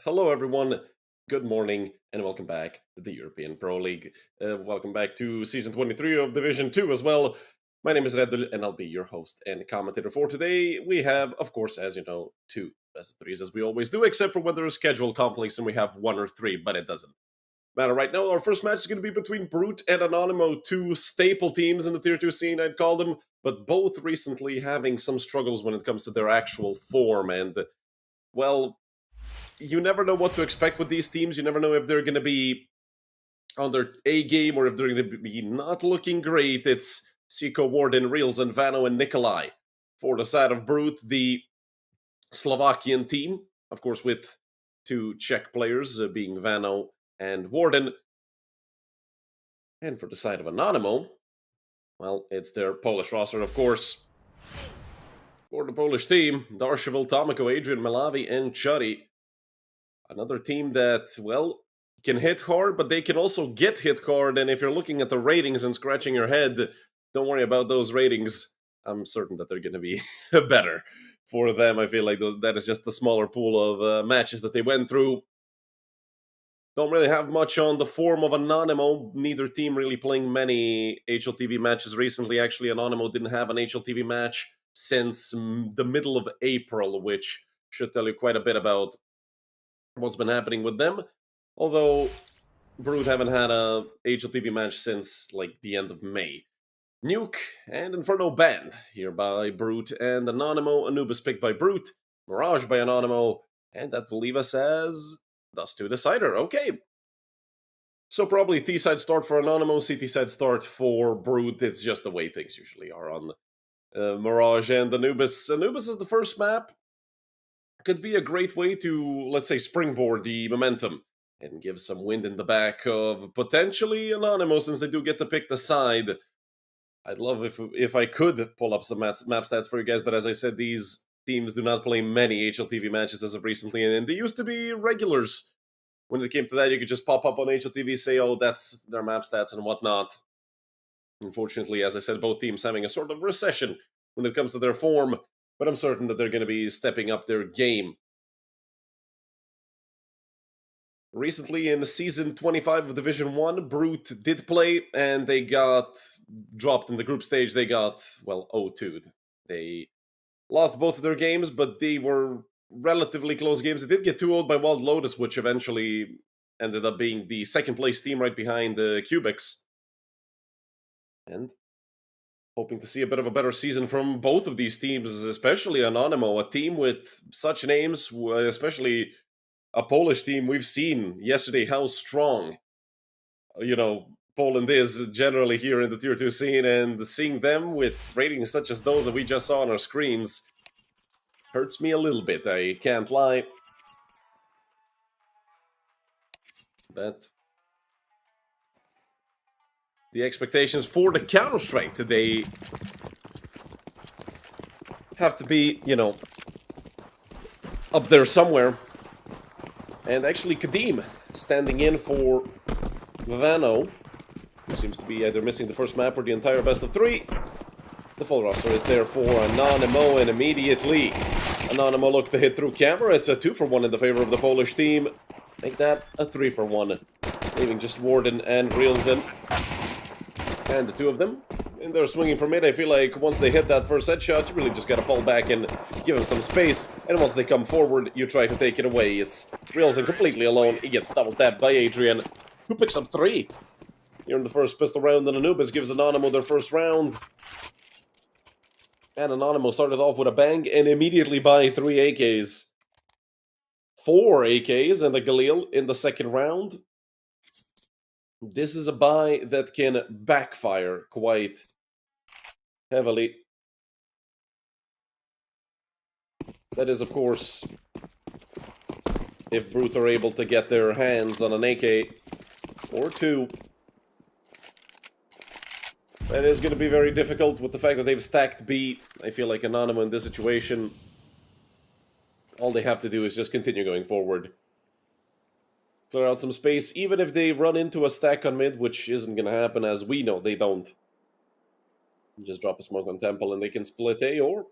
Hello, everyone. Good morning, and welcome back to the European Pro League. Welcome back to Season 23 of Division 2 as well. My name is Redul, and I'll be your host and commentator for today. We have, of course, as you know, two best of threes, as we always do, except for when there are schedule conflicts and we have one or three, but it doesn't matter right now. Our first match is going to be between Brute and ANONYMO, two staple teams in the Tier 2 scene, I'd call them, but both recently having some struggles when it comes to their actual form, and, well, you never know what to expect with these teams. You never know if they're going to be on their A game or if they're going to be not looking great. It's Siko, Warden, Reels, and Vano and Nikolai. For the side of Brute, the Slovakian team, of course, with two Czech players being Vano and Warden. And for the side of ANONYMO, well, it's their Polish roster, of course. For the Polish team, Darsheville, Tomiko, Adrian, Malavi, and Chuddy. Another team that, well, can hit hard, but they can also get hit hard. And if you're looking at the ratings and scratching your head, don't worry about those ratings. I'm certain that they're going to be better for them. I feel like that is just a smaller pool of matches that they went through. Don't really have much on the form of ANONYMO. Neither team really playing many HLTV matches recently. Actually, ANONYMO didn't have an HLTV match since the middle of April, which should tell you quite a bit about what's been happening with them. Although Brute haven't had a HLTV match since like the end of May. Nuke and Inferno banned here by Brute, and ANONYMO. Anubis picked by Brute, Mirage by ANONYMO, and that will leave us as Dust 2 Decider. Okay. So probably T-side start for ANONYMO, CT side start for Brute. It's just the way things usually are on Mirage and Anubis. Anubis is the first map. Could be a great way to, let's say, springboard the momentum and give some wind in the back of potentially ANONYMO, since they do get to pick the side. I'd love if I could pull up some map stats for you guys, but as I said, these teams do not play many HLTV matches as of recently, and they used to be regulars. When it came to that, you could just pop up on HLTV, say, oh, that's their map stats and whatnot. Unfortunately, as I said, both teams having a sort of recession when it comes to their form, but I'm certain that they're going to be stepping up their game. Recently, in season 25 of Division 1, Brute did play, and they got dropped in the group stage. They got, well, 0-2'd. They lost both of their games, but they were relatively close games. They did get 2-0'd by Wild Lotus, which eventually ended up being the second place team right behind the Cubics. And hoping to see a bit of a better season from both of these teams, especially ANONYMO, a team with such names, especially a Polish team. We've seen yesterday how strong, Poland is generally here in the Tier 2 scene, and seeing them with ratings such as those that we just saw on our screens hurts me a little bit, I can't lie. But the expectations for the Counter-Strike today have to be, up there somewhere. And actually, Kadim standing in for Vano, who seems to be either missing the first map or the entire best of three. The full roster is there for ANONYMO, and immediately ANONYMO look to hit through camera. It's a 2-for-1 in the favor of the Polish team. Make that a 3-for-1, leaving just Warden and Reelsen. And the two of them in there swinging for mid. I feel like once they hit that first headshot, you really just gotta fall back and give them some space. And once they come forward, you try to take it away. It's Reelsen completely alone. He gets double tapped by Adrian, who picks up 3. Here in the first pistol round, and Anubis gives ANONYMO their first round. And ANONYMO started off with a bang and immediately buy 3 AKs. 4 AKs and a Galil in the second round. This is a buy that can backfire quite heavily. That is, of course, if Brute are able to get their hands on an AK or 2. That is going to be very difficult with the fact that they've stacked B. I feel like ANONYMO in this situation, all they have to do is just continue going forward. Clear out some space, even if they run into a stack on mid, which isn't going to happen, as we know they don't. Just drop a smoke on Temple and they can split A, or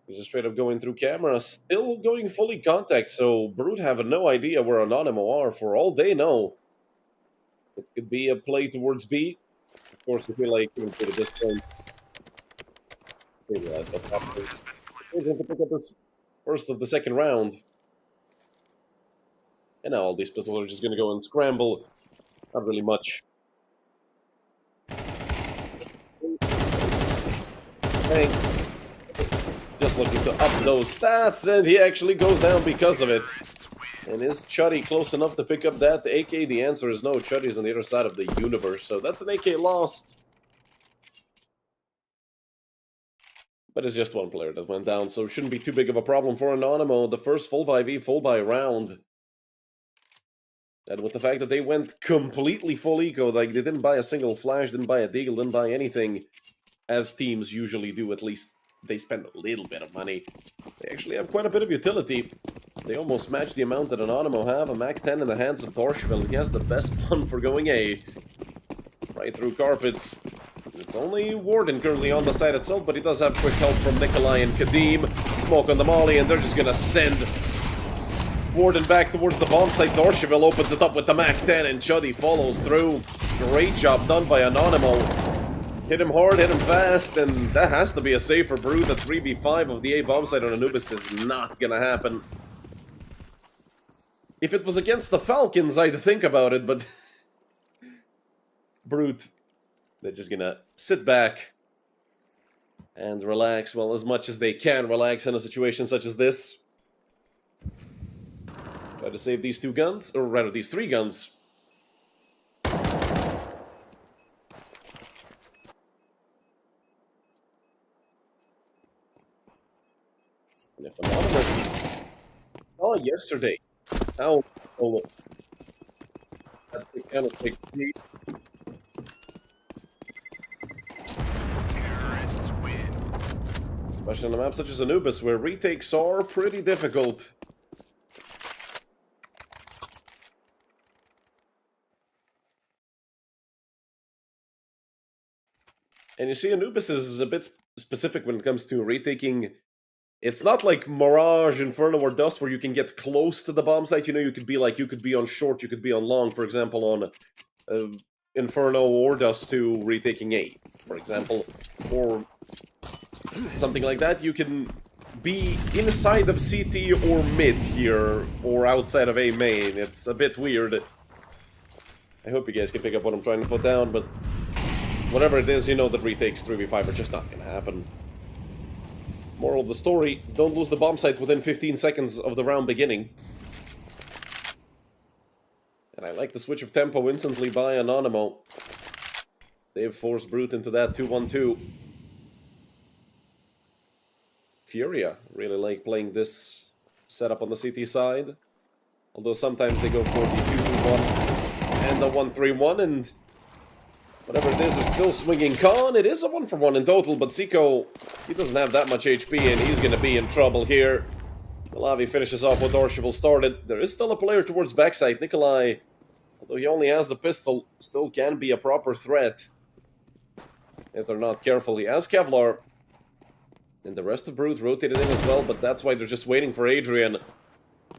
He's just straight up going through camera, still going fully contact, so Brute have no idea where ANONYMO are. For all they know, it could be a play towards B. Of course, if we like even put it this point, they realize what's happening. They're going to pick up this first of the second round. And now all these pistols are just going to go and scramble. Not really much. Hank just looking to up those stats, and he actually goes down because of it. And is Chuddy close enough to pick up that AK? The answer is no. Chuddy's on the other side of the universe, so that's an AK lost. But it's just one player that went down, so it shouldn't be too big of a problem for ANONYMO. The first full by V, full by round. And with the fact that they went completely full eco, like they didn't buy a single flash, didn't buy a deagle, didn't buy anything, as teams usually do, at least they spend a little bit of money. They actually have quite a bit of utility. They almost match the amount that ANONYMO have. A MAC-10 in the hands of Dorshville. He has the best pun for going A. Right through carpets. It's only Warden currently on the side itself, but he does have quick help from Nikolai and Kadim. Smoke on the molly, and they're just gonna send Warden back towards the bomb site. Dorshville opens it up with the MAC-10, and Chuddy follows through. Great job done by ANONYMO. Hit him hard, hit him fast, and that has to be a save for Brood. The 3v5 of the A bomb site on Anubis is not gonna happen. If it was against the Falcons, I'd think about it, but Brute, they're just gonna sit back and relax, well, as much as they can relax in a situation such as this. Try to save these two guns, or rather these three guns. And if ANONYMO... Oh, yesterday. How... Oh, that's the kind of big lead. Especially on a map such as Anubis, where retakes are pretty difficult. And you see, Anubis is a bit specific when it comes to retaking. It's not like Mirage, Inferno, or Dust, where you can get close to the bomb site. You know, you could be on short, you could be on long, for example, on Inferno or Dust to retaking A, for example, or something like that. You can be inside of CT or mid here, or outside of A main. It's a bit weird. I hope you guys can pick up what I'm trying to put down, but whatever it is, you know that retakes 3v5 are just not gonna happen. Moral of the story, don't lose the bomb site within 15 seconds of the round beginning. And I like the switch of tempo instantly by ANONYMO. They've forced Brute into that 2-1-2. Furia really like playing this setup on the CT side. Although sometimes they go for the 2-2-1 and the 1-3-1, and whatever it is, they're still swinging con. It is a 1-for-1 in total, but Zico, he doesn't have that much HP, and he's going to be in trouble here. Malavi finishes off what Dorshville started. There is still a player towards backside. Nikolai, although he only has a pistol, still can be a proper threat if they're not careful. He has Kevlar, and the rest of Brute rotated in as well, but that's why they're just waiting for Adrian.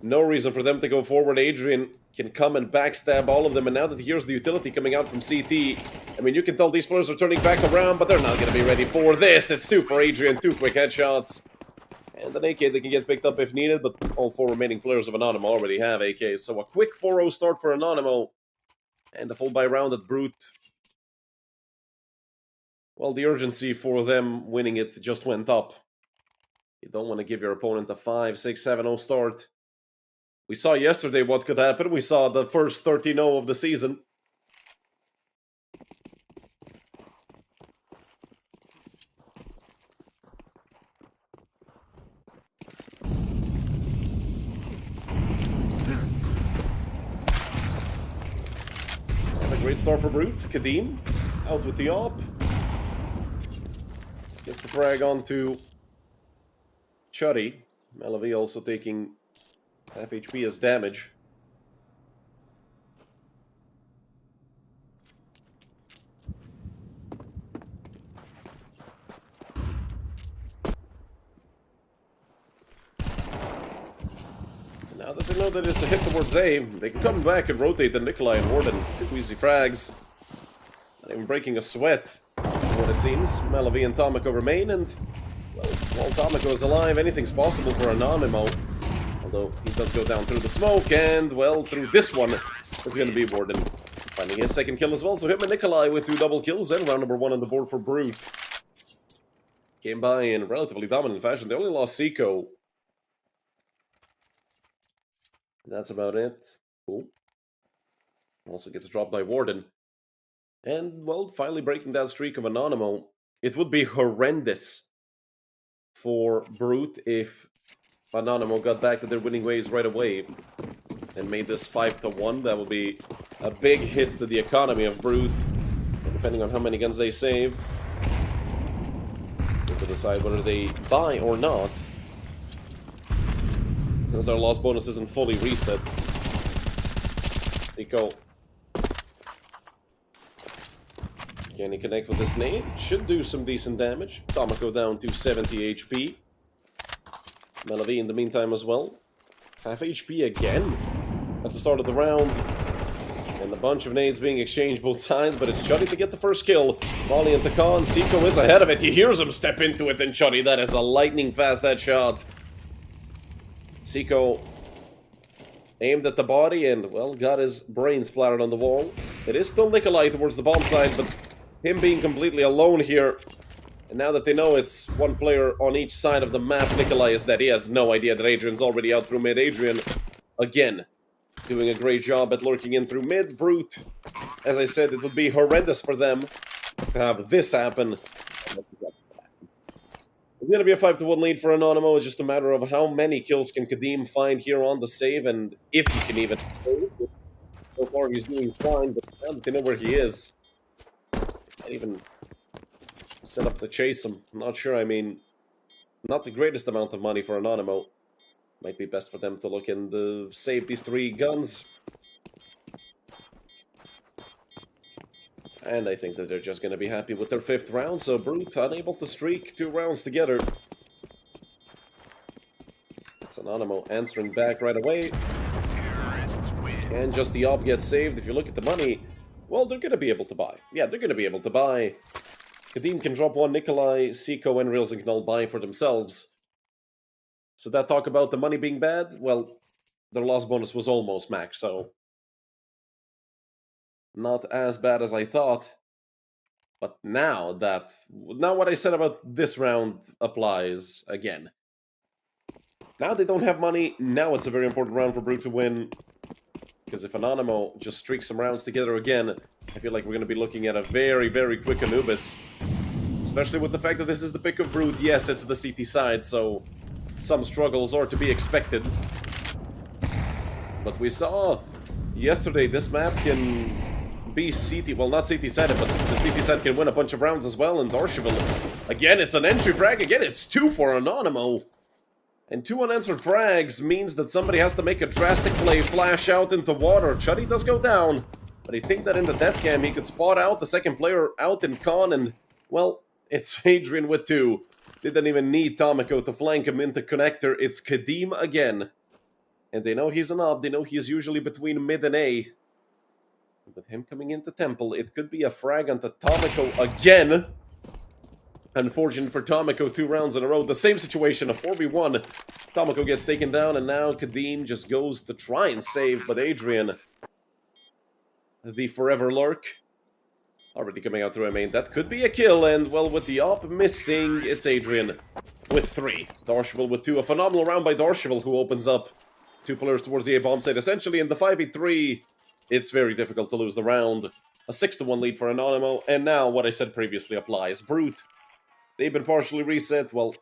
No reason for them to go forward. Adrian can come and backstab all of them, and now that here's the utility coming out from CT, I mean, you can tell these players are turning back around, but they're not going to be ready for this. It's 2 for Adrian, 2 quick headshots. And an AK that can get picked up if needed, but all 4 remaining players of ANONYMO already have AKs. So a quick 4-0 start for ANONYMO, and a full buy round at Brute. Well, the urgency for them winning it just went up. You don't want to give your opponent a 5, 6, 7-0 start. We saw yesterday what could happen. We saw the first 13-0 of the season. And a great start for Brute. Kadim out with the op. Gets the frag onto Chuddy. Malavi also taking half HP as damage. Now that they know that it's a hit towards A, they can come back and rotate the Nikolai and Warden. 2 easy frags. Not even breaking a sweat, what it seems. Malavi and Tomiko remain, and well, while Tomiko is alive, anything's possible for Anonymo. Although he does go down through the smoke, and well, through this one, it's going to be Warden finding his second kill as well. So him and Nikolai with 2 double kills, and round number 1 on the board for Brute. Came by in relatively dominant fashion. They only lost Seiko. That's about it. Cool. Also gets dropped by Warden. And, well, finally breaking that streak of Anonymo. It would be horrendous for Brute if Anonymo got back to their winning ways right away and made this 5-1. That would be a big hit to the economy of Brute, depending on how many guns they save. They have to decide whether they buy or not, since our loss bonus isn't fully reset. Seiko. Can he connect with this nade? Should do some decent damage. Tomiko down to 70 HP. Malavi in the meantime as well. Half HP again at the start of the round. And a bunch of nades being exchanged both sides, but it's Chuddy to get the first kill. Volley into Khan. Seiko is ahead of it. He hears him step into it, and Chuddy, that is a lightning fast headshot. Seiko aimed at the body and, well, got his brain splattered on the wall. It is still Nikolai towards the bomb side, but him being completely alone here. And now that they know it's one player on each side of the map, Nikolai is dead. He has no idea that Adrian's already out through mid. Adrian, again, doing a great job at lurking in through mid. Brute, as I said, it would be horrendous for them to have this happen. It's going to be a 5-1 lead for Anonymo. It's just a matter of how many kills can Kadim find here on the save, and if he can even. So far, he's doing fine, but now that they know where he is, can't even set up to chase him. I'm not sure. I mean, not the greatest amount of money for Anonymo. Might be best for them to look and save these 3 guns. And I think that they're just going to be happy with their 5th round. So Brute unable to streak 2 rounds together. It's Anonymo answering back right away. And just the op gets saved. If you look at the money, well, they're going to be able to buy. Yeah, they're going to be able to buy. Kadim can drop 1, Nikolai, Seiko, and Reels can all buy for themselves. So that talk about the money being bad, well, their loss bonus was almost max, so not as bad as I thought. But now what I said about this round applies again. Now they don't have money, now it's a very important round for Brute to win. Because if Anonymo just streaks some rounds together again, I feel like we're going to be looking at a very, very quick Anubis. Especially with the fact that this is the pick of Brute. Yes, it's the CT side, so some struggles are to be expected. But we saw yesterday this map can be CT, well, not CT sided, but the CT side can win a bunch of rounds as well. And Dorsheville, again, it's an entry frag. Again, it's 2 for Anonymo. And 2 unanswered frags means that somebody has to make a drastic play, flash out into water. Chuddy does go down, but I think that in the death cam he could spot out the second player out in Con, and, well, it's Adrian with 2. Didn't even need Tomiko to flank him into connector. It's Kadim again. And they know he's an op. They know he's usually between mid and A. With him coming into Temple, it could be a frag onto Tomiko again. Unfortunate for Tomiko, 2 rounds in a row. The same situation, a 4v1. Tomiko gets taken down, and now Kadim just goes to try and save. But Adrian, the forever lurk, already coming out through a main. That could be a kill, and, well, with the op missing, it's Adrian with 3. Dorsheville with 2. A phenomenal round by Dorsheville, who opens up 2 players towards the A-bomb site. Essentially, in the 5v3, it's very difficult to lose the round. A 6-1 lead for Anonymo, and now what I said previously applies. Brute, they've been partially reset. Well,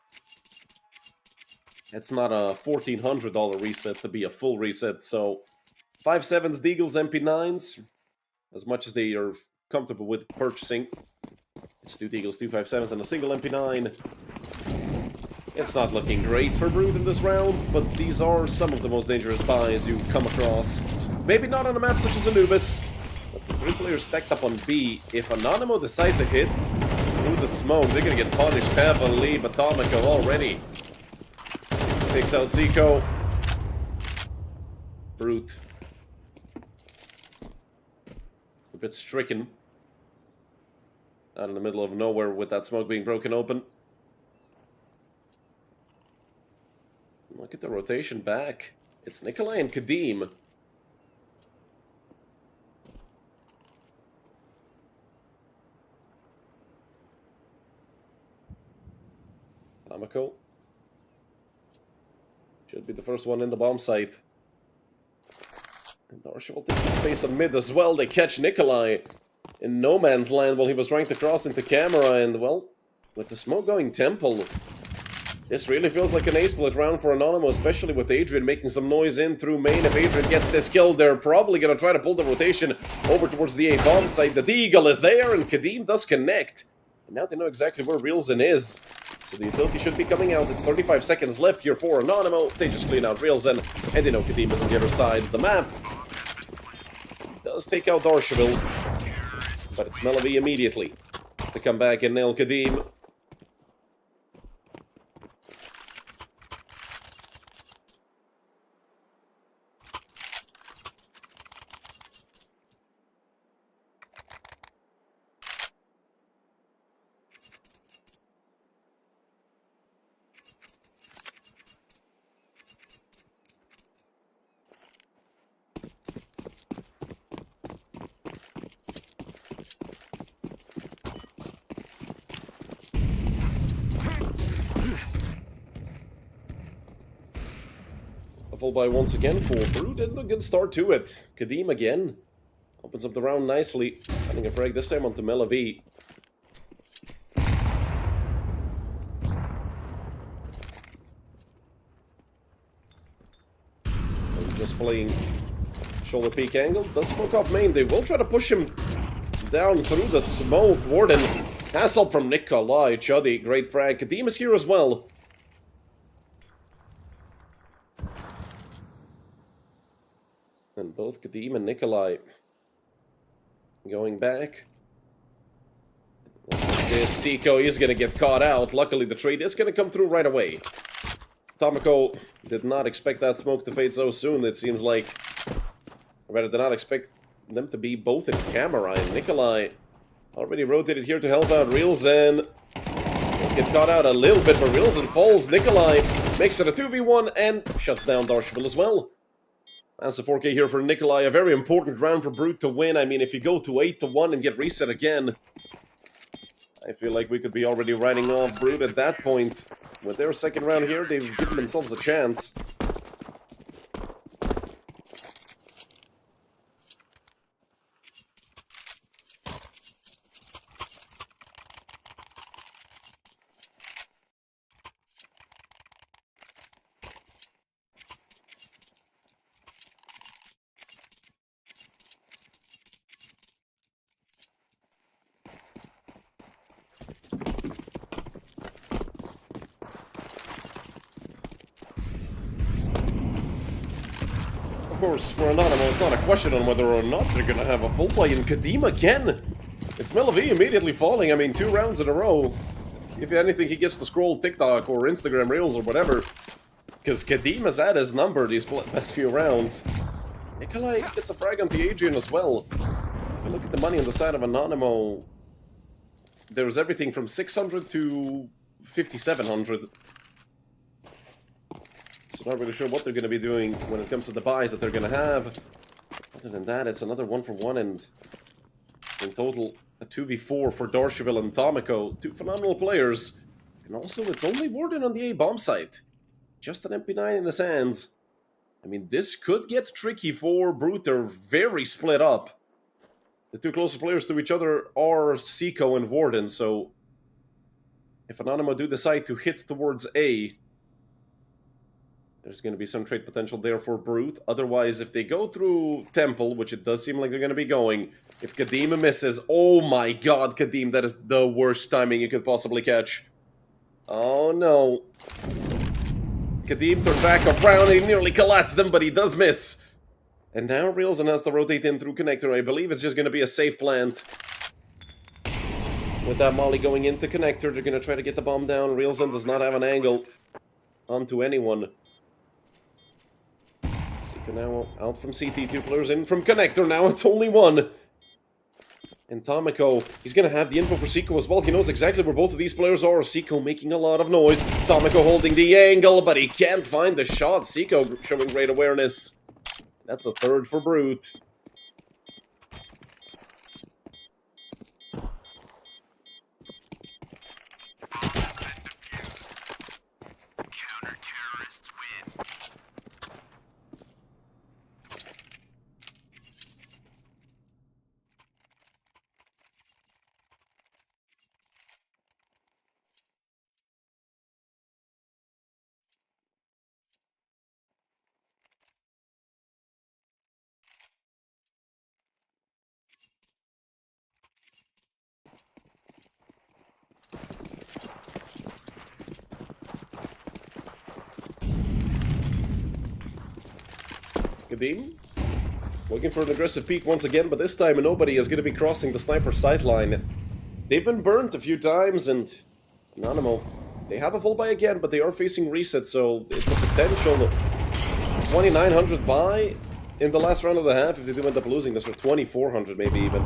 it's not a $1,400 reset to be a full reset, so 5.7s, Deagles, MP9s, as much as they are comfortable with purchasing. It's 2 Deagles, 2 5.7s, and a single MP9. It's not looking great for Brute in this round, but these are some of the most dangerous buys you come across. Maybe not on a map such as Anubis, but with 3 players stacked up on B, if Anonymo decide to hit through the smoke, they're gonna get punished heavily. But Tomiko already takes out Seiko. Brute. A bit stricken. Out in the middle of nowhere with that smoke being broken open. Look at the rotation back. It's Nikolai and Kadim. Amako. Should be the first one in the bomb site. And Darshval takes his space on mid as well. They catch Nikolai in no man's land while he was trying to cross into camera. And, well, with the smoke going temple, this really feels like an A-split round for ANONYMO, especially with Adrian making some noise in through main. If Adrian gets this kill, they're probably going to try to pull the rotation over towards the A-bomb site. The Deagle is there, and Kadim does connect. And now they know exactly where Reelzen is. So the utility should be coming out. It's 35 seconds left here for ANONYMO. They just clean out Reelzen, and they know Kadim is on the other side of the map. Does take out Darshval, but it's Melavi immediately to come back and nail Kadim. A full buy once again for Brute, and a good start to it. Kadim again opens up the round nicely, finding a frag this time onto Melavi. Just playing shoulder peek angle. Does smoke off main. They will try to push him down through the smoke. Warden has help from Nikolai. Chuddy, great frag. Kadim is here as well. And both Kadim and Nikolai going back. This Seiko is going to get caught out. Luckily, the trade is going to come through right away. Tomoko did not expect that smoke to fade so soon. It seems like, or rather, did not expect them to be both in camera. And Nikolai already rotated here to help out Reelzen. Let's get caught out a little bit, but Reelzen falls. Nikolai makes it a 2v1 and shuts down Darshval as well. That's a 4K here for Nikolai. A very important round for Brute to win. I mean, if you go to 8-1 and get reset again, I feel like we could be already writing off Brute at that point. With their second round here, they've given themselves a chance. Of course, for ANONYMO, it's not a question on whether or not they're gonna have a full buy in Kadim again. It's Melavi immediately falling. I mean, 2 rounds in a row. If anything, he gets to scroll TikTok or Instagram Reels or whatever. Because Kadim has had his number these past few rounds. Nikolai gets a frag onto Adrian as well. If you look at the money on the side of ANONYMO, there's everything from 600 to 5,700. So not really sure what they're going to be doing when it comes to the buys that they're going to have. Other than that, it's another 1-for-1 and in total a 2v4 for Darshval and Tomoko. 2 phenomenal players. And also, it's only Warden on the A-bomb site. Just an MP9 in his hands. I mean, this could get tricky for Brute. They're very split up. The 2 closest players to each other are Seiko and Warden, so if ANONYMO do decide to hit towards A, there's going to be some trade potential there for Brute. Otherwise, if they go through Temple, which it does seem like they're going to be going, if Kadim misses, oh my god, Kadim, that is the worst timing you could possibly catch. Oh no. Kadim turned back around, he nearly collapsed them, but he does miss. And now Reelzen has to rotate in through Connector. I believe it's just going to be a safe plant. With that Molly going into Connector, they're going to try to get the bomb down. Reelzen does not have an angle onto anyone. Now out from CT, 2 players in from Connector, now it's only 1. And Tomiko, he's gonna have the info for Seiko as well. He knows exactly where both of these players are. Seiko making a lot of noise. Tomiko holding the angle, but he can't find the shot. Seiko showing great awareness. That's a third for Brute. Kadim, looking for an aggressive peek once again, but this time nobody is going to be crossing the sniper sideline. They've been burnt a few times, and ANONYMO, they have a full buy again, but they are facing reset, so it's a potential 2,900 buy in the last round of the half if they do end up losing this, or 2,400 maybe even.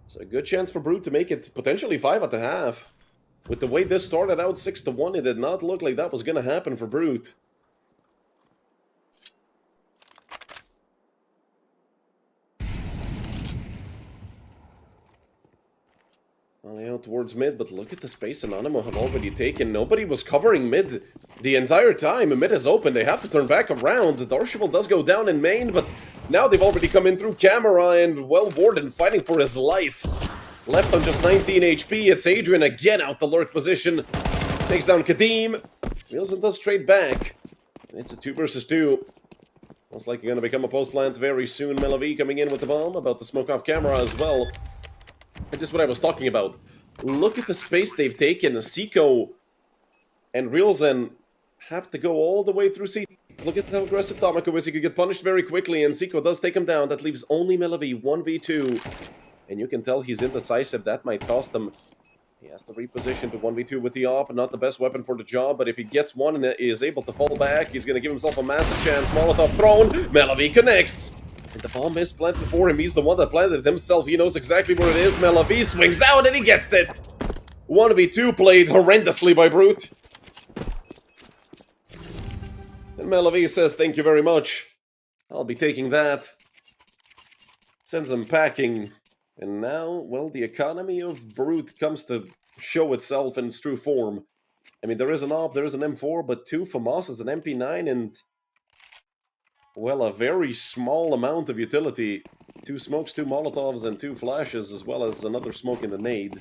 So a good chance for Brute to make it potentially 5 at the half. With the way this started out 6-1, it did not look like that was going to happen for Brute. Only out towards mid, but look at the space ANONYMO have already taken. Nobody was covering mid the entire time. Mid is open. They have to turn back around. Darshable does go down in main, but now they've already come in through camera, and, well, Warden fighting for his life. Left on just 19 HP. It's Adrian again out the lurk position. Takes down Kadim. Wilson does trade back. It's a 2 versus 2. Most likely going to become a post plant very soon. Melavi coming in with the bomb. About to smoke off camera as well. And this is what I was talking about. Look at the space they've taken. Seiko and Realzen have to go all the way through C. Look at how aggressive Tomiko is. He could get punished very quickly, and Seiko does take him down. That leaves only Melavi 1v2. And you can tell he's indecisive. That might cost him. He has to reposition to 1v2 with the AWP. Not the best weapon for the job, but if he gets one and is able to fall back, he's going to give himself a massive chance. Molotov thrown. Melavi connects. And the bomb is planted for him. He's the one that planted it himself. He knows exactly where it is. Melavi swings out and he gets it. 1v2 played horrendously by Brute. And Melavi says, thank you very much. I'll be taking that. Sends him packing. And now, well, the economy of Brute comes to show itself in its true form. I mean, there is an AWP, there is an M4, but 2 FAMASs, an MP9, and, well, a very small amount of utility. 2 smokes, 2 Molotovs, and 2 flashes, as well as another smoke in the nade.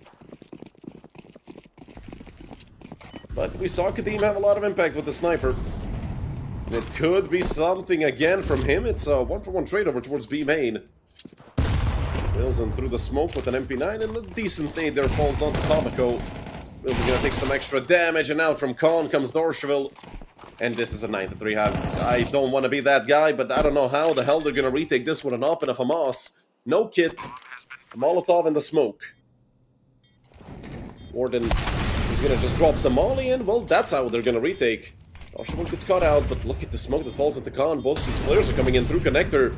But we saw Kadim have a lot of impact with the sniper. And it could be something again from him. It's a 1-for-1 trade over towards B main. Wilson through the smoke with an MP9, and a decent nade there falls onto Tomiko. Wilson gonna take some extra damage, and out from Khan comes Dorshville. And this is a 9-3 half. I don't want to be that guy, but I don't know how the hell they're gonna retake this with an AWP and a FAMAS. No kit. A Molotov in the smoke. Warden is gonna just drop the molly in. Well, that's how they're gonna retake. Dorshville gets caught out, but look at the smoke that falls into Khan. Both of these players are coming in through connector.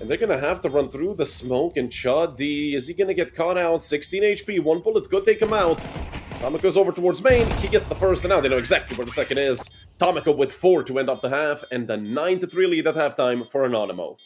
And they're gonna have to run through the smoke, and Chud D, is he gonna get caught out? 16 HP, 1 bullet could take him out. Tomiko goes over towards main, he gets the first, and now they know exactly where the second is. Tomiko with 4 to end off the half, and the 9-3 lead at halftime for ANONYMO.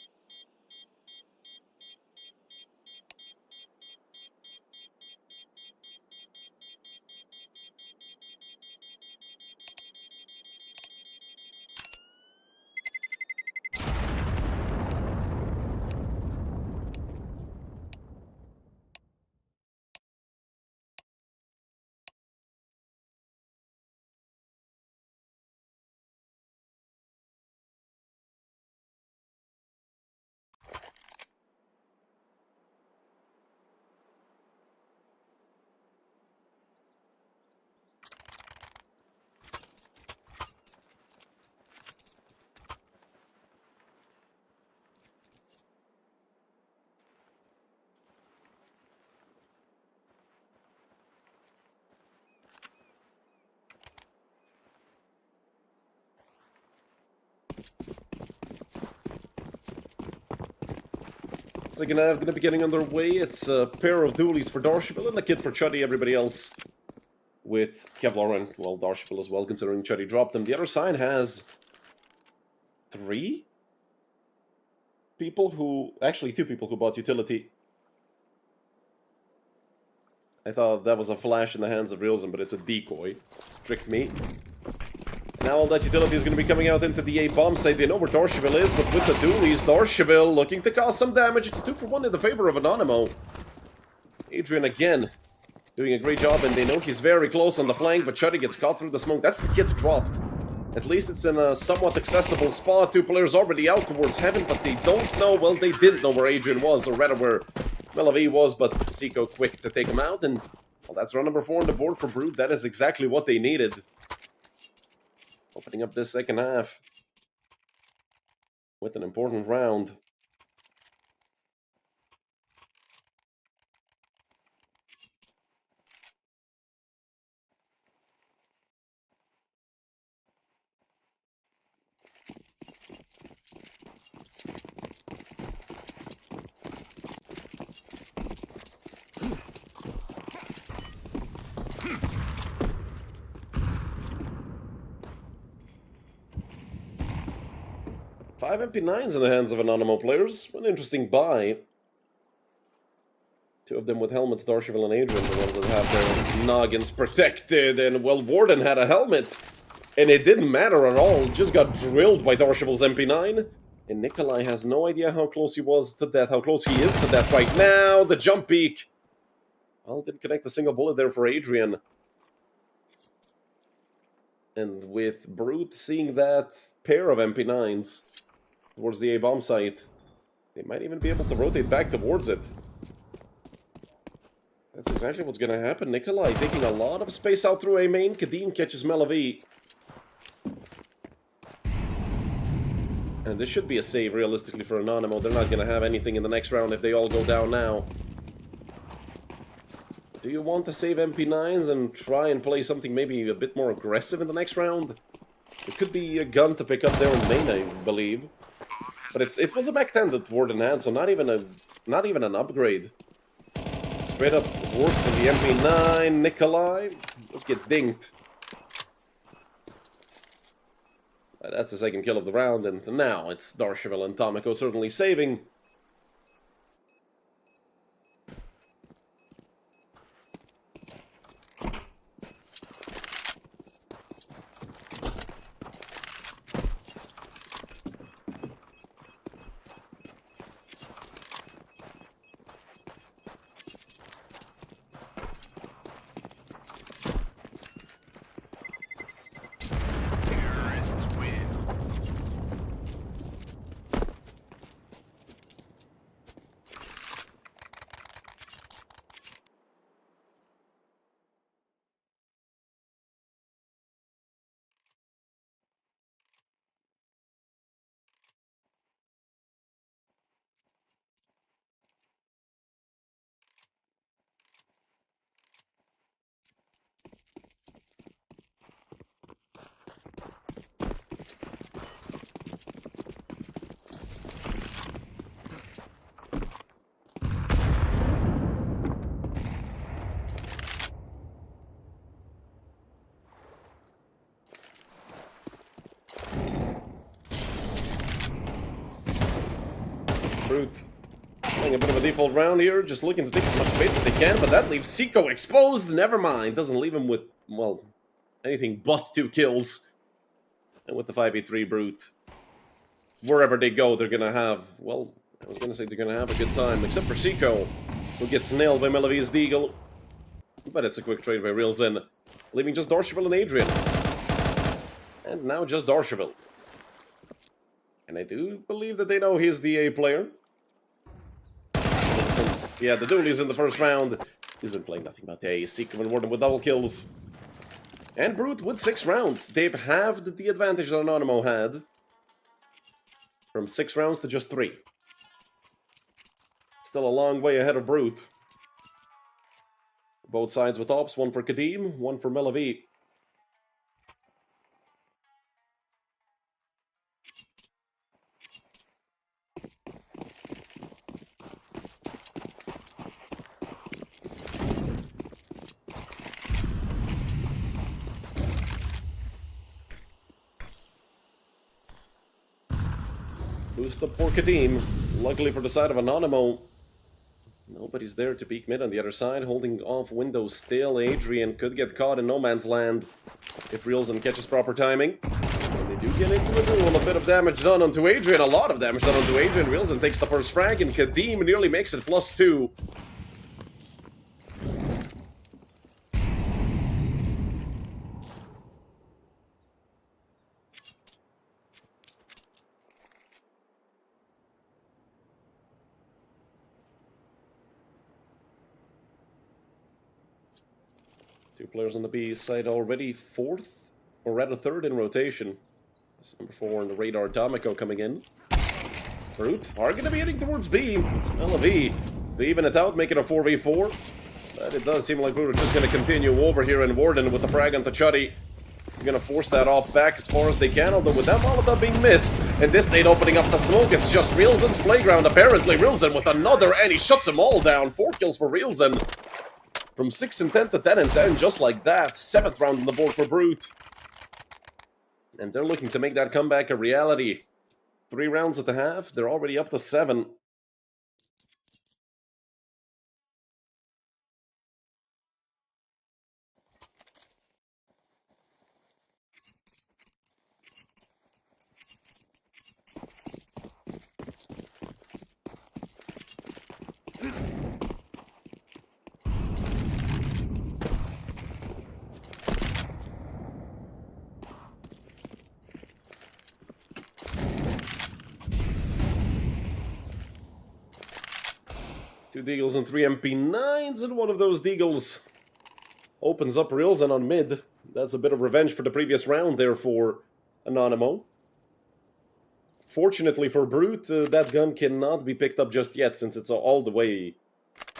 Second half gonna be getting underway. It's a pair of dualies for Darshville and a kit for Chuddy. Everybody else with Kevlar and, well, Darshville as well, considering Chuddy dropped them. The other side has 3 people who... Actually, 2 people who bought utility. I thought that was a flash in the hands of Realsm, but it's a decoy. Tricked me. Now all that utility is going to be coming out into the A bomb site. They know where Darshville is, but with the dualies, Darshville looking to cause some damage. It's a 2-for-1 in the favor of ANONYMO. Adrian again doing a great job, and they know he's very close on the flank, but Chuddy gets caught through the smoke. That's the kit dropped. At least it's in a somewhat accessible spot. 2 players already out towards heaven, but they don't know, well, they didn't know where Adrian was, or rather where Melavi was, but Seiko quick to take him out, and, well, that's run number 4 on the board for Brute. That is exactly what they needed. Opening up this second half with an important round. Five MP9s in the hands of ANONYMO players. An interesting buy. 2 of them with helmets, Darshville and Adrian, the ones that have their noggins protected. And, well, Warden had a helmet, and it didn't matter at all. Just got drilled by Darshville's MP9. And Nikolai has no idea how close he was to death, how close he is to death right now. The jump peak. Well, didn't connect a single bullet there for Adrian. And with Brute seeing that pair of MP9s towards the A-bomb site, they might even be able to rotate back towards it. That's exactly what's going to happen. Nikolai taking a lot of space out through A main. Kadim catches Melavi. And this should be a save, realistically, for ANONYMO. They're not going to have anything in the next round if they all go down now. Do you want to save MP9s and try and play something maybe a bit more aggressive in the next round? It could be a gun to pick up there in main, I believe. But it was a back 10 that Warden had, so not even an upgrade. Straight up worse than the MP9. Nikolai, let's get dinked. That's the second kill of the round, and now it's Darshville and Tomiko certainly saving. Brute playing a bit of a default round here, just looking to take as much space as they can, but that leaves Seiko exposed. Never mind, doesn't leave him with, well, anything but 2 kills. And with the 5v3 Brute, wherever they go, they're gonna have, well, I was gonna say they're gonna have a good time, except for Seiko, who gets nailed by Melavi's Deagle. But it's a quick trade by Realzen, leaving just Darshville and Adrian. And now just Darshville. And I do believe that they know he's the A player. Since, yeah, the dualies in the first round, he's been playing nothing but A. Seiko and Warden with double kills. And Brute with 6 rounds. They've halved the advantage that ANONYMO had. From 6 rounds to just 3. Still a long way ahead of Brute. Both sides with ops, 1 for Kadim, 1 for Melavi. Boost up for Kadim. Luckily for the side of ANONYMO, nobody's there to peek mid on the other side. Holding off window still. Adrian could get caught in no man's land if Realzen catches proper timing. And they do get into a duel. A bit of damage done onto Adrian. A lot of damage done onto Adrian. Realzen takes the first frag, and Kadim nearly makes it +2. Two players on the B side already, fourth, or rather third in rotation. That's number 4 on the radar, Damiko coming in. Brute are going to be heading towards B. It's LV. They even it out, make it a 4v4. But it does seem like Brute are just going to continue over here in Warden with the frag on Chuddy. They're going to force that off back as far as they can, although with that Molotov being missed, and this nade opening up the smoke, it's just Realzen's playground apparently. Realzen with another, and he shuts them all down. 4 kills for Realzen. From 6 and 10 to 10 and 10, just like that. 7th round on the board for Brute. And they're looking to make that comeback a reality. 3 rounds at the half, they're already up to 7. Two Deagles and 3 MP9s, and one of those Deagles opens up Realzen on mid. That's a bit of revenge for the previous round there for ANONYMO. Fortunately for Brute, that gun cannot be picked up just yet, since it's all the way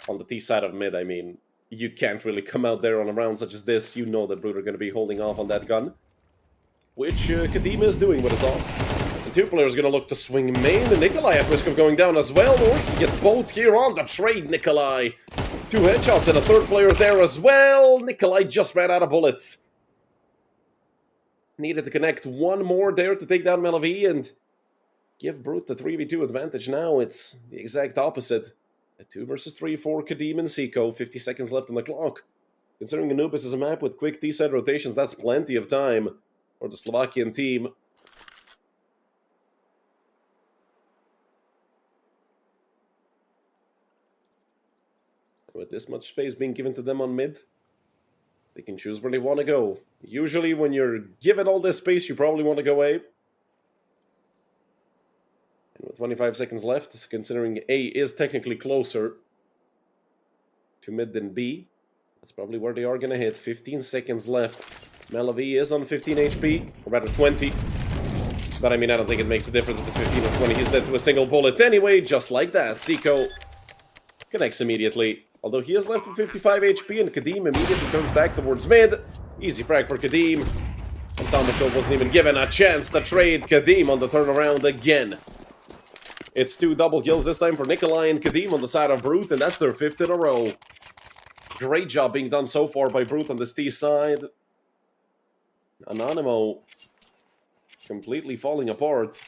on the T side of mid. I mean, you can't really come out there on a round such as this. You know that Brute are going to be holding off on that gun, which Kadim is doing with his off. The 2 players going to look to swing main. The Nikolai at risk of going down as well, or he gets both here on the trade, Nikolai. 2 headshots and a 3rd player there as well. Nikolai just ran out of bullets. Needed to connect 1 more there to take down Melavi and give Brute the 3v2 advantage. Now it's the exact opposite. A 2 versus 3 for Kadim and Seiko. 50 seconds left on the clock. Considering Anubis is a map with quick T-side rotations, that's plenty of time for the Slovakian team. With this much space being given to them on mid, they can choose where they want to go. Usually when you're given all this space, you probably want to go A. And with 25 seconds left, considering A is technically closer to mid than B, that's probably where they are going to hit. 15 seconds left. Melavi is on 15 HP, or rather 20. But I mean, I don't think it makes a difference if it's 15 or 20. He's dead to a single bullet anyway, just like that. Seiko connects immediately. Although he is left with 55 HP, and Kadim immediately turns back towards mid. Easy frag for Kadim. And Damiko wasn't even given a chance to trade. Kadim on the turnaround again. It's 2 double kills this time for Nikolai and Kadim on the side of Brute, and that's their 5th in a row. Great job being done so far by Brute on this T side. ANONYMO completely falling apart.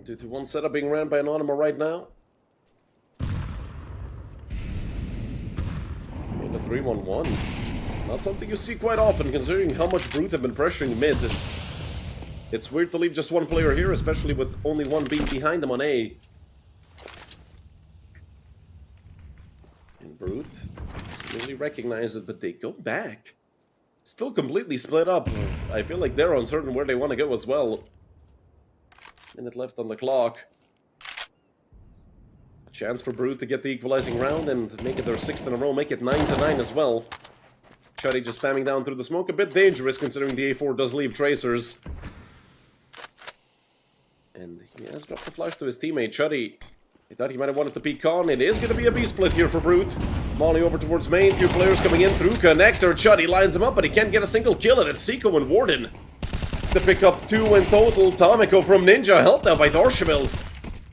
Due to 1 setup being ran by ANONYMO right now. And a 3-1-1. Not something you see quite often, considering how much Brute have been pressuring mid. It's weird to leave just 1 player here, especially with only 1 being behind them on A. And Brute really recognize it, but they go back. Still completely split up. I feel like they're uncertain where they want to go as well. Minute left on the clock. A chance for Brute to get the equalizing round and make it their 6th in a row, make it 9-9 as well. Chuddy just spamming down through the smoke, a bit dangerous considering the A4 does leave tracers. And He has dropped the flash to his teammate, Chuddy. He thought he might have wanted to peek on. It is going to be a B-split here for Brute. Molly over towards main. Two players coming in through connector. Chuddy lines him up, but he can't get a single kill. And it's Seiko and Warden to pick up 2 in total. Tomiko from Ninja, helped out by Darsheville.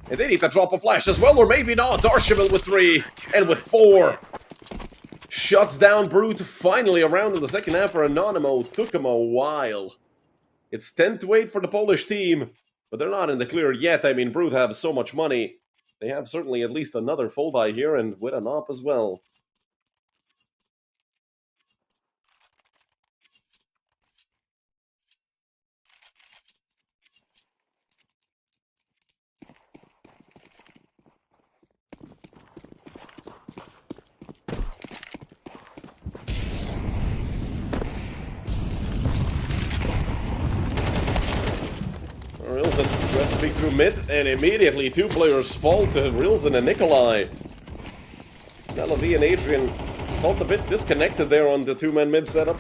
And they need to drop a flash as well, or maybe not. Darsheville with 3 and with 4. Shuts down Brute. Finally around in the second half for Anonymo. Took him a while. It's 10-8 for the Polish team, but they're not in the clear yet. I mean, Brute have so much money. They have certainly at least another full buy here, and with an op as well. Rilzen tries to peek through mid, and immediately 2 players fall to Rilzen and Nikolai. Melavi and Adrian felt a bit disconnected there on the 2-man mid setup.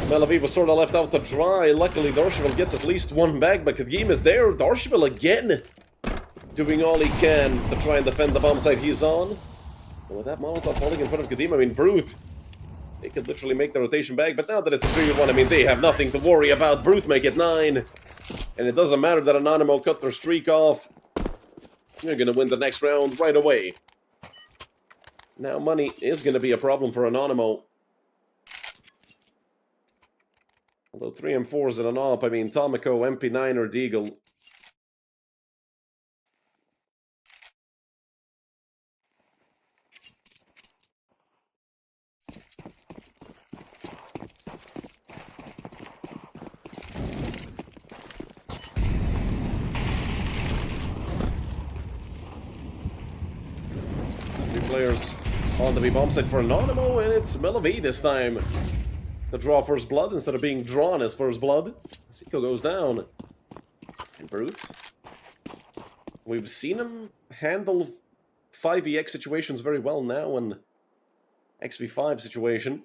Melavi was sort of left out to dry. Luckily, Darsheville gets at least 1 bag, but Kagim is there. Darsheville again doing all he can to try and defend the bomb site he's on. And with that Molotov falling in front of Kadim, I mean, Brute, they could literally make the rotation back, but now that it's a 3-1, I mean, they have nothing to worry about. Brute make it 9. And it doesn't matter that Anonymo cut their streak off. They're going to win the next round right away. Now money is going to be a problem for Anonymo. Although 3 and 4s and an op, I mean, Tomiko, MP9 or Deagle. Players on the B-bomb site for Anonymo, and it's Melavi this time to draw first blood instead of being drawn as first blood. Seiko goes down. And Brute, we've seen him handle 5vx situations very well now, and XV5 situation.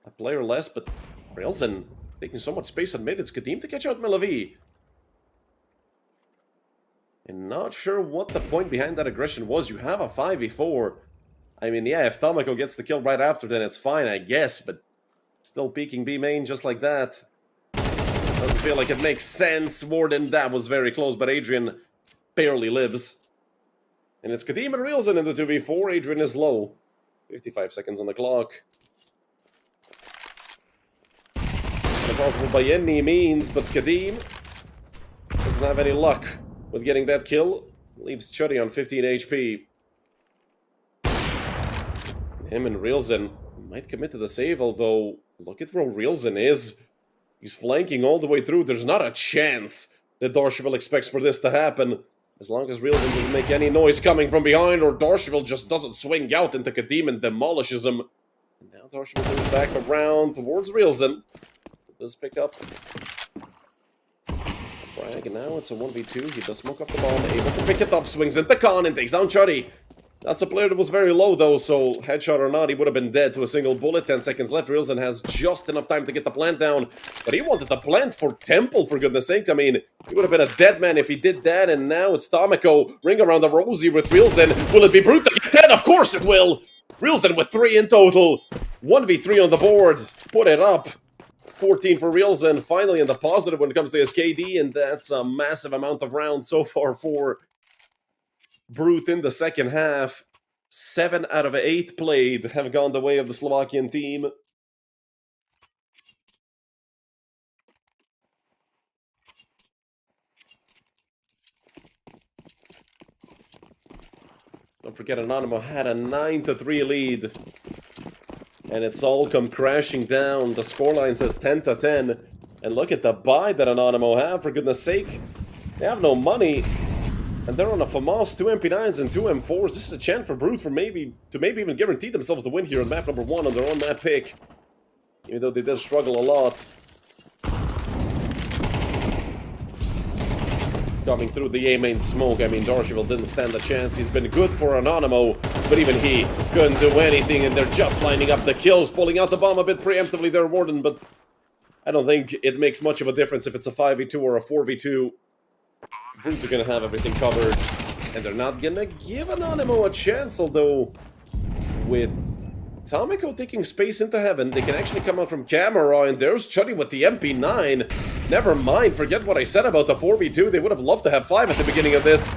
A player less, but Rilzen taking so much space on mid. It's Kadim to catch out Melavi. And not sure what the point behind that aggression was. You have a 5v4. I mean, yeah, if Tomiko gets the kill right after, then it's fine, I guess. But still peeking B main just like that. Doesn't feel like it makes sense. Warden, that was very close, but Adrian barely lives. And it's Kadim and Rilzen in the 2v4. Adrian is low. 55 seconds on the clock. Not impossible by any means, but Kadim doesn't have any luck with getting that kill. Leaves Chuddy on 15 HP. Him and Rilzen might commit to the save, although look at where Rilzen is. He's flanking all the way through. There's not a chance that Darsheville expects for this to happen. As long as Rilzen doesn't make any noise coming from behind, or Darsheville just doesn't swing out into Kadim and demolishes him. And now Darsheville goes back around towards Rilzen. Does pick up frag, and now it's a 1v2. He does smoke up the bomb, able to pick it up, swings into Khan, and takes down Chuddy. That's a player that was very low, though, so headshot or not, he would have been dead to a single bullet. 10 seconds left. Rilzen has just enough time to get the plant down, but he wanted the plant for Temple, for goodness sake. I mean, he would have been a dead man if he did that, and now it's Tomiko. Ring around the rosy with Rilzen. Will it be Brute to get 10? Of course it will! Rilzen with 3 in total. 1v3 on the board. Put it up. 14 for Rilzen, finally in the positive when it comes to his KD, and that's a massive amount of rounds so far for Brute in the second half. 7 out of 8 played have gone the way of the Slovakian team. Don't forget, Anonymo had a 9-3 lead. And it's all come crashing down. The scoreline says 10-10. And look at the buy that Anonymo have, for goodness sake. They have no money. And they're on a FAMAS, 2 MP9s and 2 M4s. This is a chance for Brute for maybe even guarantee themselves the win here on map number 1 on their own map pick. Even though they did struggle a lot. Coming through the A-main smoke, I mean, Darsheville didn't stand a chance. He's been good for Anonymo, but even he couldn't do anything, and they're just lining up the kills, pulling out the bomb a bit preemptively there, Warden, but I don't think it makes much of a difference if it's a 5v2 or a 4v2. Brute are gonna have everything covered, and they're not gonna give ANONYMO a chance, although with Tomiko taking space into heaven, they can actually come out from camera, and there's Chuddy with the MP9. Never mind, forget what I said about the 4v2, they would have loved to have 5 at the beginning of this.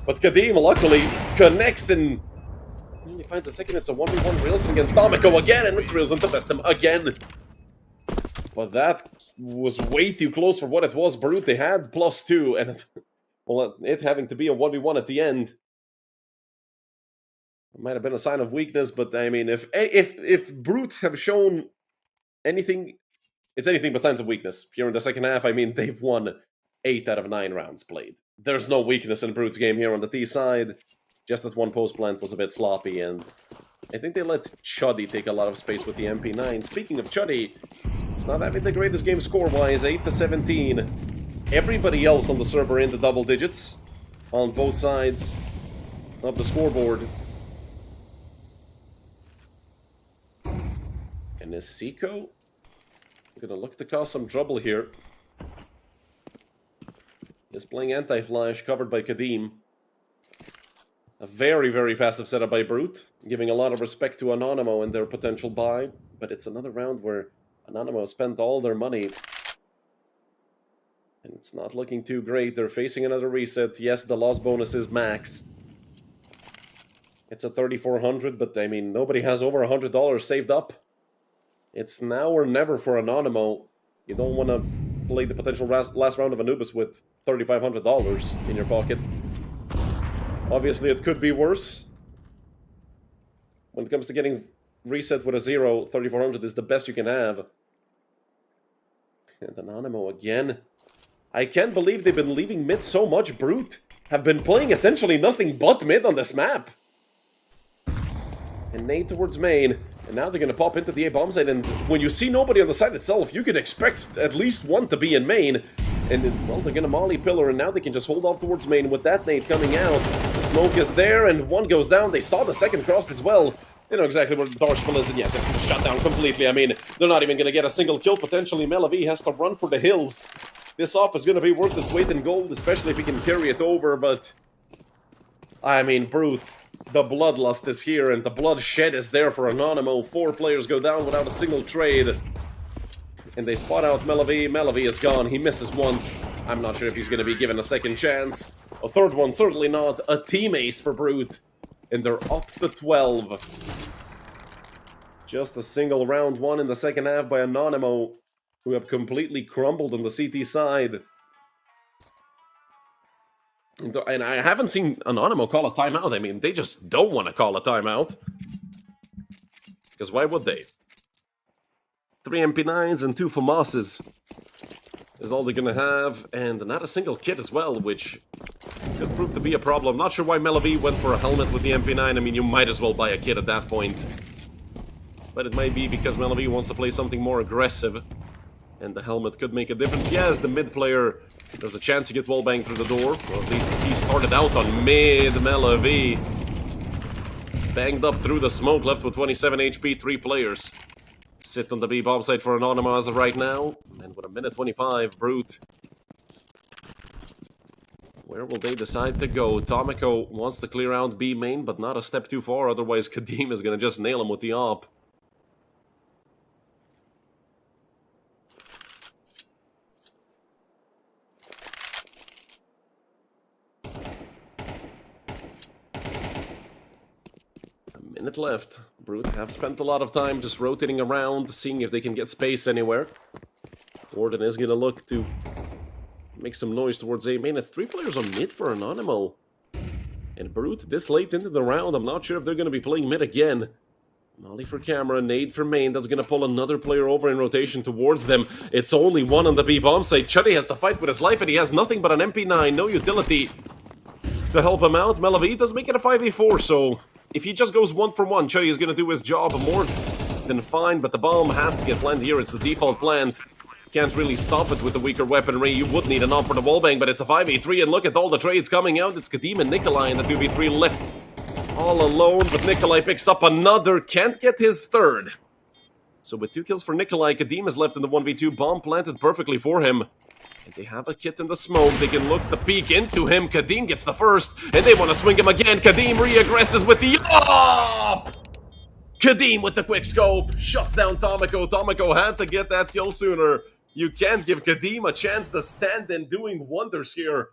But Kadim luckily connects and only finds a second. It's a 1v1 Reelson against Tomiko again, and it's Reelson to best him again. But that was way too close for what it was. Brute, they had +2, and well, it having to be a 1v1 at the end. It might have been a sign of weakness, but I mean, if Brute have shown anything, it's anything but signs of weakness. Here in the second half, I mean, they've won 8 out of 9 rounds played. There's no weakness in Brute's game here on the T side. Just that one post plant was a bit sloppy, and I think they let Chuddy take a lot of space with the MP9. Speaking of Chuddy, he's not having the greatest game score-wise, 8-17. Everybody else on the server in the double digits on both sides of the scoreboard. And is Seiko gonna look to cause some trouble here? Is playing anti-flash, covered by Kadim. A very, very passive setup by Brute, giving a lot of respect to ANONYMO and their potential buy, but it's another round where ANONYMO spent all their money. And it's not looking too great. They're facing another reset. Yes, the loss bonus is max. It's a 3,400, but I mean, nobody has over $100 saved up. It's now or never for ANONYMO. You don't want to play the potential last round of Anubis with $3,500 in your pocket. Obviously, it could be worse. When it comes to getting reset with a 0, 3,400 is the best you can have. And ANONYMO again. I can't believe they've been leaving mid so much. Brute have been playing essentially nothing but mid on this map. And nade towards main. And now they're going to pop into the A-bomb site, and when you see nobody on the site itself, you could expect at least one to be in main. And, well, they're going to molly pillar, and now they can just hold off towards main with that nade coming out. The smoke is there, and one goes down. They saw the second cross as well. They know exactly where the Darshpil is, and yeah, this is shut down completely. I mean, they're not even going to get a single kill. Potentially, Melavi has to run for the hills. This off is going to be worth its weight in gold, especially if he can carry it over, but I mean, Brute. The bloodlust is here, and the bloodshed is there for ANONYMO. 4 players go down without a single trade. And they spot out Melavi. Melavi is gone. He misses once. I'm not sure if he's going to be given a second chance. A third one, certainly not. A team ace for Brute. And they're up to 12. Just a single round one in the second half by ANONYMO, who have completely crumbled on the CT side. And I haven't seen ANONYMO call a timeout. I mean, they just don't want to call a timeout. Because why would they? 3 MP9s and 2 FAMASes is all they're going to have. And not a single kit as well, which could prove to be a problem. Not sure why Melavi went for a helmet with the MP9. I mean, you might as well buy a kit at that point. But it might be because Melavi wants to play something more aggressive. And the helmet could make a difference. Yes, the mid player, there's a chance to get wallbang through the door. Or at least he started out on mid Melavi. Banged up through the smoke, left with 27 HP, 3 players. Sit on the B bomb site for ANONYMO as of right now. And with a minute 25, Brute. Where will they decide to go? Tomiko wants to clear out B main, but not a step too far. Otherwise, Kadim is going to just nail him with the op. Minute left. Brute have spent a lot of time just rotating around, seeing if they can get space anywhere. Warden is gonna look to make some noise towards A main. It's 3 players on mid for ANONYMO. And Brute, this late into the round, I'm not sure if they're gonna be playing mid again. Molly for camera, nade for main. That's gonna pull another player over in rotation towards them. It's only one on the B bomb site. Chuddy has to fight with his life, and he has nothing but an MP9, no utility to help him out. Melavi does make it a 5v4, so if he just goes 1 for 1, Chuddy is going to do his job more than fine, but the bomb has to get planted here. It's the default plant. Can't really stop it with the weaker weaponry. You would need an op for the wallbang, but it's a 5v3, and look at all the trades coming out. It's Kadim and Nikolai in the 2v3 left all alone, but Nikolai picks up another. Can't get his third. So with 2 kills for Nikolai, Kadim is left in the 1v2. Bomb planted perfectly for him. They have a kit in the smoke. They can look to peek into him. Kadim gets the first, and they want to swing him again. Kadim re-aggresses with the up. Kadim with the quick scope shuts down Tomiko. Tomiko had to get that kill sooner. You can't give Kadim a chance to stand in doing wonders here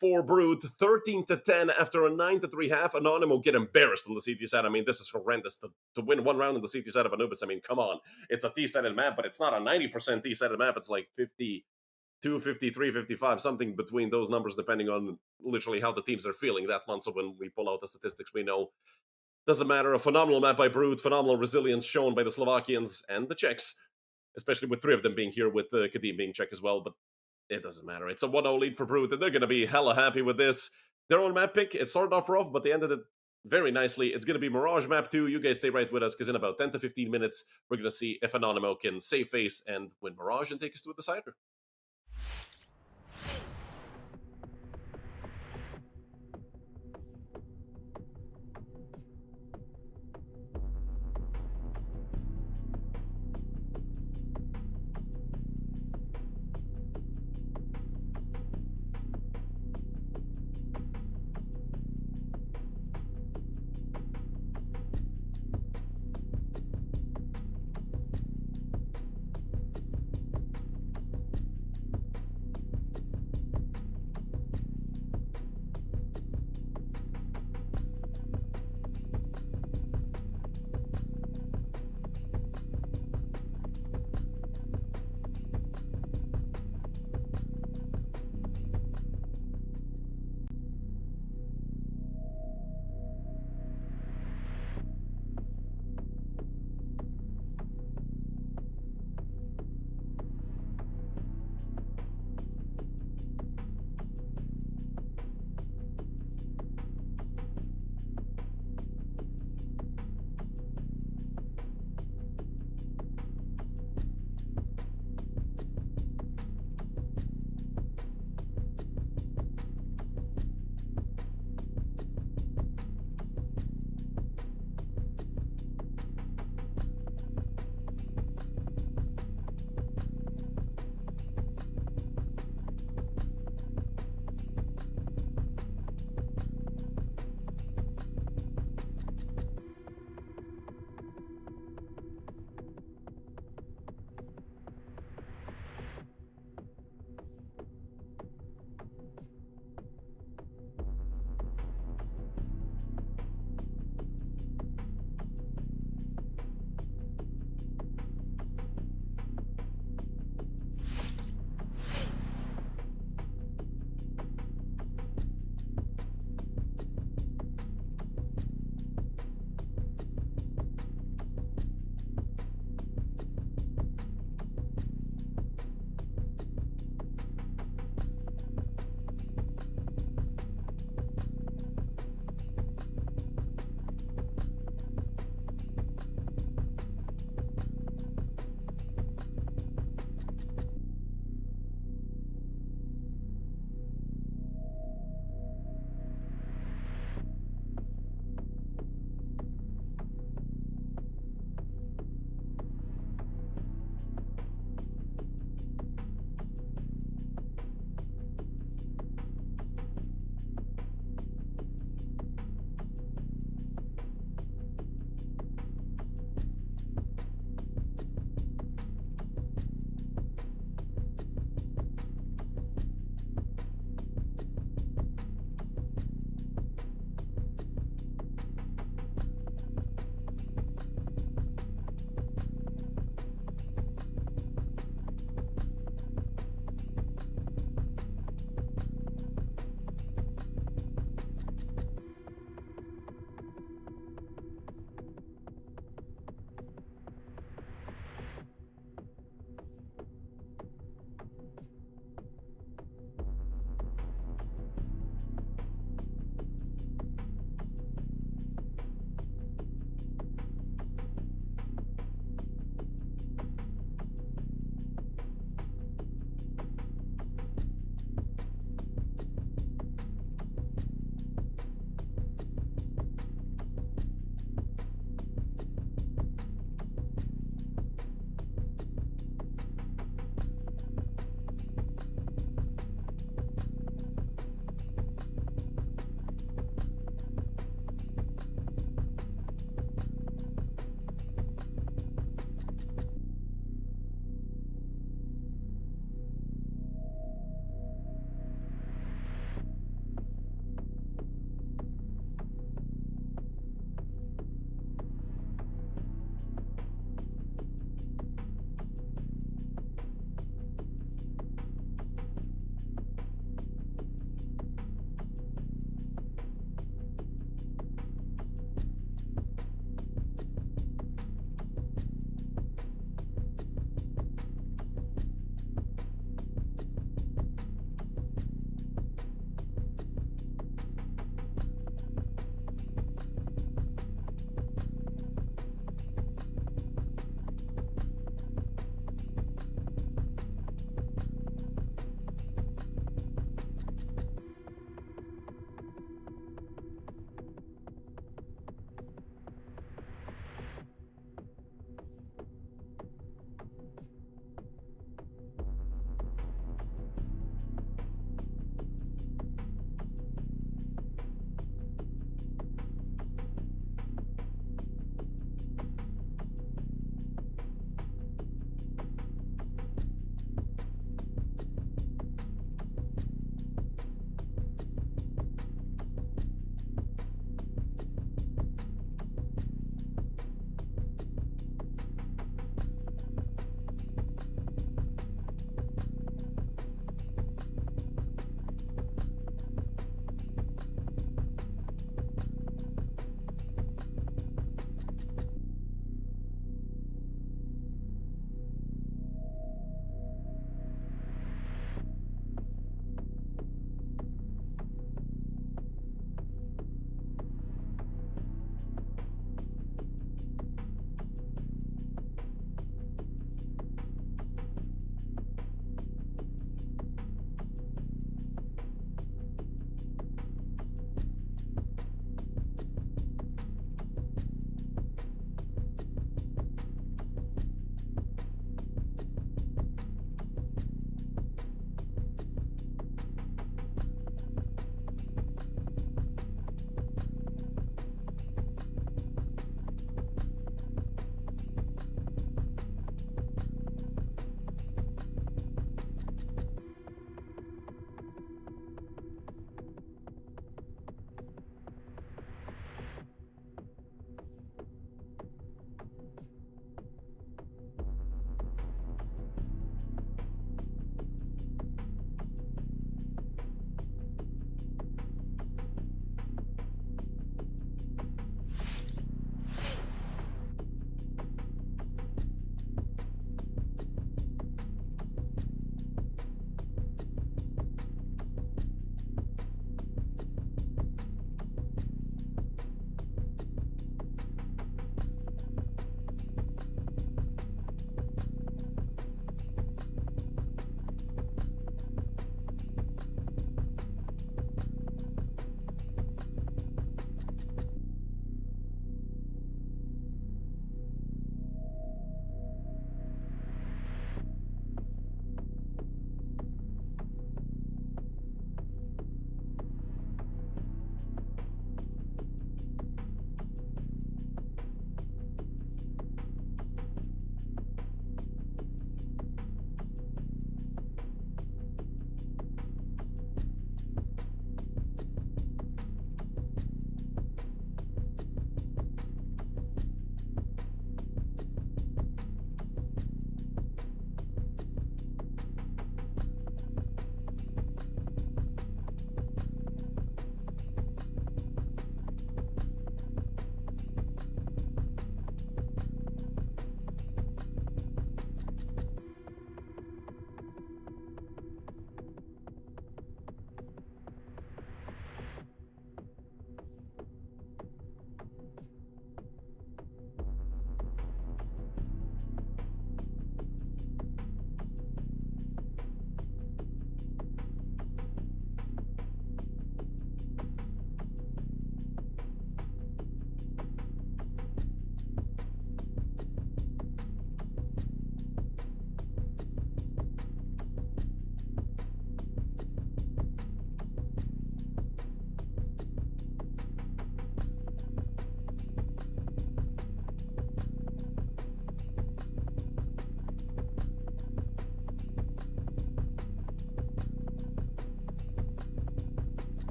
for Brood. 13-10 after a 9-3 half. Anonymmo get embarrassed on the CT side. I mean, this is horrendous to win one round on the CT side of Anubis. I mean, come on. It's a T-sided map, but it's not a 90% T-sided map. It's like 52, 53, 55, something between those numbers, depending on literally how the teams are feeling that month. So when we pull out the statistics, we know. Doesn't matter. A phenomenal map by Brood. Phenomenal resilience shown by the Slovakians and the Czechs, especially with 3 of them being here, with Kadim being Czech as well. But it doesn't matter. It's a 1-0 lead for Brood, and they're going to be hella happy with this. Their own map pick. It started off rough, but they ended it very nicely. It's going to be Mirage map 2. You guys stay right with us, because in about 10 to 15 minutes, we're going to see if Anonymmo can save face and win Mirage and take us to a decider.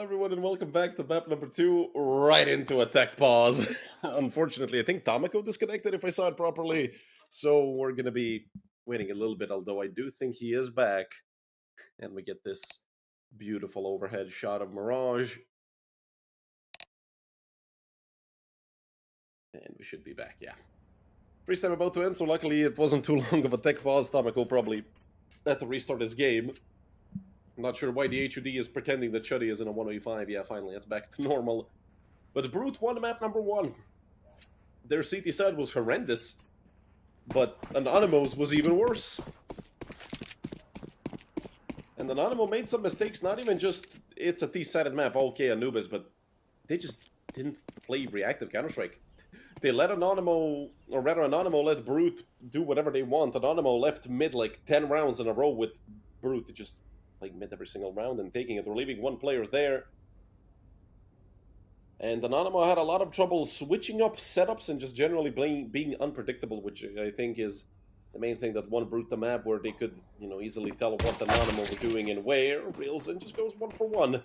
everyone, and welcome back to map number 2, right into a tech pause. Unfortunately, I think Tamako disconnected if I saw it properly, so we're gonna be waiting a little bit, although I do think he is back. And we get this beautiful overhead shot of Mirage. And we should be back, yeah. Freeze time about to end, so luckily it wasn't too long of a tech pause. Tamako probably had to restart his game. I'm not sure why the HUD is pretending that Chuddy is in a 185. Yeah, finally, it's back to normal. But Brute won map number 1. Their CT side was horrendous, but ANONYMO's was even worse. And ANONYMO made some mistakes, not even just it's a T-sided map, okay, Anubis, but they just didn't play reactive Counter-Strike. They let ANONYMO, or rather ANONYMO let Brute do whatever they want. ANONYMO left mid like 10 rounds in a row with Brute just playing mid every single round and taking it. We're leaving one player there. And ANONYMO had a lot of trouble switching up setups and just generally being unpredictable, which I think is the main thing that won Brute the map, where they could, easily tell what ANONYMO were doing and where. Reelson just goes 1 for 1. And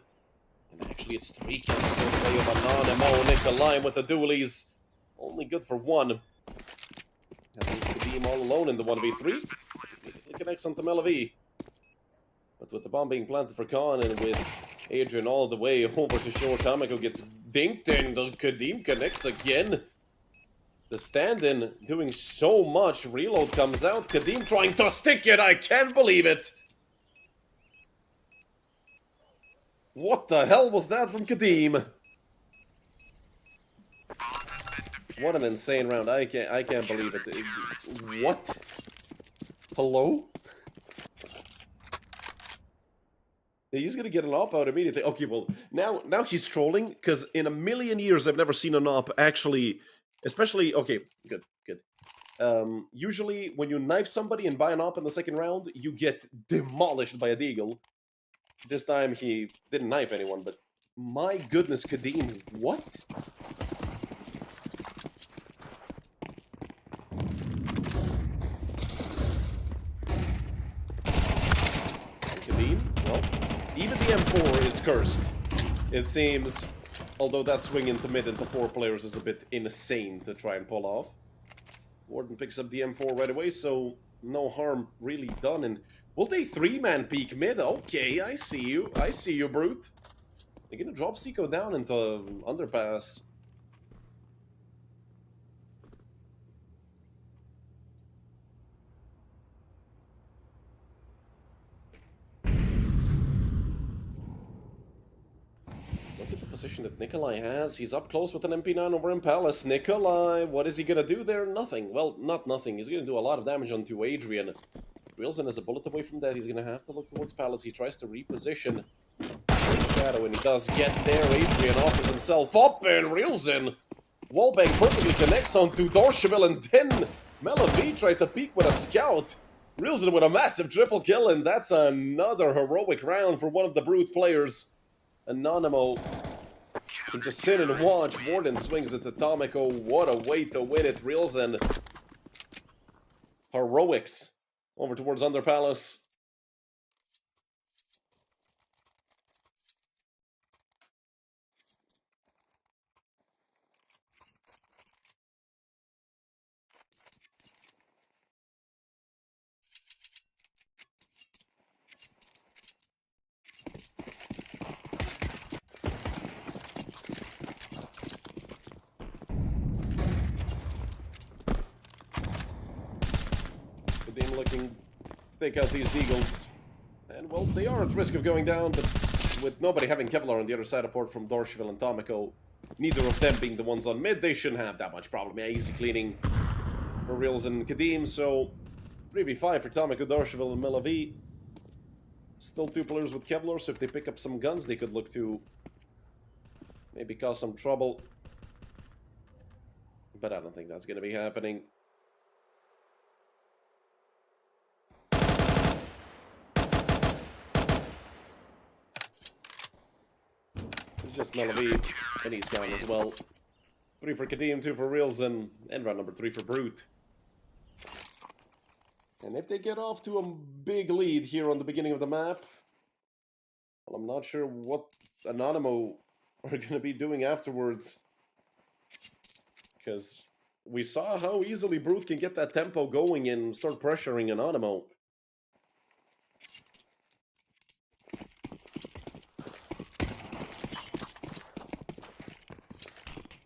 actually it's 3 kills for the way of ANONYMO. Nikolai with the dualies. Only good for 1. That leaves Kadeem all alone in the 1v3. He connects onto Melavi. But with the bomb being planted for Khan and with Adrian all the way over to shore, Tamako gets dinked and Kadeem connects again. The stand-in doing so much. Reload comes out. Kadeem trying to stick it. I can't believe it. What the hell was that from Kadeem? What an insane round. I can't believe it. What? Hello? He's gonna get an op out immediately. Okay, well, now he's trolling, because in a million years I've never seen an op actually, especially, okay, good. Usually when you knife somebody and buy an op in the second round, you get demolished by a deagle. This time he didn't knife anyone, but my goodness, Kadeem, what? Kadeem, well, even the M4 is cursed, it seems. Although that swing into mid into 4 players is a bit insane to try and pull off. Warden picks up the M4 right away, so no harm really done. And will they 3-man peek mid? Okay, I see you. I see you, Brute. They're gonna drop Seiko down into underpass. Look at the position that Nikolai has. He's up close with an MP9 over in Palace. Nikolai, what is he gonna do there? Nothing. Well, not nothing. He's gonna do a lot of damage onto Adrian. Reelson is a bullet away from that. He's gonna have to look towards Palace. He tries to reposition Shadow, and he does get there. Adrian offers himself up, and Reelson wallbang perfectly connects onto Dorcheville, and then Melavi tried to peek with a scout. Reelson with a massive triple kill, and that's another heroic round for one of the Brute players. ANONYMO can just sit and watch. Warden swings at the Tamako. What a way to win it. Reelson. Heroics. Over towards Under Palace. Kadeem looking to take out these deagles. And, well, they are at risk of going down, but with nobody having Kevlar on the other side, apart from Dorcheville and Tamako, neither of them being the ones on mid, they shouldn't have that much problem. Yeah, easy cleaning for Reels and Kadeem, so 3v5 for Tamako, Dorcheville, and Melavi. Still 2 players with Kevlar, so if they pick up some guns, they could look to maybe cause some trouble. But I don't think that's going to be happening. It's just Melavi, and he's down as well. 3 for Kadeem, 2 for Reelson, and round number 3 for Brute. And if they get off to a big lead here on the beginning of the map, Well, I'm not sure what ANONYMO are going to be doing afterwards. Because we saw how easily Brute can get that tempo going and start pressuring ANONYMO.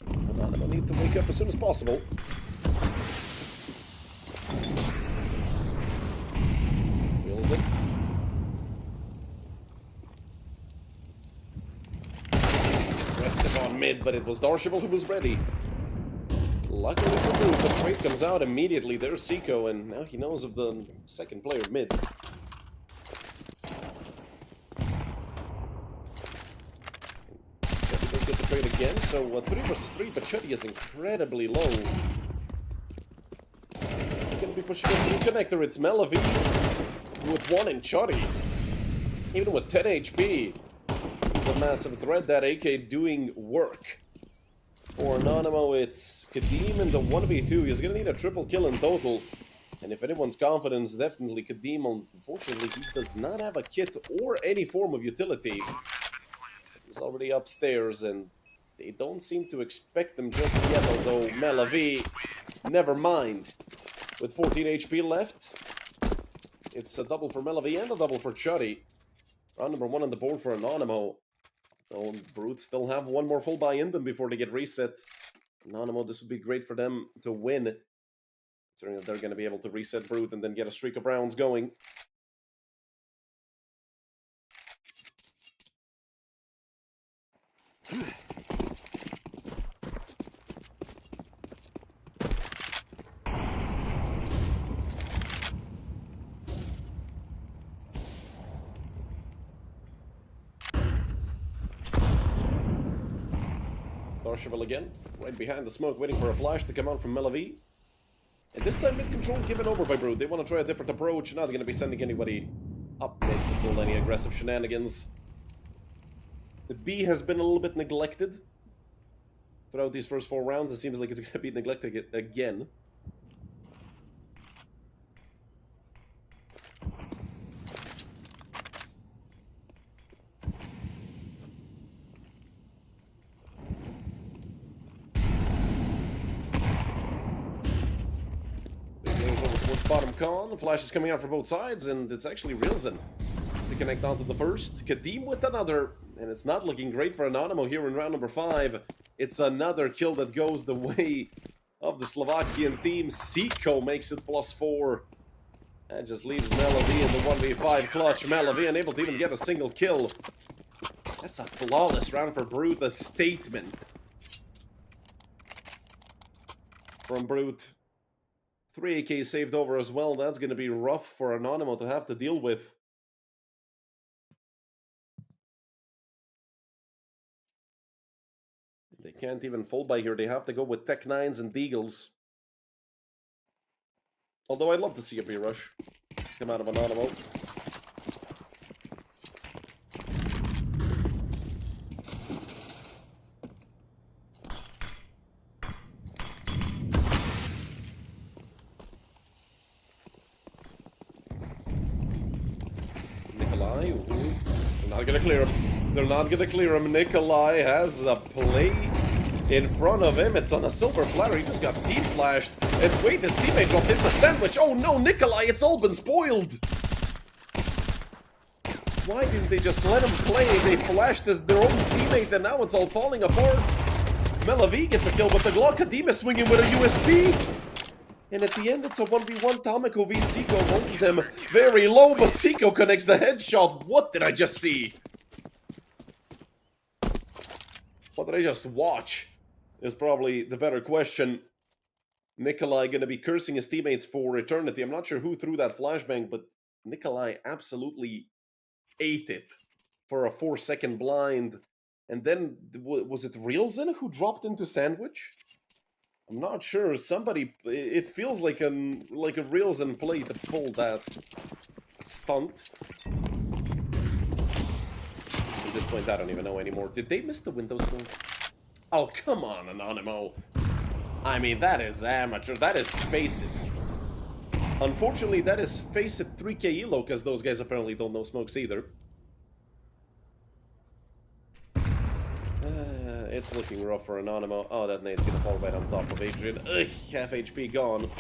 ANONYMO need to wake up as soon as possible. Wheels it. Aggressive on mid, but it was Darshable who was ready. Luckily for Brute, the trade comes out immediately. There's Seiko, and now he knows of the second player mid. Get the trade again, so 3 versus 3, but Chuddy is incredibly low. He's gonna be pushing into the connector. It's Melavie with 1 in Chuddy. Even with 10 HP, it's a massive threat. That AK doing work. For ANONYMO, it's Kadeem in the 1v2. He's gonna need a triple kill in total. And if anyone's confidence, definitely Kadeem. Unfortunately, he does not have a kit or any form of utility. He's already upstairs, and they don't seem to expect him just yet, although Melavie, never mind. With 14 HP left, it's a double for Melavie and a double for Chuddy. Round number 1 on the board for ANONYMO. Oh, Brute still have 1 more full buy in them before they get reset. ANONYMO, this would be great for them to win. Considering that they're going to be able to reset Brute and then get a streak of rounds going. Darshable again, right behind the smoke, waiting for a flash to come out from Melavie. And this time mid-control given over by Brute. They want to try a different approach, not going to be sending anybody up mid to pull any aggressive shenanigans. The B has been a little bit neglected throughout these first 4 rounds. It seems like it's going to be neglected again. Bottom con, flash is coming out for both sides, and it's actually Rilzen to connect onto the first. Kadeem with another, and it's not looking great for ANONYMO here in round number 5. It's another kill that goes the way of the Slovakian team. Seiko makes it +4. And just leaves Melavie in the 1v5 clutch. Melavie unable to even get a single kill. That's a flawless round for Brute, a statement from Brute. 3 AK saved over as well. That's going to be rough for ANONYMO to have to deal with. They can't even full buy here. They have to go with Tech 9s and Deagles. Although I'd love to see a B-rush come out of ANONYMO. They're not gonna clear him. They're not gonna clear him. Nikolai has a play in front of him. It's on a silver platter. He just got team flashed. And wait, his teammate dropped in the sandwich. Oh no, Nikolai, it's all been spoiled. Why didn't they just let him play? They flashed their own teammate, and now it's all falling apart. Melavie gets a kill with the Glock. Kadeem is swinging with a USB. And at the end, it's a 1v1 Tomiko v Seiko. Both of them very low, but Seiko connects the headshot. What did I just see? What did I just watch? Is probably the better question. Nikolai gonna be cursing his teammates for eternity. I'm not sure who threw that flashbang, but Nikolai absolutely ate it for a 4-second blind. And then, was it Rilzen who dropped into sandwich? I'm not sure. Somebody, it feels like a Rilzen play to pull that stunt. At this point, I don't even know anymore. Did they miss the window smoke? Oh, come on, ANONYMO. I mean, that is amateur. That is Face It. Unfortunately, that is Face It 3K elo, because those guys apparently don't know smokes either. It's looking rough for Anonymmo. Oh, that nade's gonna fall right on top of Adrian. Ugh, half HP gone.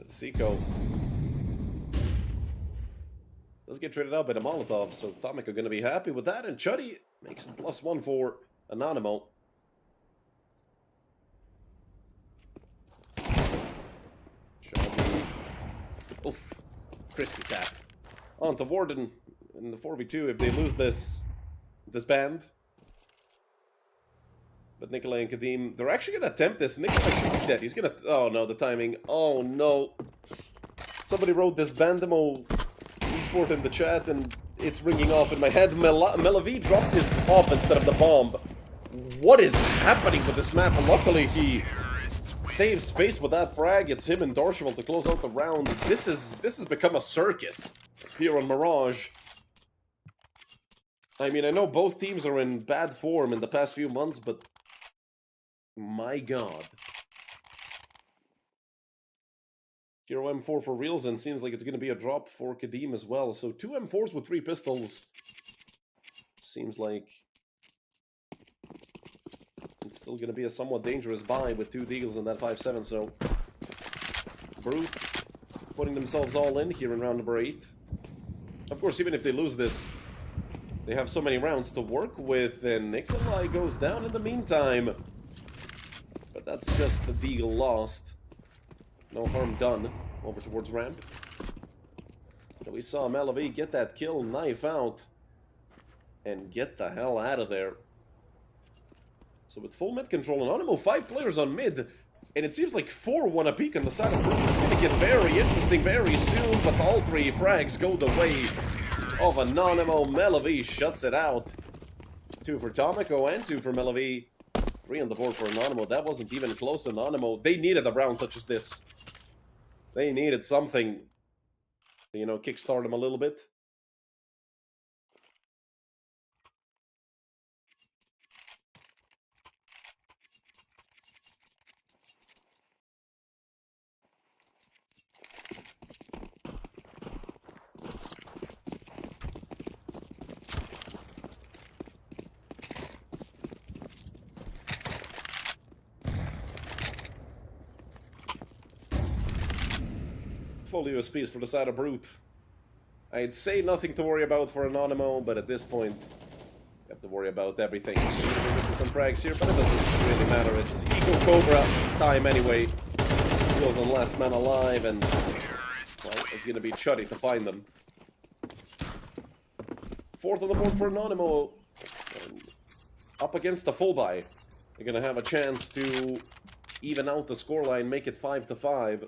Seiko does get traded out by the Molotov, so Tomic are gonna be happy with that, and Chuddy makes it +1 for Anonymmo. Chuddy. Oof. Crispy tap. On to Warden in the 4v2 if they lose this band. But Nikolai and Kadim, they're actually going to attempt this. Nikolai should be dead. He's going to... Oh, no, the timing. Oh, no. Somebody wrote this Bandemo esport in the chat, and it's ringing off in my head. Melavi dropped his off instead of the bomb. What is happening with this map? Luckily, he saves space with that frag. It's him and Dorshival to close out the round. This has become a circus here on Mirage. I mean, I know both teams are in bad form in the past few months, but my god. Hero M4 for reals, and seems like it's going to be a drop for Kadim as well. So 2 M4s with 3 pistols. Seems like it's still going to be a somewhat dangerous buy with 2 Deagles and that 5.7, so Brute putting themselves all in here in round number 8. Of course, even if they lose this, they have so many rounds to work with, and Nikolai goes down in the meantime. But that's just the Deagle lost. No harm done. Over towards ramp. And we saw Melavi get that kill, knife out, and get the hell out of there. So with full mid control, Anonymmo 5 players on mid, and it seems like 4 want to peek on the side of Brute. It's going to get very interesting very soon, but all 3 frags go the way of Anonymmo. Melavi shuts it out. 2 for Tomiko and 2 for Melavi. 3 on the board for Anonymmo. That wasn't even close, Anonymmo. They needed a round such as this. They needed something to, you know, kickstart them a little bit. Full USPs for the side of Brute. I'd say nothing to worry about for Anonymmo, but at this point, you have to worry about everything. Missing some frags here, but it doesn't really matter. It's Eco Cobra time anyway. Goes on last man alive, and well, it's gonna be Chuddy to find them. 4th on the board for Anonymmo. Up against the full buy. They're gonna have a chance to even out the scoreline, make it 5-5.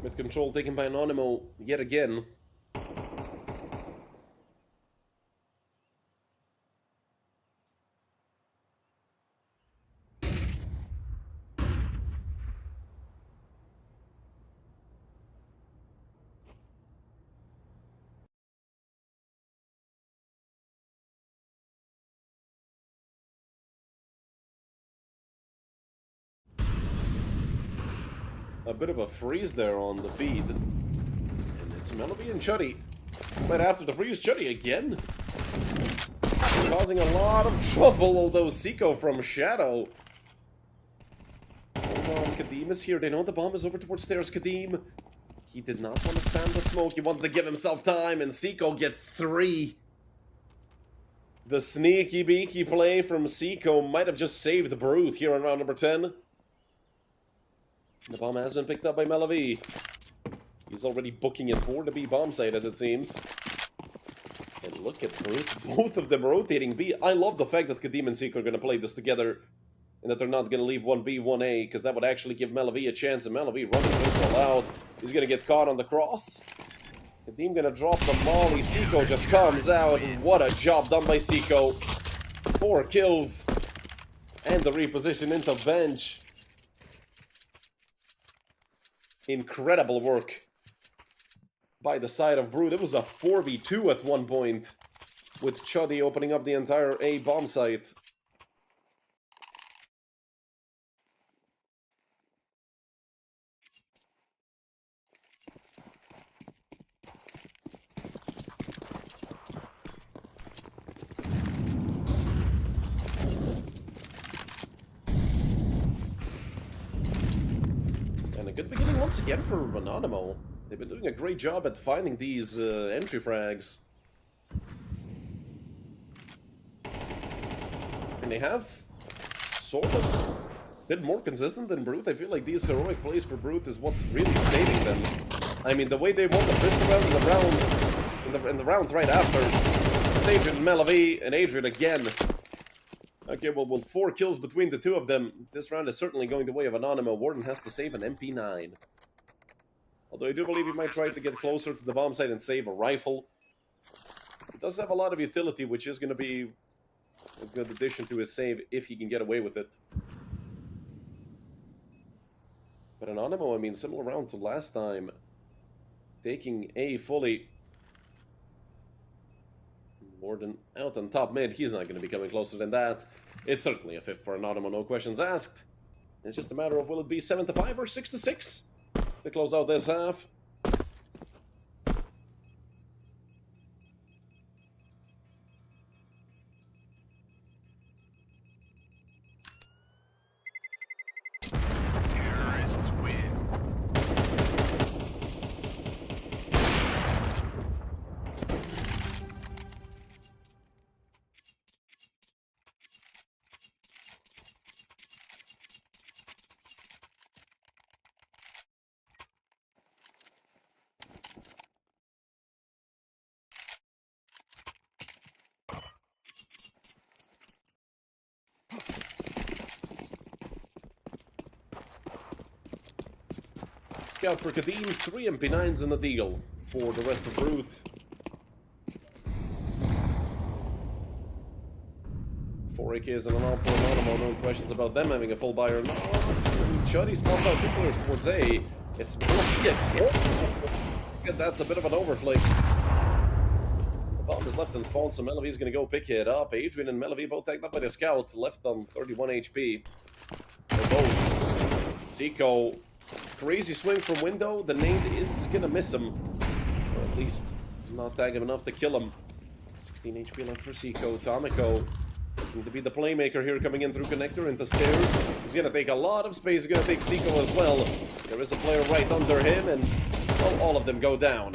Mid control taken by Anonymmo yet again. A bit of a freeze there on the feed. And it's Melavi and Chuddy. Right after the freeze, Chuddy again. Causing a lot of trouble, although Seiko from Shadow. Hold on, Kadim is here. They know the bomb is over towards stairs. Kadim. He did not want to stand the smoke. He wanted to give himself time, and Seiko gets 3. The sneaky beaky play from Seiko might have just saved Brute here in round number 10. The bomb has been picked up by Melavi. He's already booking it for the B bomb site, as it seems. And look at Brute. Both of them rotating B. I love the fact that Kadim and Seiko are going to play this together, and that they're not going to leave 1B, 1A, because that would actually give Melavi a chance. And Melavi running pistol out. He's going to get caught on the cross. Kadim gonna drop the molly. Seiko just comes out. What a job done by Seiko. 4 kills. And the reposition into bench. Incredible work by the side of Brute. It was a 4v2 at one point, with Chuddy opening up the entire A bomb site. And a good beginning once again for ANONYMO. They've been doing a great job at finding these entry frags. And they have sort of been more consistent than Brute. I feel like these heroic plays for Brute is what's really saving them. I mean, the way they won the pistol round in the rounds right after. Adrian and Melavi, and Adrian again. Okay, well, 4 kills between the two of them. This round is certainly going the way of ANONYMO. Warden has to save an MP9. Although I do believe he might try to get closer to the bomb site and save a rifle. He does have a lot of utility, which is going to be a good addition to his save if he can get away with it. But ANONYMO, I mean, similar round to last time. Taking A fully. Warden out on top mid. He's not going to be coming closer than that. It's certainly a 5th for ANONYMO, no questions asked. It's just a matter of will it be 7-5 or 6-6 to close out this half. Terrorists win. Scout for Kadim, 3 MP9s in the deal for the rest of Brute. 4 AKs and an AWP for ANONYMO, no questions about them having a full buyer. No, Chuddy spots out 2 players towards A. It's that's a bit of an overflick. The bomb is left in spawn, so Melavi's gonna go pick it up. Adrian and Melavi both tagged up by the scout, left on 31 HP. They're both. Seiko, crazy swing from window. The nade is gonna miss him, or at least not tag him enough to kill him. 16 HP left for Seiko. Tomiko to be the playmaker here, coming in through connector into stairs. He's gonna take a lot of space. He's gonna take Seiko as well. There is a player right under him, and well, all of them go down.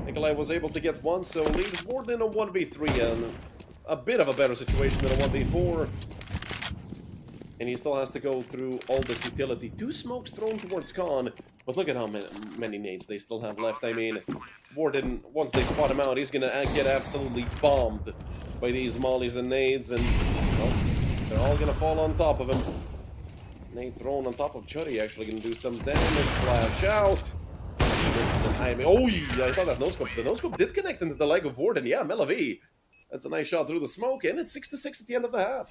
Nikolai was able to get one, so leaves Warden in a 1v3 and a bit of a better situation than a 1v4. And he still has to go through all this utility. 2 smokes thrown towards Khan, but look at how many nades they still have left. I mean, Warden, once they spot him out, he's gonna get absolutely bombed by these mollies and nades, and well, they're all gonna fall on top of him. Nade thrown on top of Chuddy, actually gonna do some damage. Flash out. This is an IMA. Oh, yeah, I thought that no-scope. The no-scope did connect into the leg of Warden. Yeah, Melavi. That's a nice shot through the smoke, and it's 6-6 at the end of the half.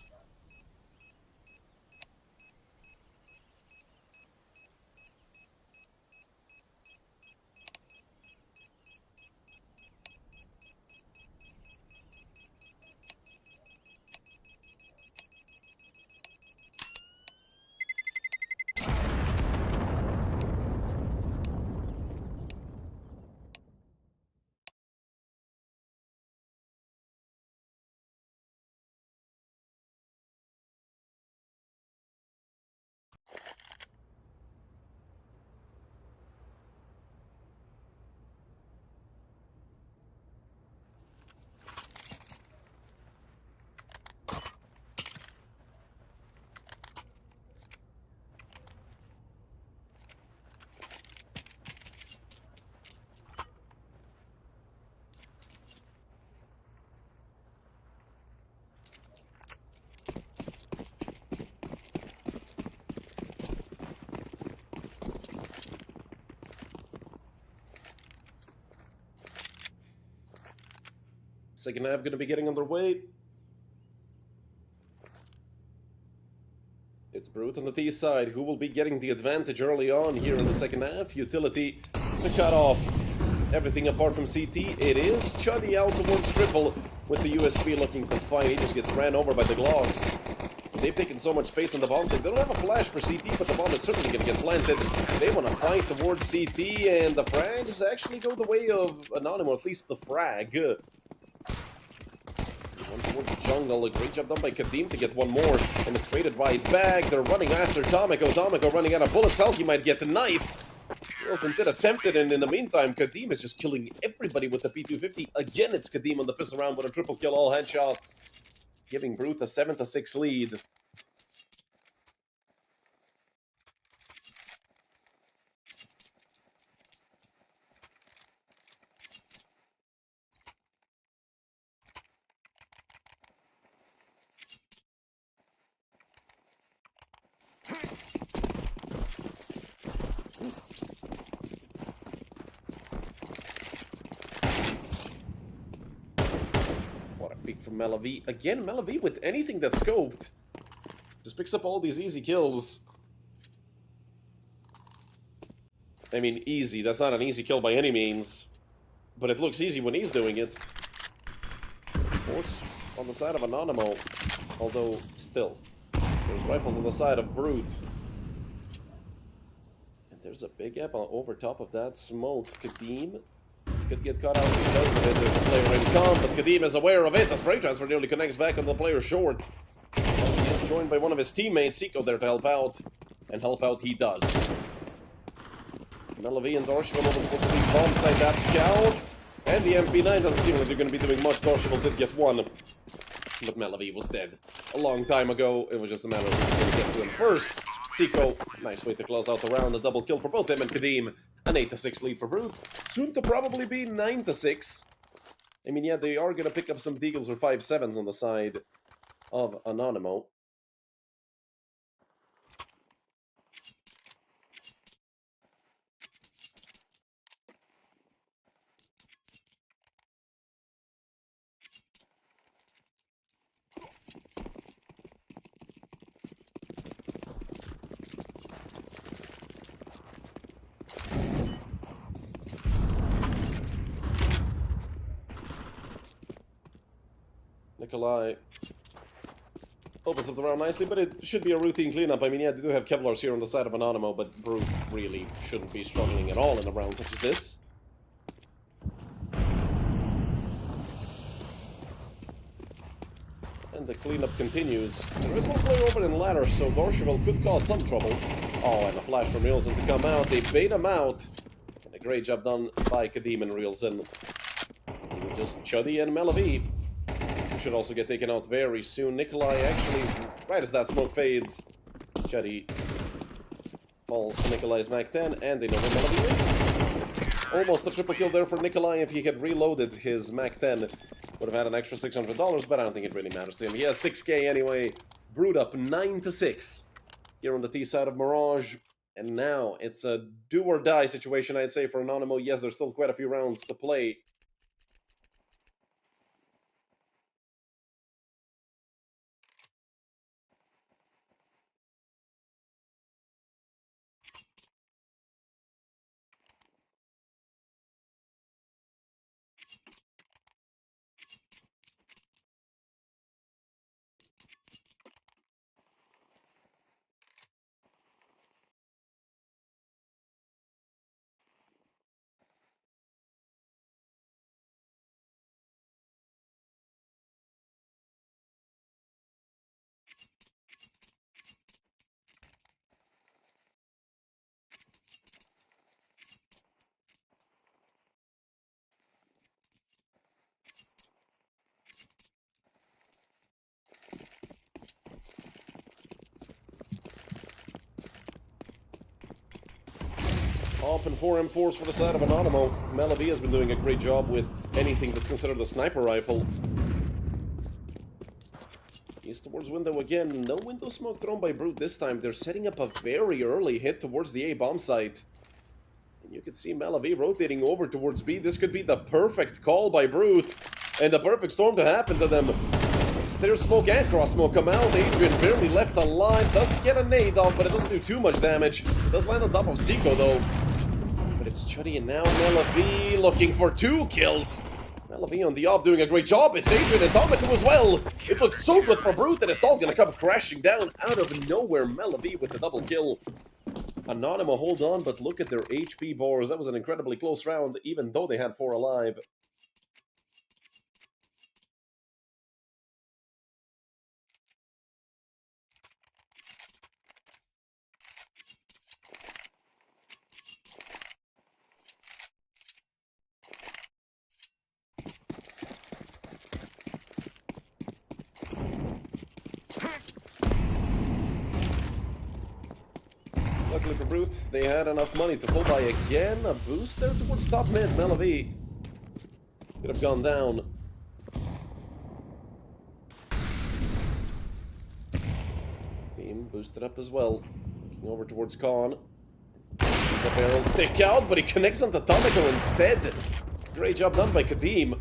Second half going to be getting underway. It's Brute on the T side, who will be getting the advantage early on here in the second half. Utility to cut off everything apart from CT. It is Chuddy out towards Triple with the USP looking to fight. He just gets ran over by the Glocks. They've taken so much space on the bomb site. They don't have a flash for CT, but the bomb is certainly going to get planted. They want to fight towards CT, and the frags actually go the way of Anonymous, at least the frag. One towards jungle. A great job done by Kadim to get one more, and it's traded right back. They're running after Tomiko. Tomiko running out of bullets. Selkie might get the knife. Wilson did attempt it, and in the meantime, Kadim is just killing everybody with the P250. Again, it's Kadim on the piss around with a triple kill, all headshots, giving Brute a 7-6 lead. What a peek from Melavi. Again, Melavi with anything that's scoped just picks up all these easy kills. I mean, easy. That's not an easy kill by any means, but it looks easy when he's doing it. Force on the side of Anonymous, although still, there's rifles on the side of Brute. And there's a big gap over top of that smoke. Kadim could get caught out because of it. There's a player in com, but Kadim is aware of it. The spray transfer nearly connects back on the player short. And he is joined by one of his teammates, Seiko, there to help out. And help out he does. Melavi and Dorshville over the bomb site, that scout. And the MP9 doesn't seem like they're going to be doing much. Dorshville did get one, but Melavi was dead a long time ago. It was just a matter of who's going to get to him first. Seiko, nice way to close out the round. A double kill for both him and Kadim. An 8-6 lead for Brute. Soon to probably be 9-6. I mean, yeah, they are going to pick up some deagles or 5-7s on the side of Anonymous. Nikolai opens up the round nicely, but it should be a routine cleanup. I mean, yeah, they do have Kevlars here on the side of Anonymous, but Brute really shouldn't be struggling at all in a round such as this. And the cleanup continues. There is one player over in ladder, so Dorshville could cause some trouble. Oh, and a flash from Reelson to come out. They bait him out. And a great job done by Kadim and Reelson. Just Chuddy and Melavi should also get taken out very soon. Nikolai actually, right as that smoke fades, Chuddy falls to Nikolai's Mac 10, and they know where Melavi is. Almost a triple kill there for Nikolai. If he had reloaded his Mac 10, would have had an extra $600, but I don't think it really matters to him. He has 6k anyway. Brute up 9-6 here on the T side of Mirage. And now it's a do-or-die situation, I'd say, for Anonymous. Yes, there's still quite a few rounds to play. Up and 4 M4s for the side of Anonymous. Melavi has been doing a great job with anything that's considered a sniper rifle. He's towards window again. No window smoke thrown by Brute this time. They're setting up a very early hit towards the A bomb site. And you can see Melavi rotating over towards B. This could be the perfect call by Brute. And the perfect storm to happen to them. There's smoke and cross smoke come out. Adrian barely left alive. Doesn't get a nade off, but it doesn't do too much damage. It does land on top of Zico though. But it's Chuddy and now Melavi looking for 2 kills. Melavi on the op doing a great job. It's Adrian and Dominico as well. It looked so good for Brute, and it's all gonna come crashing down out of nowhere. Melavi with the double kill. Anonymmo hold on, but look at their HP bars. That was an incredibly close round, even though they had 4 alive. Luckily for Brute, they had enough money to full buy again. A boost there towards top mid. Melavi could have gone down. Team boosted up as well. Looking over towards Khan. See the barrel stick out, but he connects onto Tomiko instead. Great job done by Kadim.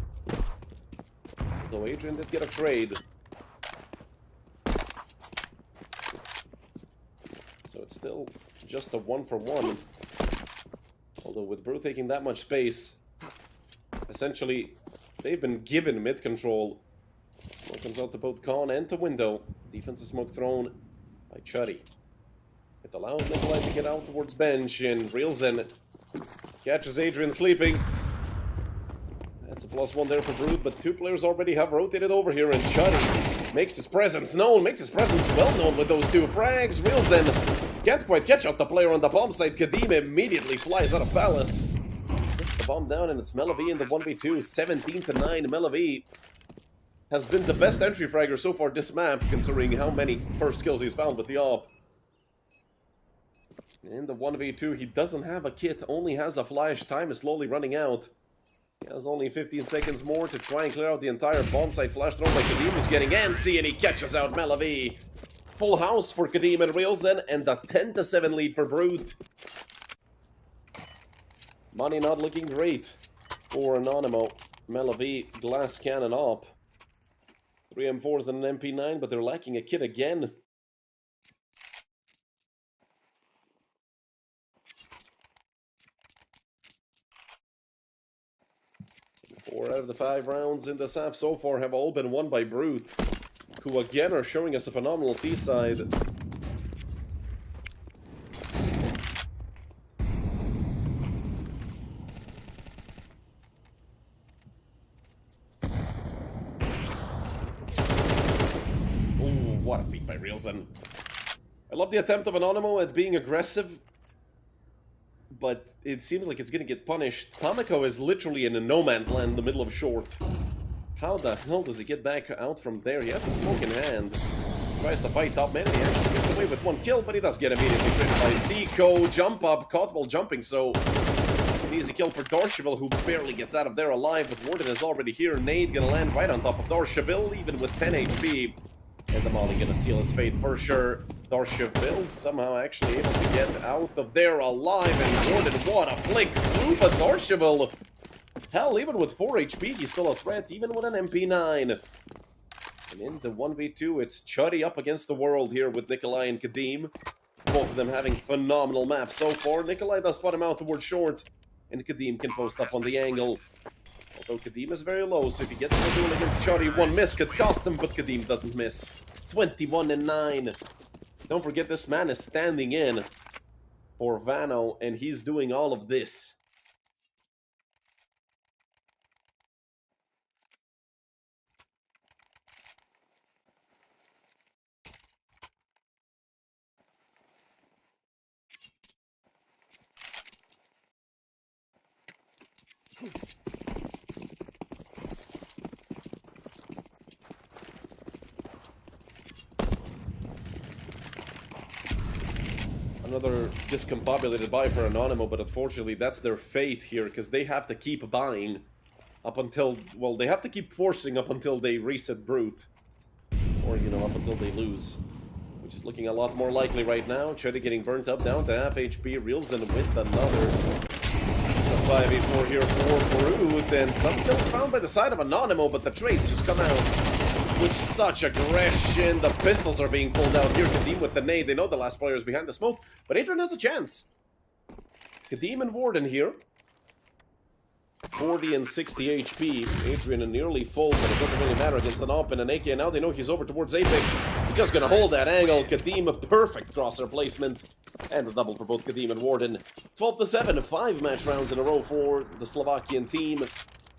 Though Adrian did get a trade. So it's still just a 1-for-1. Although with Brute taking that much space, essentially they've been given mid control. Smoke comes out to both Khan and to Window. Defensive smoke thrown by Chuddy. It allows Nikolai to get out towards bench, and Reelzen catches Adrian sleeping. That's a +1 there for Brute, but 2 players already have rotated over here, and Chuddy makes his presence known, makes his presence well known with those 2 frags. Reelzen can't quite catch out the player on the bomb site. Kadim immediately flies out of Palace. Gets the bomb down, and it's Melavi in the 1v2. 17-9. Melavi has been the best entry fragger so far this map, considering how many first kills he's found with the AWP. In the 1v2, he doesn't have a kit, only has a flash. Time is slowly running out. He has only 15 seconds more to try and clear out the entire bomb site. Flash thrown by Kadim, who's getting antsy, and he catches out Melavi. Full house for Kadim and Reelzen, and the 10-7 lead for Brute. Money not looking great for Anonymmo. Melavi, glass cannon up. 3 M4s and an MP9, but they're lacking a kit again. 4 out of the 5 rounds in the SAF so far have all been won by Brute, who again are showing us a phenomenal T-side. Ooh, what a beat by Reelzen. I love the attempt of Anonymmo at being aggressive, but it seems like it's gonna get punished. Tomiko is literally in a no man's land in the middle of short. How the hell does he get back out from there? He has a smoke in hand. Tries to fight top mid. He actually gets away with 1 kill, but he does get immediately traded by Zico. Jump up, caught while jumping, so it's an easy kill for Dorsheville, who barely gets out of there alive, but Warden is already here. Nade gonna land right on top of Dorsheville, even with 10 HP. And the Molly gonna seal his fate for sure. Dorsheville somehow actually able to get out of there alive, and Warden, what a blink through, but Dorsheville, hell, even with 4 HP, he's still a threat, even with an MP9. And in the 1v2, it's Chuddy up against the world here with Nikolai and Kadim. Both of them having phenomenal maps so far. Nikolai does spot him out towards short, and Kadim can post up on the angle. Although Kadim is very low, so if he gets in a duel against Chuddy, 1 miss could cost him, but Kadim doesn't miss. 21-9. Don't forget, this man is standing in for Vano, and he's doing all of this. Another discombobulated buy for Anonymmo, but unfortunately that's their fate here, because they have to keep buying up until, well, they have to keep forcing up until they reset Brute. Or, you know, up until they lose. Which is looking a lot more likely right now. Chuddy getting burnt up down to half HP. Reelzen with another 5v4 here for Brute, and some kills found by the side of Anonymo, but the trades just come out with such aggression. The pistols are being pulled out here. Kadim with the nade. They know the last player is behind the smoke, but Adrian has a chance. Kadim and Warden here. 40 and 60 HP. Adrian nearly full, but it doesn't really matter against an AWP and an AK. And now they know he's over towards Apex. He's just gonna hold that angle. Kadim, a perfect crosshair placement. And a double for both Kadim and Warden. 12-7, 5 match rounds in a row for the Slovakian team.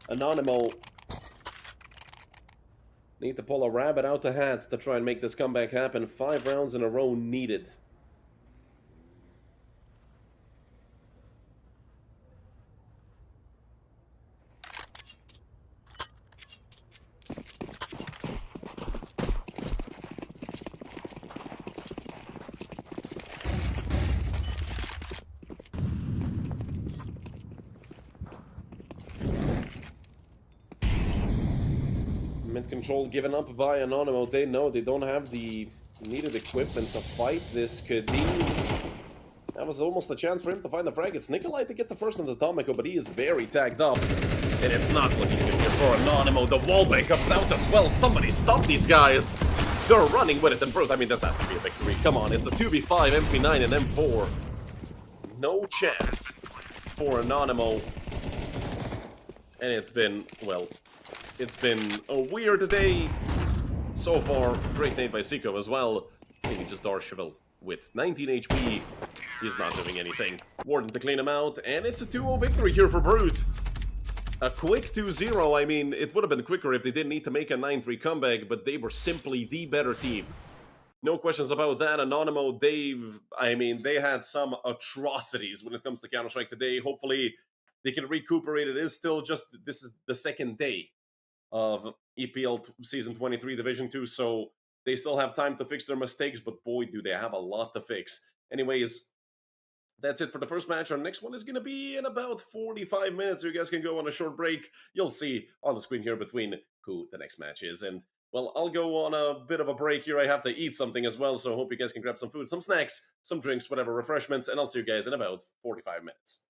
Anonymo need to pull a rabbit out the hat to try and make this comeback happen. 5 rounds in a row needed. Mid control given up by Anonymo. They know they don't have the needed equipment to fight this. Kadim. That was almost a chance for him to find the frag. It's Nikolai to get the first on the Atomico, but he is very tagged up. And it's not looking good here for Anonymo. The wallbang comes out as well. Somebody stop these guys. They're running with it. And Brute, I mean, this has to be a victory. Come on, it's a 2v5, MP9 and M4. No chance for Anonymo. And it's been, well, it's been a weird day so far. Great nade by Zico as well. Maybe just Darchevel with 19 HP. He's not doing anything. Warden to clean him out, and it's a 2-0 victory here for Brute. A quick 2-0. I mean, it would have been quicker if they didn't need to make a 9-3 comeback, but they were simply the better team. No questions about that. Anonymo, they had some atrocities when it comes to Counter-Strike today. Hopefully, they can recuperate. It is still just, this is the second day of EPL Season 23 Division 2, so they still have time to fix their mistakes, but boy, do they have a lot to fix. Anyways, that's it for the first match. Our next one is going to be in about 45 minutes, so you guys can go on a short break. You'll see on the screen here between who the next match is, and, well, I'll go on a bit of a break here. I have to eat something as well, so I hope you guys can grab some food, some snacks, some drinks, whatever, refreshments, and I'll see you guys in about 45 minutes.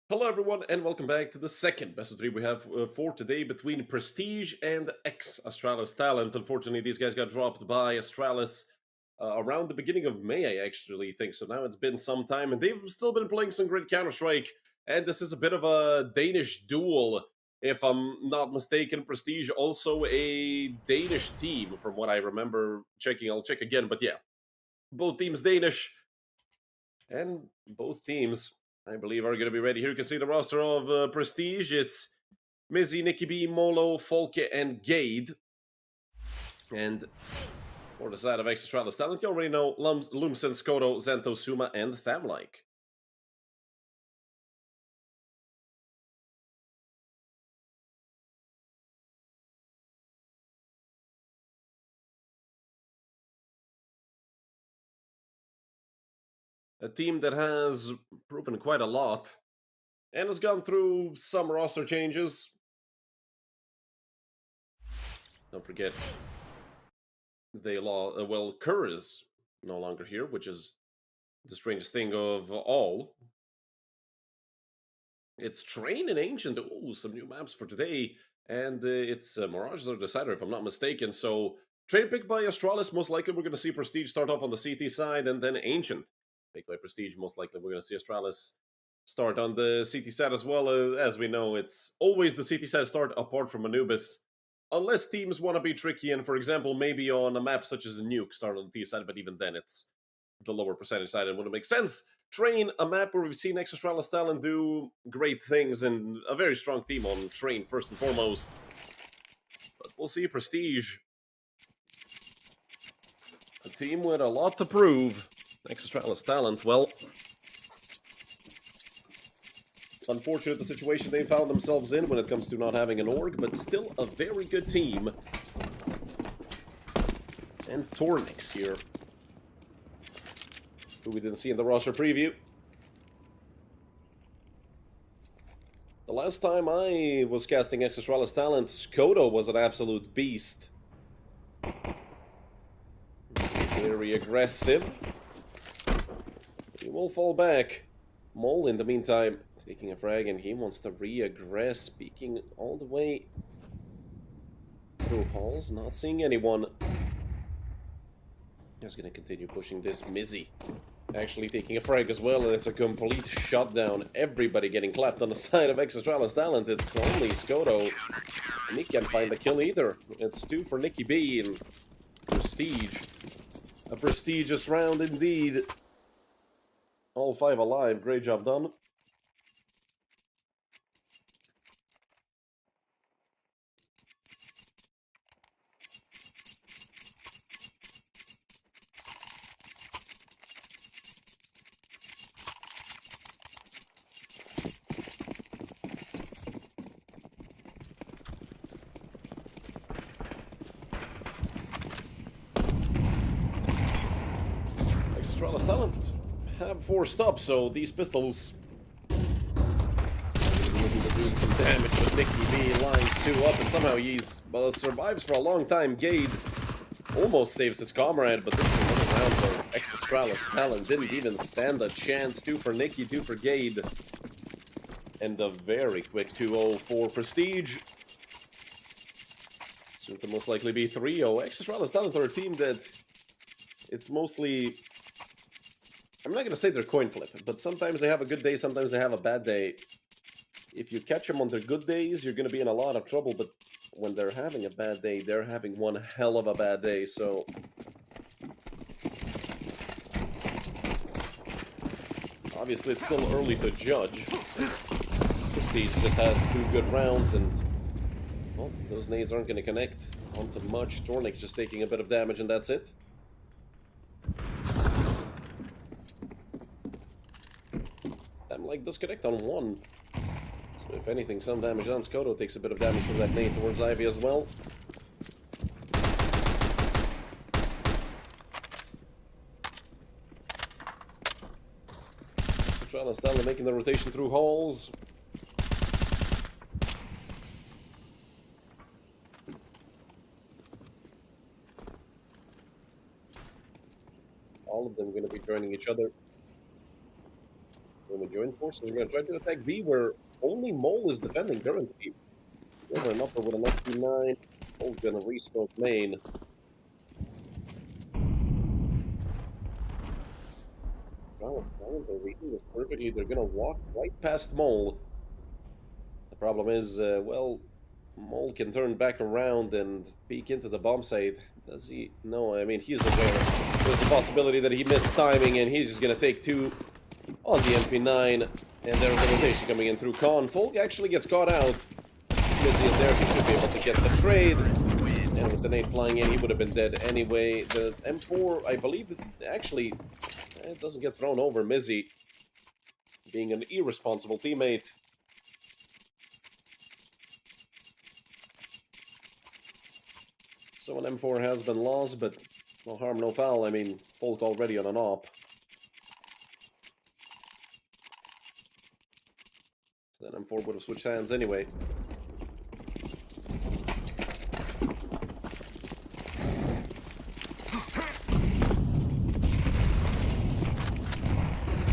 Hello, everyone, and welcome back to the second best of three we have for today between Prestige and Ex-Astralis Talent. Unfortunately, these guys got dropped by Astralis around the beginning of May, I actually think. So now it's been some time, and they've still been playing some great Counter-Strike. And this is a bit of a Danish duel, if I'm not mistaken. Prestige, also a Danish team, from what I remember checking. I'll check again, but yeah, both teams Danish. And both teams, I believe, are going to be ready here. You can see the roster of Prestige. It's Mizzy, Nikki B, Molo, Folke, and Gade. And for the side of Ex-Astralis Talent, you already know Lumsen, Skoto, Zento, Suma, and Thamlike. A team that has proven quite a lot and has gone through some roster changes. Don't forget, Kerr is no longer here, which is the strangest thing of all. It's Train and Ancient. Ooh, some new maps for today. And it's Mirages are Decider, if I'm not mistaken. So, Train picked by Astralis. Most likely, we're going to see Prestige start off on the CT side, and then Ancient picked by Prestige. Most likely, we're going to see Astralis start on the CT side as well. As we know, it's always the CT side start apart from Anubis. Unless teams want to be tricky, and for example, maybe on a map such as a Nuke, start on the T side, but even then, it's the lower percentage side, and wouldn't make sense. Train, a map where we've seen Ex-Astralis Talent do great things, and a very strong team on Train, first and foremost. But we'll see. Prestige, a team with a lot to prove. Ex-Astralis Talent, well, unfortunate the situation they found themselves in when it comes to not having an org, but still a very good team. And Tornix here, who we didn't see in the roster preview. The last time I was casting Ex-Astralis Talent, Skoto was an absolute beast. Very aggressive. He will fall back. Mole, in the meantime, taking a frag, and he wants to re-aggress, peeking all the way through halls, not seeing anyone. He's going to continue pushing this. Mizzy actually taking a frag as well, and it's a complete shutdown. Everybody getting clapped on the side of Ex-Astralis Talent. It's only Skoto. And he can't find the kill either. It's 2 for Nikki B and Prestige. A prestigious round indeed. All 5 alive. Great job done. Ex-Astralis Talent have 4 stops, so these pistols looking to do some damage, but Nikki B lines 2 up, and somehow he survives for a long time. Gade almost saves his comrade, but this is another round where Ex-Astralis Talent didn't even stand a chance. 2 for Nikki, 2 for Gade. And a very quick 2-0 for Prestige. Soon to most likely be 3-0. Ex-Astralis Talent are a team that it's mostly... I'm not going to say they're coin flip, but sometimes they have a good day, sometimes they have a bad day. If you catch them on their good days, you're going to be in a lot of trouble, but when they're having a bad day, they're having one hell of a bad day, so... Obviously, it's still early to judge. Prestige just had 2 good rounds, and... well, those nades aren't going to connect onto much. Tornik just taking a bit of damage, and that's it. Like does connect on 1. So if anything, some damage on Skoto takes a bit of damage from that nade towards Ivy as well. Astralis Talent making the rotation through halls. All of them going to be joining each other. When we join forces, we're going to try to attack B, where only Mole is defending currently. Over an upper with an S23. Mole's going to resmoke main. Well, they're reading this perfectly. They're going to walk right past Mole. The problem is, well, Mole can turn back around and peek into the bomb site. Does he? No, I mean, he's aware. There's a possibility that he missed timing and he's just going to take two on the MP9. And there's a rotation coming in through Con. Folk actually gets caught out. Mizzy is there. He should be able to get the trade. And with the nade flying in, he would have been dead anyway. The M4, I believe, actually, it doesn't get thrown over. Mizzy being an irresponsible teammate. So an M4 has been lost, but no harm, no foul. I mean, Folk already on an op. So then M4 would have switched hands anyway.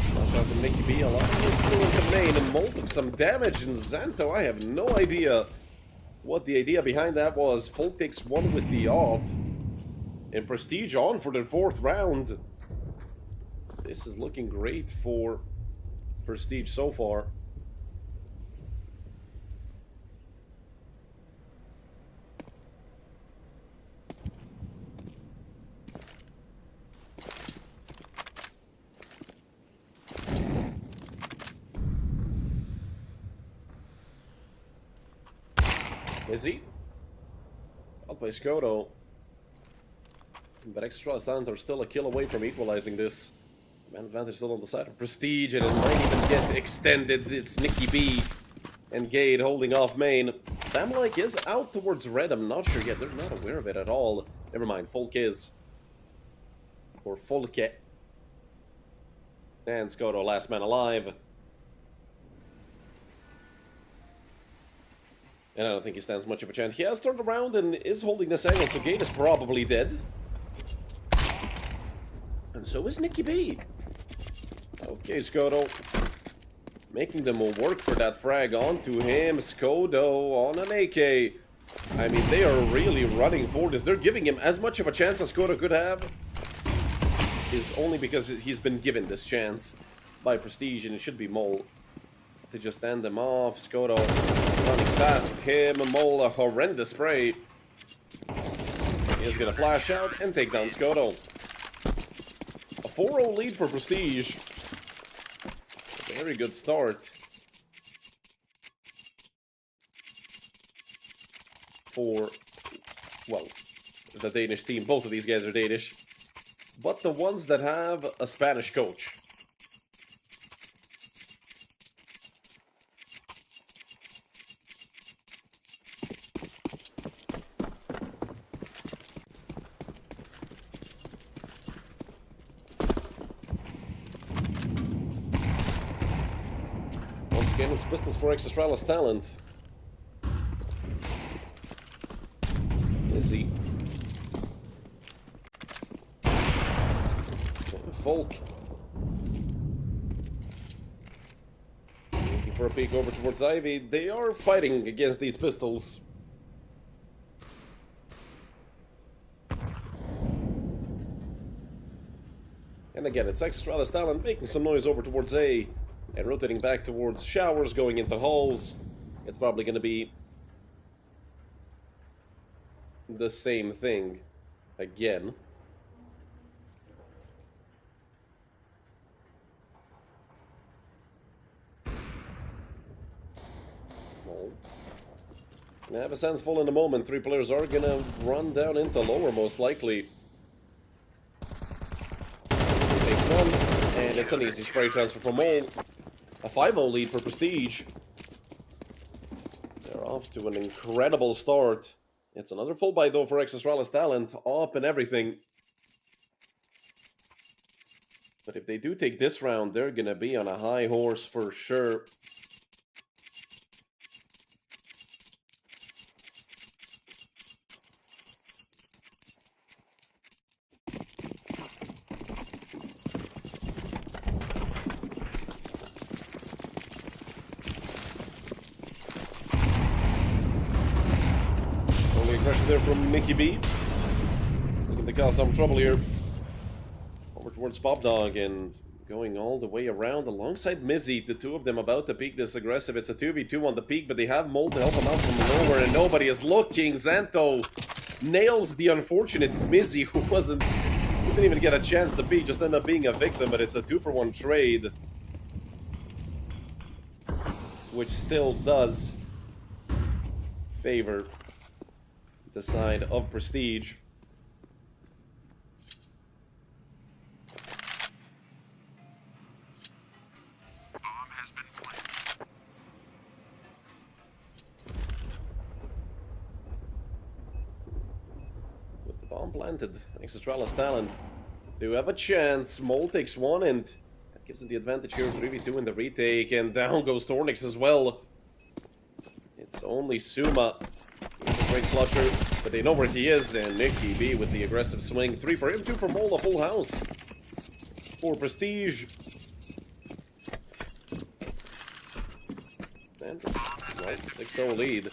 Smash out from Nicky B. A lot of hits still into main, and Mole took some damage, and Xanto, I have no idea what the idea behind that was. Folk takes one with the op. And Prestige on for the fourth round. This is looking great for Prestige so far. Mizzy. Out by Skoto. But Ex-Astralis talent are still a kill away from equalizing this. Man advantage still on the side of Prestige, and it might even get extended. It's Nicky B and Gade holding off main. Famlike is out towards red. I'm not sure yet. They're not aware of it at all. Never mind. Folk is. Or Folke. And Skoto, last man alive. And I don't think he stands much of a chance. He has turned around and is holding this angle, so Gade is probably dead. And so is Nicky B. Okay, Skoto. Making them work for that frag onto him. Skoto on an AK. I mean, they are really running for this. They're giving him as much of a chance as Skoto could have. Is only because he's been given this chance by Prestige, and it should be Mole to just end them off. Skoto running past him. Mole, a horrendous spray. He's gonna flash out and take down Skoto. A 4-0 lead for Prestige. A very good start for, well, the Danish team. Both of these guys are Danish, but the ones that have a Spanish coach. Again, it's business for Ex-Astralis talent. Izzy. Folk. Looking for a peek over towards Ivy. They are fighting against these pistols. And again, it's Ex-Astralis talent making some noise over towards A. And rotating back towards showers, going into halls. It's probably going to be the same thing again. Well, I have a sense full in a moment. Three players are going to run down into lower, most likely. Take one, and it's an easy spray transfer from Mole. A 5-0 lead for Prestige. They're off to an incredible start. It's another full buy though for Ex-Astralis talent, up and everything. But if they do take this round, they're gonna be on a high horse for sure. pressure there from Mickey B. Looking to cause some trouble here. Over towards Bob Dog and going all the way around alongside Mizzy. The two of them about to peek this aggressive. It's a 2v2 on the peak, but they have Mole to help him out from nowhere, and nobody is looking. Xanto nails the unfortunate Mizzy, who didn't even get a chance to peek, just ended up being a victim, but it's a 2-for-1 trade. Which still does favor the side of Prestige. With the bomb planted, Ex-Astralis talent. They have a chance. Mole takes one, and that gives him the advantage here. 3v2 in the retake, and down goes Tornix as well. It's only Suma. He's a great flusher, but they know where he is, and Nicky B with the aggressive swing. 3 for him, 2 for Mole, a full house. For Prestige. And right, 6-0 lead.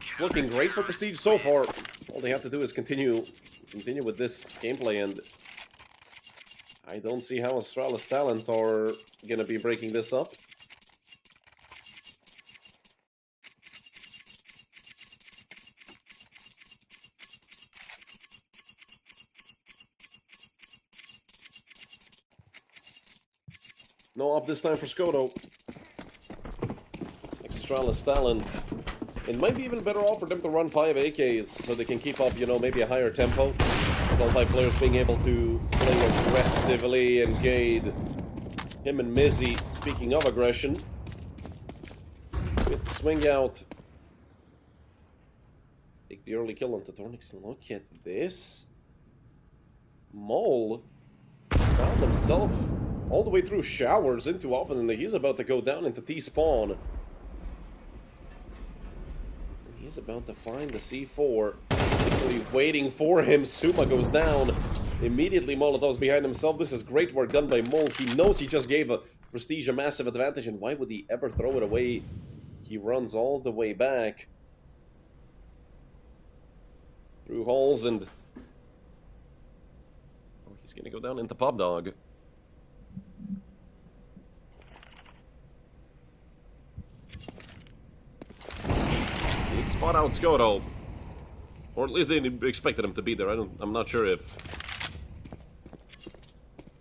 It's looking great for Prestige so far. All they have to do is continue with this gameplay, and I don't see how Astralis talent are gonna be breaking this up. No up this time for Skoto. Ex-Astralis talent. It might be even better off for them to run 5 AKs so they can keep up, you know, maybe a higher tempo. With all 5 players being able to play aggressively and Gade. Him and Mizzy, speaking of aggression, with the swing out. Take the early kill onto Tornix. Look at this. Mole found himself all the way through showers into off, and he's about to go down into T-spawn. He's about to find the C4. Literally waiting for him. Suma goes down. Immediately Molotov's behind himself. This is great work done by Mole. He knows he just gave a Prestige a massive advantage, and why would he ever throw it away? He runs all the way back. Through holes, and oh, he's gonna go down into Pop Dog. Spot out Skoto, or at least they expected him to be there. I'm not sure if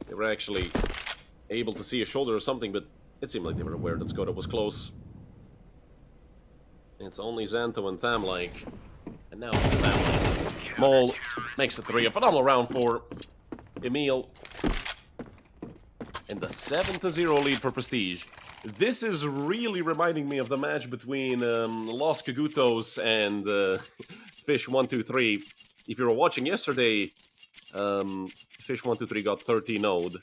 they were actually able to see a shoulder or something, but it seemed like they were aware that Skoto was close. It's only Xanto and Thamlike, and now it's Thamlike. Mole makes it 3. A phenomenal round for Emil, and the 7-0 lead for Prestige. This is really reminding me of the match between Los Kagutos and Fish123. If you were watching yesterday, Fish123 got 13-0'd.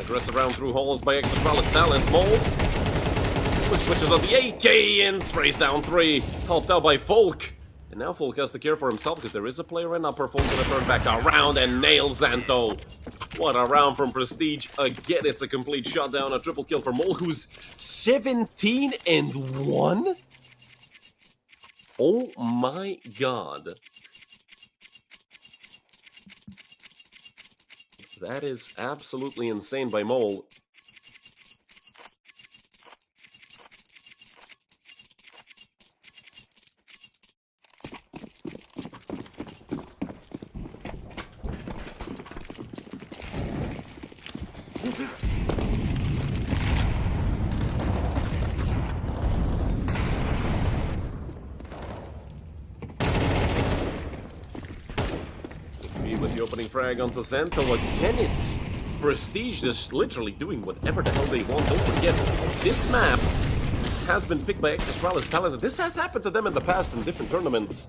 Aggressive round through holes by Ex-Astralis talent. Mole switches on the AK and sprays down 3. Helped out by Folk. And now Folk has to care for himself because there is a player in upper. Folk gonna turn back around and nail Xanto. What a round from Prestige. Again, it's a complete shutdown. A triple kill for Mole, who's 17-1. Oh my god. That is absolutely insane by Mole. With the opening frag onto Xanto again, it's Prestige just literally doing whatever the hell they want. Don't forget, this map has been picked by Ex-Astralis talent. This has happened to them in the past in different tournaments.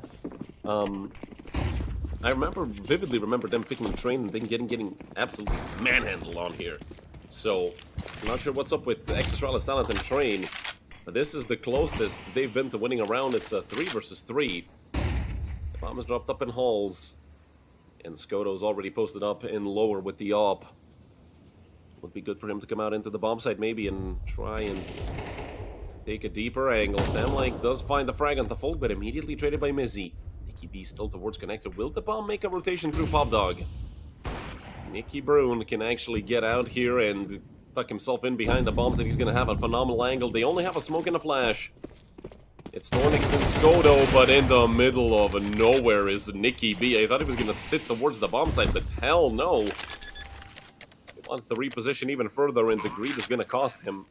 I vividly remember them picking Train and then getting absolutely manhandled on here. So, I'm not sure what's up with Ex-Astralis talent and Train. But this is the closest they've been to winning a round. It's a 3 versus 3. The bomb is dropped up in halls. And Skoto's already posted up in lower with the op. Would be good for him to come out into the bomb site maybe and try and take a deeper angle. Thamlike does find the frag on the Folk, but immediately traded by Mizzy. Nicky B still towards connector. Will the bomb make a rotation through Pop Dog? Nicky Brune can actually get out here and tuck himself in behind the bombs that he's going to have a phenomenal angle. They only have a smoke and a flash. It's Tornix and Skoto, but in the middle of nowhere is Nicky B. I thought he was going to sit towards the bomb site, but hell no. He wants to reposition even further, and the greed is going to cost him.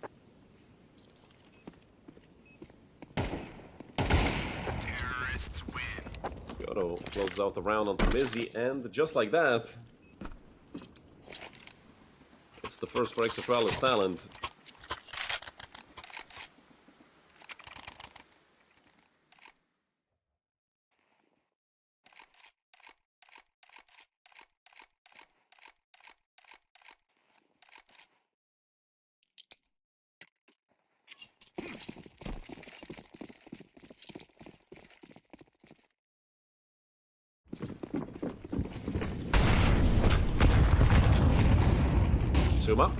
Skoto closes out the round onto Mizzy, and just like that, it's the first for Ex-Astralis talent. Suma,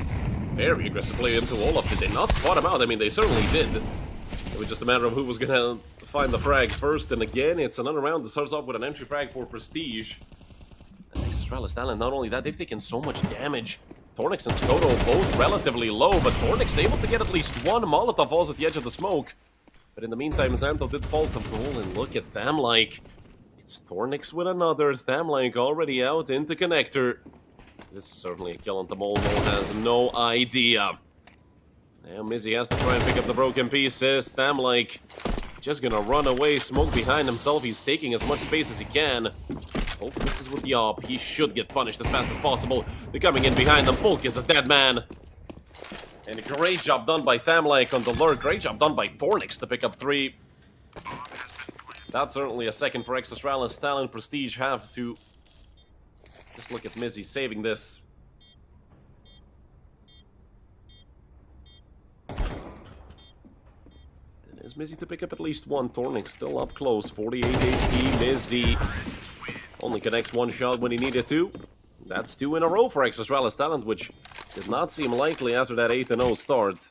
very aggressive play into Olaf. Did they not spot him out? I mean, they certainly did. It was just a matter of who was going to find the frag first. And again, it's another round that starts off with an entry frag for Prestige. And Ex-Astralis talent, not only that, they've taken so much damage. Tornix and Skoto both relatively low, but Tornix able to get at least one. Molotov falls at the edge of the smoke. But in the meantime, Xanto did fall to goal, and look at Thamlike. It's Tornix with another. Thamlike already out into connector. This is certainly a kill on the mole. Mo has no idea. Now Mizzy has to try and pick up the broken pieces. Thamlike just gonna run away, smoke behind himself. He's taking as much space as he can. Folk misses with the op. He should get punished as fast as possible. They're coming in behind him. Folk is a dead man. And a great job done by Thamlike on the lurk. Great job done by Tornix to pick up 3. That's certainly a second for Ex-Astralis talent. Prestige have to just look at Mizzy saving this. And is Mizzy to pick up at least one. Tornix still up close. 48 HP. Mizzy only connects one shot when he needed to. That's 2 in a row for Ex-Astralis talent, which did not seem likely after that 8-0 start.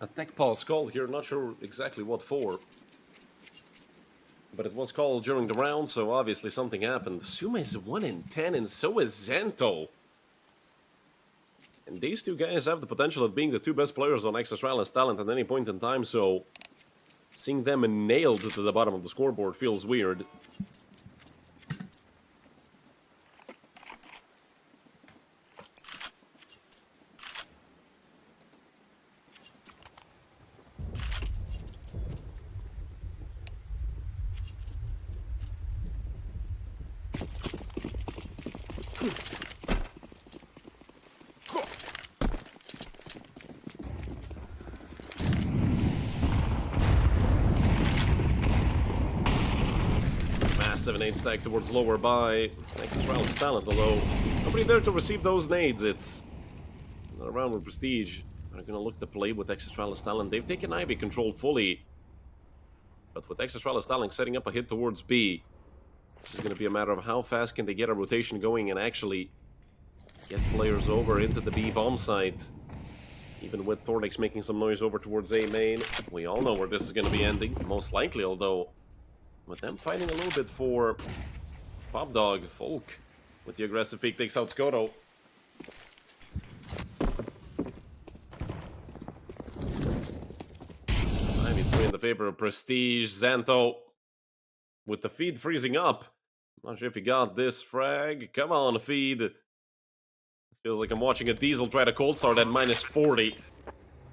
A tech pause call here, not sure exactly what for. But it was called during the round, so obviously something happened. Suma is 1 in 10, and so is Xanto. And these two guys have the potential of being the 2 best players on Ex-Astralis talent at any point in time, so seeing them nailed to the bottom of the scoreboard feels weird. Massive nade stack towards lower by Ex-Astralis talent, although nobody there to receive those nades. It's another round with Prestige. They're going to look to play with Ex-Astralis talent. They've taken Ivy control fully, but with Ex-Astralis talent setting up a hit towards B, it's going to be a matter of how fast can they get a rotation going and actually get players over into the B bomb site. Even with Tornix making some noise over towards A main, we all know where this is going to be ending, most likely, although with them fighting a little bit for Pop Dog. Folk with the aggressive peek takes out Skoto. favor of Prestige. Xanto with the feed freezing up. Not sure if he got this frag. Come on, feed. Feels like I'm watching a Diesel try to cold start at -40.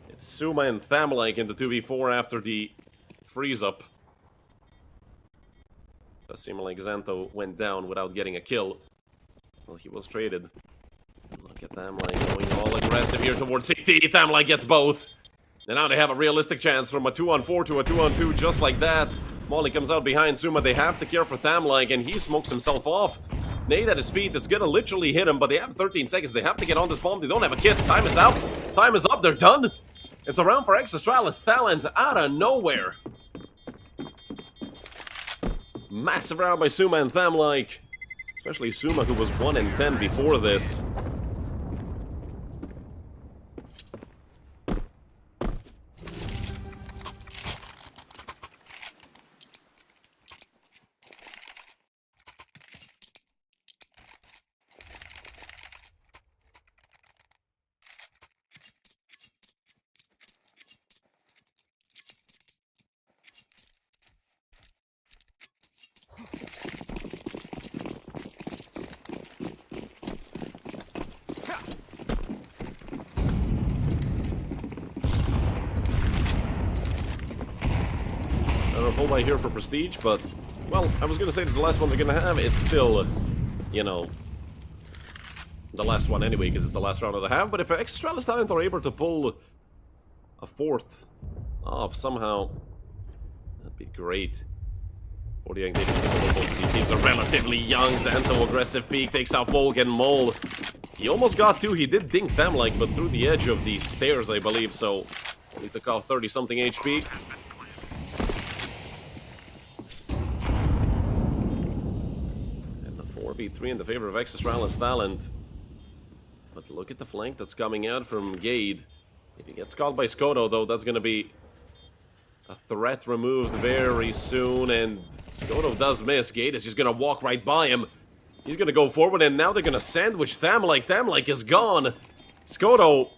It's Suma and Thamlike in the 2v4 after the freeze up. Does seem like Xanto went down without getting a kill. Well, he was traded. Look at Thamlike going all aggressive here towards CT. Thamlike gets both. And now they have a realistic chance from a 2-on-4 to a 2-on-2 just like that. Molly comes out behind Suma. They have to care for Thamlike, and he smokes himself off. Nade at his feet. That's gonna literally hit him, but they have 13 seconds. They have to get on this bomb. They don't have a kit. Time is out. Time is up. They're done. It's a round for Ex-Astralis talent out of nowhere. Massive round by Suma and Thamlike. Especially Suma, who was 1-10 before this. Full buy here for Prestige, but, well, I was gonna say it's the last one they're gonna have. It's still, you know, the last one anyway, because it's the last round of the have. But if Ex-Astralis talent are able to pull a fourth off somehow, that'd be great. 40 young both these teams are relatively young. Xanto aggressive peek takes out Volk and Mole. He almost got two. He did dink Thamlike, but through the edge of the stairs, I believe. So only took off 30-something HP. And the 4v3 in the favor of Ex-Astralis talent. But look at the flank that's coming out from Gade. If he gets caught by Skoto, though, that's going to be a threat removed very soon. And Skoto does miss. Gade is just going to walk right by him. He's going to go forward, and now they're going to sandwich Thamlike. Thamlike is gone. Skoto,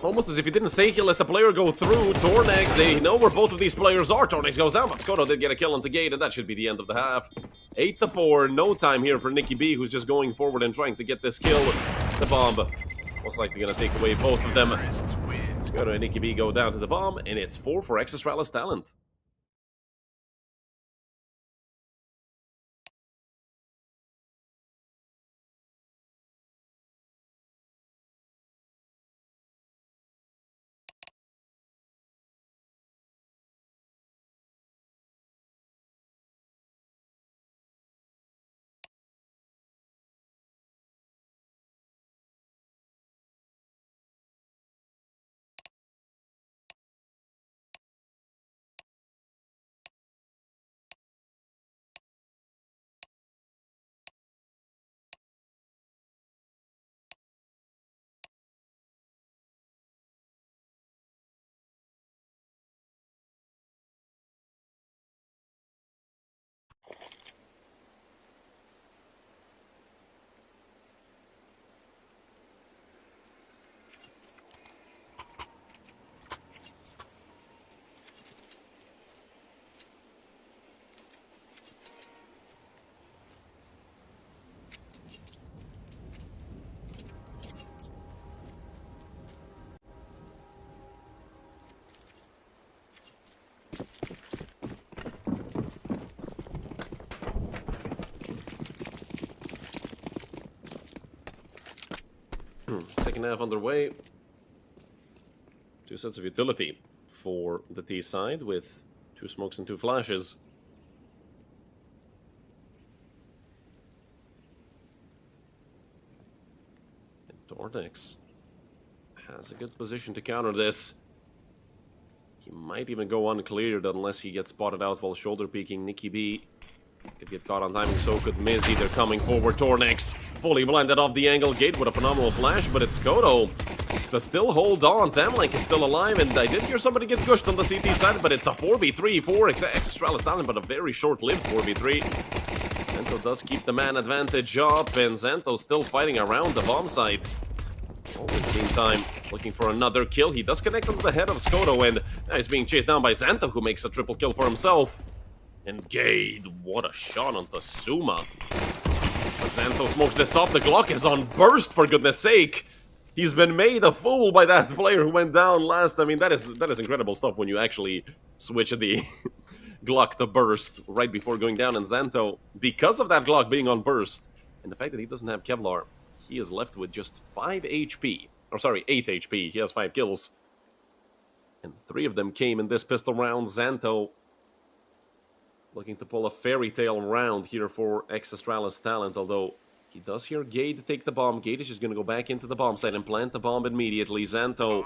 almost as if he didn't say he'll let the player go through. Tornex, they know where both of these players are. Tornex goes down, but Skoto did get a kill on the Gate, and that should be the end of the half. 8-4, no time here for Nicky B, who's just going forward and trying to get this kill. The bomb, most likely going to take away both of them. Skoto and Nicky B go down to the bomb, and it's 4 for Ex-Astralis talent. Second half underway. 2 sets of utility for the T side with 2 smokes and 2 flashes. And Dornex has a good position to counter this. He might even go uncleared unless he gets spotted out while shoulder peeking. Nicky B could get caught on timing, so could Miz. Either coming forward. Tornex fully blended off the angle. Gate with a phenomenal flash, but it's Skoto to still hold on. Thamlike is still alive, and I did hear somebody get gushed on the CT side, but it's a 4v3 for Ex-Astralis talent, but a very short-lived 4v3. Xanto does keep the man advantage up, and Xanto still fighting around the bomb site. In the meantime, looking for another kill. He does connect onto the head of Skoto, and now he's being chased down by Xanto, who makes a triple kill for himself. And Gade, what a shot onto Suma. But Xanto smokes this up. The Glock is on burst, for goodness sake. He's been made a fool by that player who went down last. I mean, that is incredible stuff when you actually switch the Glock to burst right before going down. And Xanto, because of that Glock being on burst, and the fact that he doesn't have Kevlar, he is left with just 5 HP. Or sorry, 8 HP. He has 5 kills. And 3 of them came in this pistol round. Xanto looking to pull a fairy tale round here for Ex-Astralis talent, although he does hear Gade take the bomb. Gade is just going to go back into the bomb site and plant the bomb immediately. Xanto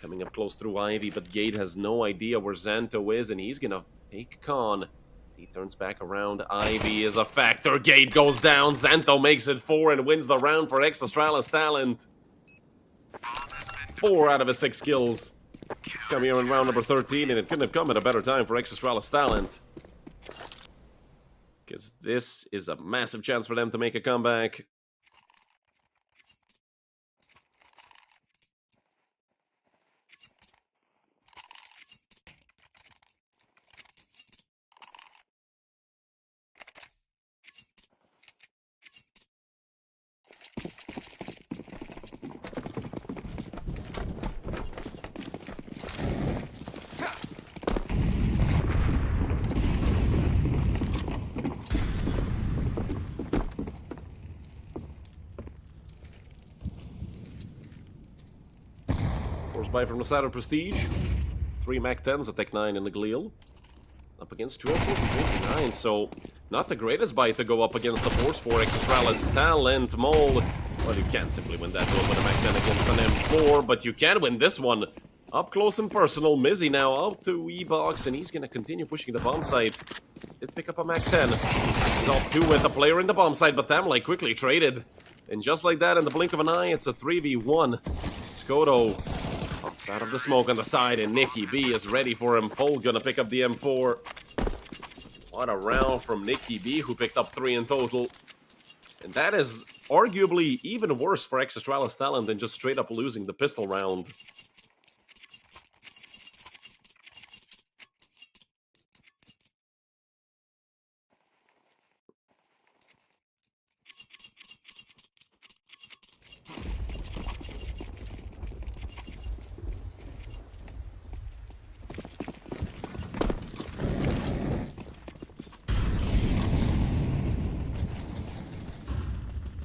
coming up close through Ivy, but Gade has no idea where Xanto is, and he's going to take Con. He turns back around. Ivy is a factor. Gade goes down. Xanto makes it 4 and wins the round for Ex-Astralis talent. 4 out of his 6 kills come here in round number 13, and it couldn't have come at a better time for Ex-Astralis talent. Because this is a massive chance for them to make a comeback. By from the side of Prestige. 3 MAC-10s, a Tech-9 and a Gliel. Up against 2 29, so not the greatest bite to go up against the force for Ex-Astralis talent. Mole, well, you can't simply win that duel with a MAC-10 against an M4, but you can win this one up close and personal. Mizzy now out to E-Box, and he's going to continue pushing the bomb site. Did pick up a MAC-10. He's off 2 with the player in the bomb site, but Thamlike quickly traded. And just like that, in the blink of an eye, it's a 3v1. Skoto pops out of the smoke on the side, and Nicky B is ready for him. Full gonna pick up the M4. What a round from Nicky B, who picked up 3 in total. And that is arguably even worse for Ex-Astralis talent than just straight up losing the pistol round.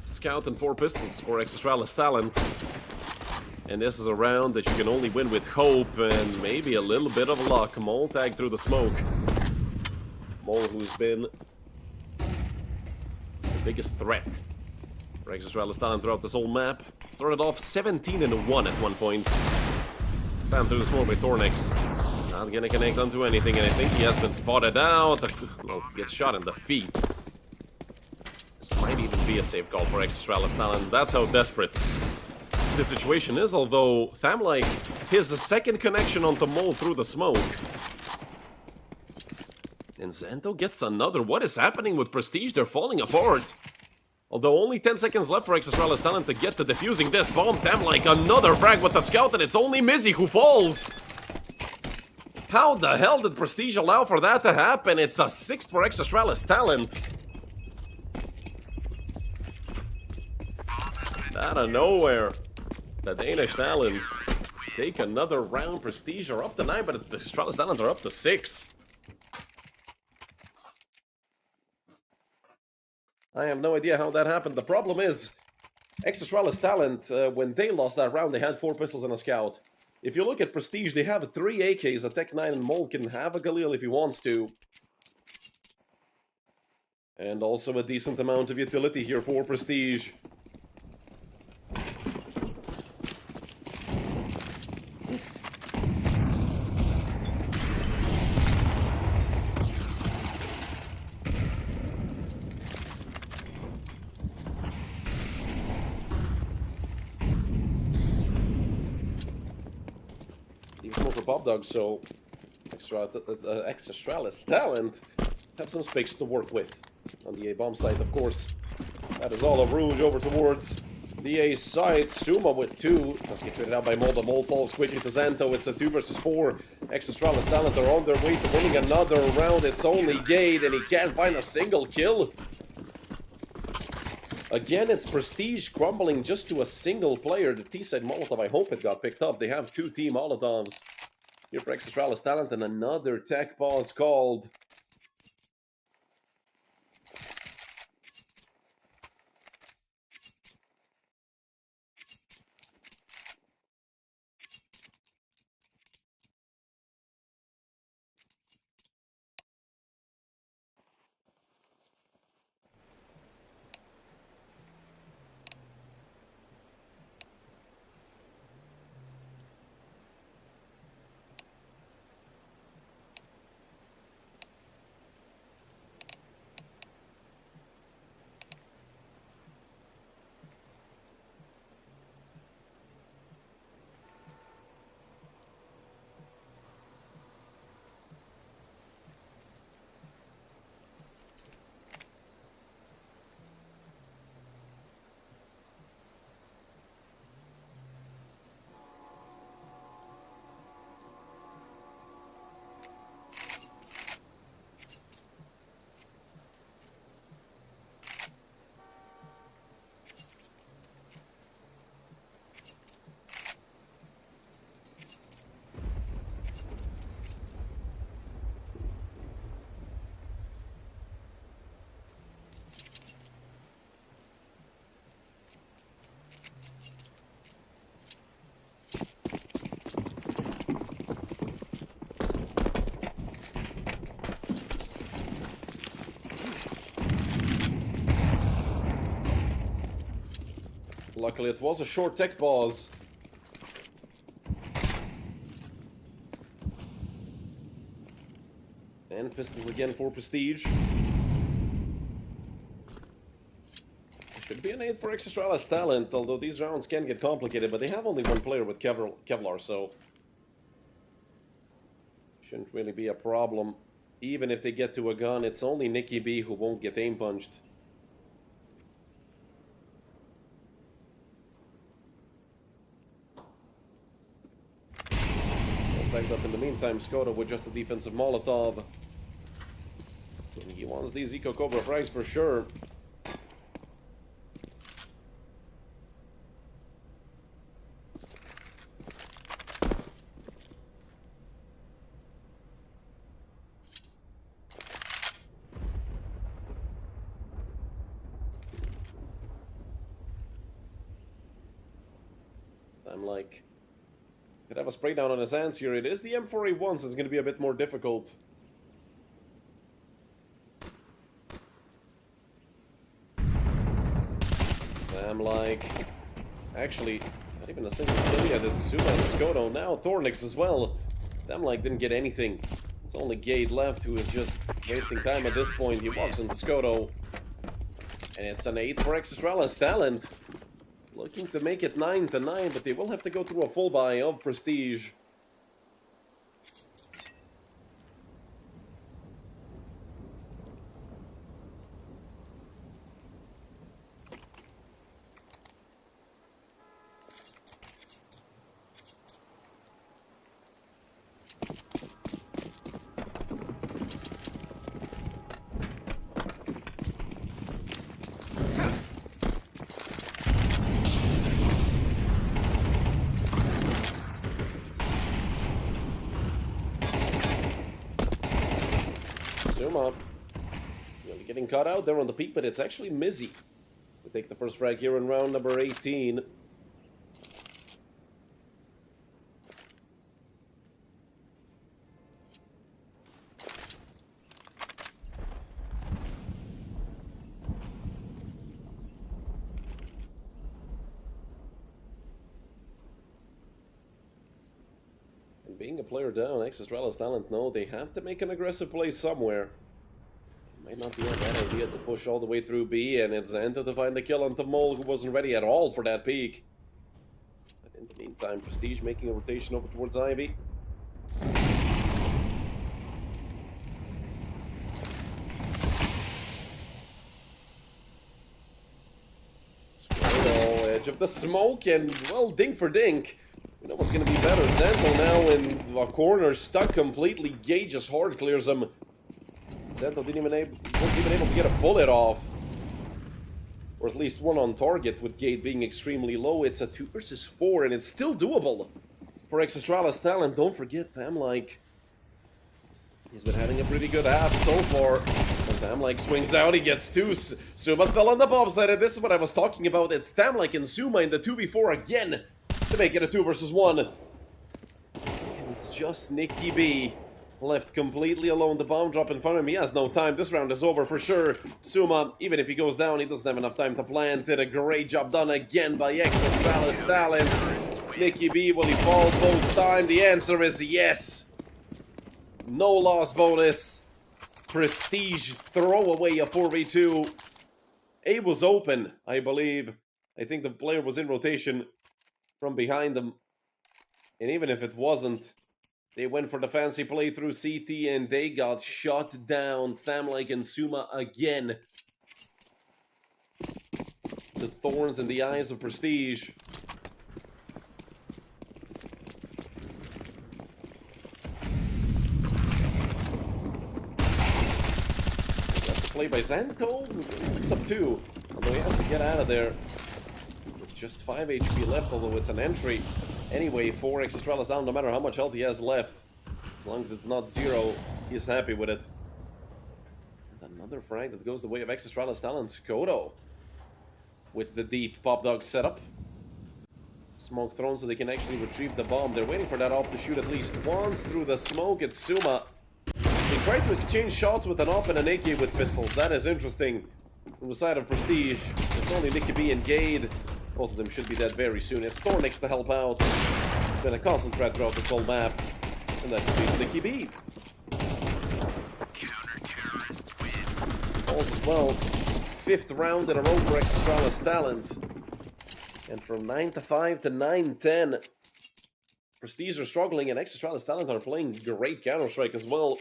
Scout and 4 pistols for Ex-Astralis talent. And this is a round that you can only win with hope and maybe a little bit of luck. Mole tagged through the smoke. Mole, who's been the biggest threat for Ex-Astralis talent throughout this whole map. Started off 17 and 1 at one point. Spam through the smoke by Tornix. Not gonna connect onto anything, and I think he has been spotted out. Well, gets shot in the feet. This might even be a safe call for Ex-Astralis talent. That's how desperate the situation is, although Thamlike, his second connection onto Mole through the smoke. And Xanto gets another. What is happening with Prestige? They're falling apart. Although only 10 seconds left for Ex-Astralis talent to get to defusing this bomb. Thamlike, another frag with the Scout, and it's only Mizzy who falls. How the hell did Prestige allow for that to happen? It's a 6th for Ex-Astralis talent. Out of nowhere, the Danish talents take another round. Prestige are up to 9, but the Astralis talents are up to 6. I have no idea how that happened. The problem is, Ex-Astralis talent, when they lost that round, they had 4 pistols and a Scout. If you look at Prestige, they have 3 AKs, a Tech-9, and Mole can have a Galil if he wants to. And also a decent amount of utility here for Prestige. For Pop Dog, so Ex-Astralis talent have some space to work with on the A-bomb site, of course. That is all of Rouge over towards the A side. Suma with 2. Let's get traded out by Mol. The Mol falls quickly to Xanto. It's a 2 versus 4. Ex-Astralis Talent are on their way to winning another round. It's only Gade, and he can't find a single kill. Again, it's Prestige crumbling just to a single player. The T-side Molotov, I hope it got picked up. They have 2 team Molotovs here for Ex-Astralis Talent, and another tech pause called. Luckily, it was a short tech pause. And pistols again for Prestige. Should be an 8 for Ex-Astralis Talent, although these rounds can get complicated, but they have only one player with Kevlar, so shouldn't really be a problem. Even if they get to a gun, it's only Nicky B who won't get aim punched. Backed up in the meantime, Skoda with just a defensive Molotov. He wants these Eco Cobra frags for sure. I'm like, could have a spray down on his hands here. It is the M4A1, so it's going to be a bit more difficult. I'm like, actually, not even a single kill yet. It's Suma and Skodo. Now Tornix as well. Them like didn't get anything. It's only Gade left who is just wasting time at this point. He walks into Skodo. And it's an 8 for Ex-Astralis Talent. Looking to make it 9-9, but they will have to go through a full buy of Prestige. Zuma, nearly getting caught out there on the peak, but it's actually Mizzy to take the first frag here in round number 18. And being a player down, Ex-Astralis Talent know they have to make an aggressive play somewhere. Might not be a bad idea to push all the way through B, and it's Xanto to find the kill on Mol, who wasn't ready at all for that peak. But in the meantime, Prestige making a rotation over towards Ivy. Squirtle, it advantage of the smoke, and, well, dink for dink. You know what's going to be better? Zento now in the corner, stuck completely. Gage just hard clears him. Zento wasn't even able to get a bullet off. Or at least one on target, with Gate being extremely low. It's a 2 versus 4, and it's still doable for Ex-Astralis talent. Don't forget, Tamlike, he's been having a pretty good half so far. And Tamlike swings out, he gets 2. Suma still on the bomb side, and this is what I was talking about. It's Tamlike and Suma in the 2v4 again to make it a 2 versus 1. And it's just Nicky B left completely alone. The bomb drop in front of him. He has no time. This round is over for sure. Suma, even if he goes down, he doesn't have enough time to plant it. A great job done again by Ex-Astralis talent. Nicky B, will he fall both time? The answer is yes. No loss bonus. Prestige throw away a 4v2. A was open, I believe. I think the player was in rotation from behind them. And even if it wasn't, they went for the fancy play through CT and they got shut down. Tamlike and Suma again. The thorns in the eyes of Prestige. That's the play by Zento. Picks up 2. Although he has to get out of there. With just 5 HP left, although it's an entry. Anyway, 4 Ex-Astralis down, no matter how much health he has left. As long as it's not 0, he's happy with it. And another frag that goes the way of Ex-Astralis talent. Kodo with the deep pop dog setup. Smoke thrown so they can actually retrieve the bomb. They're waiting for that op to shoot at least once through the smoke. It's Suma. They try to exchange shots with an op and an AK with pistols. That is interesting. From the side of Prestige, it's only Nicky B and Gade. Both of them should be dead very soon. It's Stornix to help out. Been a constant threat throughout this whole map. And that defeats Nicky B. Falls as well. 5th round in a row for Ex-Astralis talent. And from 9-5 to 9-10. Prestige are struggling, and Ex-Astralis talent are playing great Counter-Strike as well.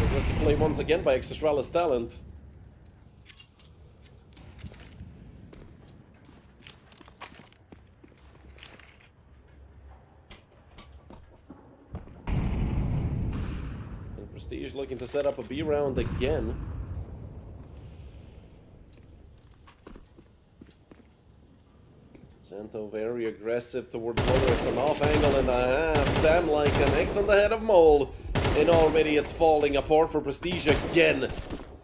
Aggressive play once again by Ex-Astralis talent. And Prestige looking to set up a B round again. Zento very aggressive towards lower. It's an off angle and a half. Damn, like an X on the head of Mole. And already it's falling apart for Prestige again.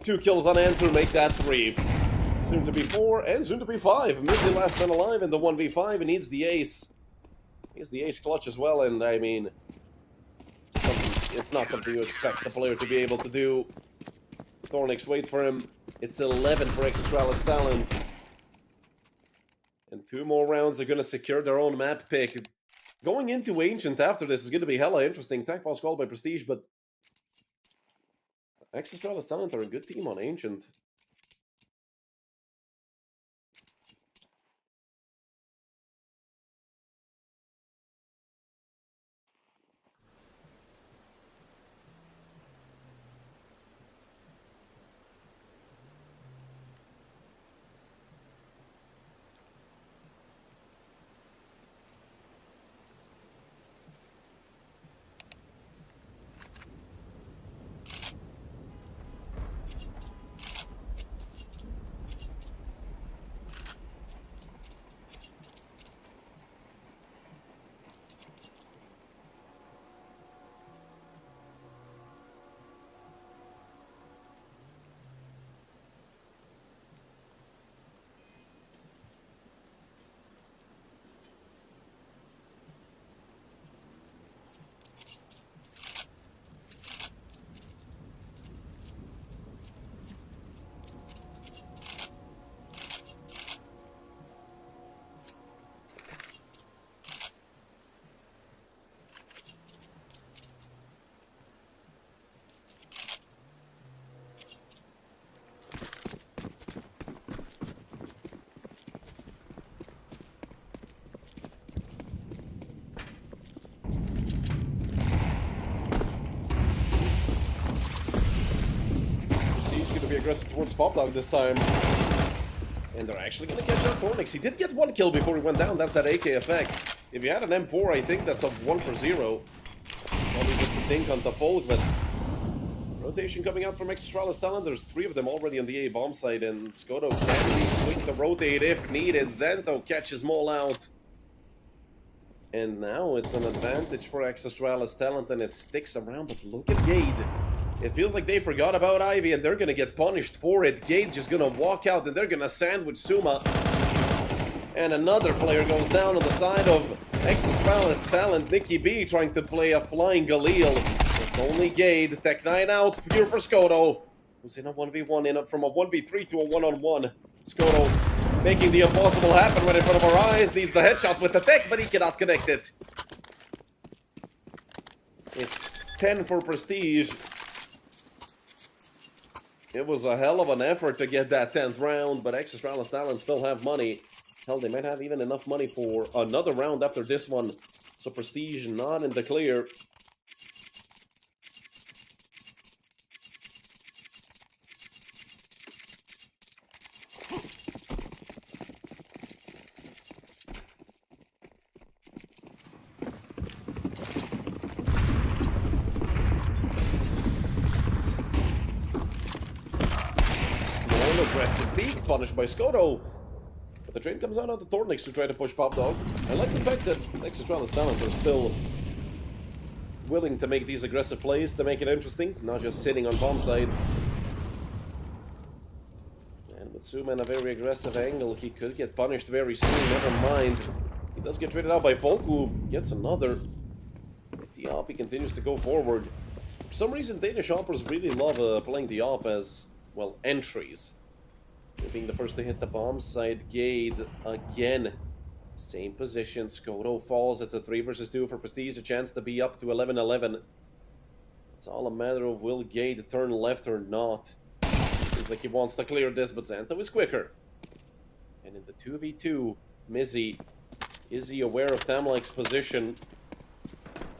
2 kills unanswered, make that 3. Soon to be 4 and soon to be 5. Missy last man alive in the 1v5 and needs the ace. Needs the ace clutch as well, and I mean, it's not something you expect the player to be able to do. Thornix waits for him. It's 11 for Ex-Astralis talent. And 2 more rounds are going to secure their own map pick. Going into Ancient after this is going to be hella interesting. Tech pass called by Prestige, but Ex-Astralis talent are a good team on Ancient. aggressive towards Popdog this time. And they're actually going to catch up Tornix. He did get one kill before he went down. That's that AK effect. If you had an M4, I think that's a 1 for 0. Probably just a dink on the Folk, but rotation coming out from Ex-Astralis talent. There's 3 of them already on the A bomb site, and Skoto can be quick to rotate if needed. Xanto catches Maul out. And now it's an advantage for Ex-Astralis talent, and it sticks around, but look at Gade. It feels like they forgot about Ivy, and they're gonna get punished for it. Gade just gonna walk out, and they're gonna sandwich Suma. And another player goes down on the side of Ex-Astralis talent. Nikki B trying to play a flying Galil. It's only Gade. Tech 9 out here for Skoto, who's in a 1v1 in from a 1v3 to a 1-on-1. Skoto making the impossible happen right in front of our eyes. Needs the headshot with the tech, but he cannot connect it. It's 10 for Prestige. It was a hell of an effort to get that 10th round, but Ex-Astralis talent still have money. Hell, they might have even enough money for another round after this one. So Prestige not in the clear. Aggressive peek, punished by Skoto. But the train comes out on the Tornix to try to push Popdog. I like the fact that Ex-Astralis talent are still willing to make these aggressive plays to make it interesting, not just sitting on bomb sites. And with Suma in a very aggressive angle, he could get punished very soon, never mind. He does get traded out by Folk, who gets another. With the AWP, he continues to go forward. For some reason, Danish shoppers really love playing the AWP as, well, entries. Being the first to hit the bomb site. Gade again. Same position. Skoto falls. It's a 3 versus 2 for Prestige. A chance to be up to 11-11. It's all a matter of will Gade turn left or not. Seems like he wants to clear this, but Xanto is quicker. And in the 2v2, Mizzy. Is he aware of Tamlek's position?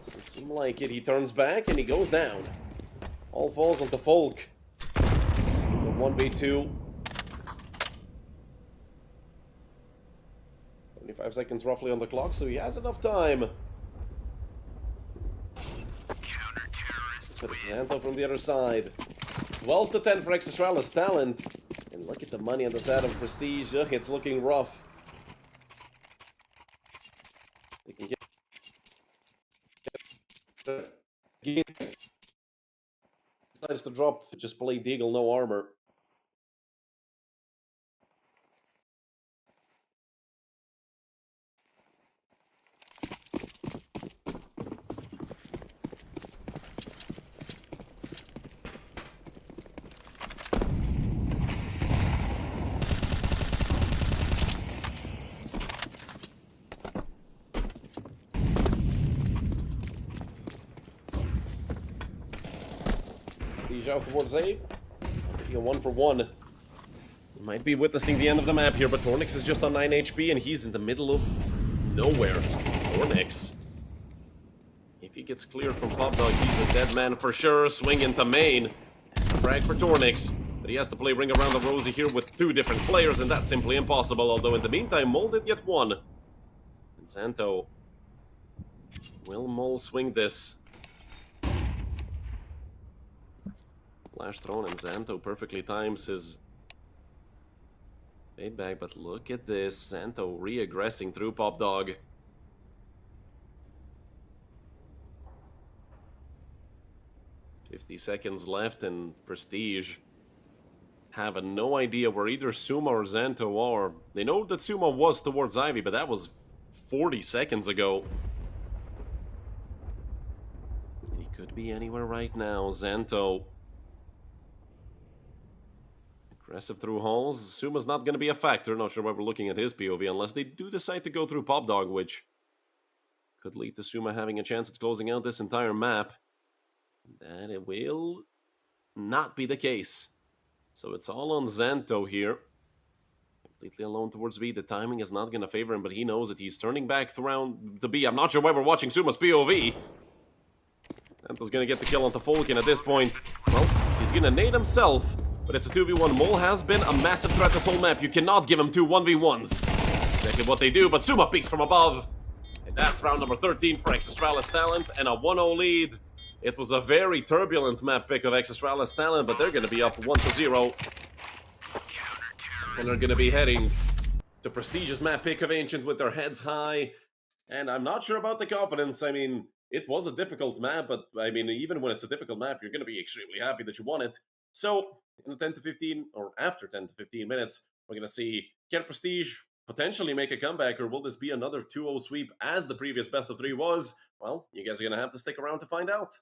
Doesn't seem like it. He turns back and he goes down. All falls onto Folk. The 1v2. 25 seconds roughly on the clock, so he has enough time. But it's Xanto from the other side. 12-10 for Ex-Astralis talent. And look at the money on the side of Prestige. It's looking rough. They can get... Decides to drop, just play Deagle, no armor. Out towards A. Maybe a 1-for-1. We might be witnessing the end of the map here, but Tornix is just on 9 HP and he's in the middle of nowhere. Tornix. If he gets cleared from Popdog, he's a dead man for sure. Swing into main. Frag for Tornix. But he has to play Ring Around the Rosie here with 2 different players, and that's simply impossible. Although in the meantime, Mole did get 1. And Xanto. Will Mole swing this? Flash thrown, and Xanto perfectly times his fade back, but look at this. Xanto re-aggressing through Popdog. 50 seconds left, and Prestige have no idea where either Suma or Xanto are. They know that Suma was towards Ivy, but that was 40 seconds ago. He could be anywhere right now. Xanto. Aggressive through halls. Suma's not going to be a factor. Not sure why we're looking at his POV unless they do decide to go through Popdog, which could lead to Suma having a chance at closing out this entire map. That it will not be the case. So it's all on Xanto here. Completely alone towards B. The timing is not going to favor him, but he knows that he's turning back around to B. I'm not sure why we're watching Suma's POV. Xanto's going to get the kill onto Falcon at this point. Well, he's going to nade himself. but it's a 2v1. Mole has been a massive threat this whole map. You cannot give him two 1v1s. Exactly what they do, but Suma peeks from above. And that's round number 13 for Ex-Astralis Talent, and a 1-0 lead. It was a very turbulent map pick of Ex-Astralis Talent, but they're going to be up 1-0. And they're going to be heading to prestigious map pick of Ancient with their heads high. And I'm not sure about the confidence. I mean, it was a difficult map, but I mean, even when it's a difficult map, you're going to be extremely happy that you won it. So, in the 10 to 15, or after 10 to 15 minutes, we're going to see, can Prestige potentially make a comeback, or will this be another 2-0 sweep as the previous best of 3 was? Well, you guys are going to have to stick around to find out.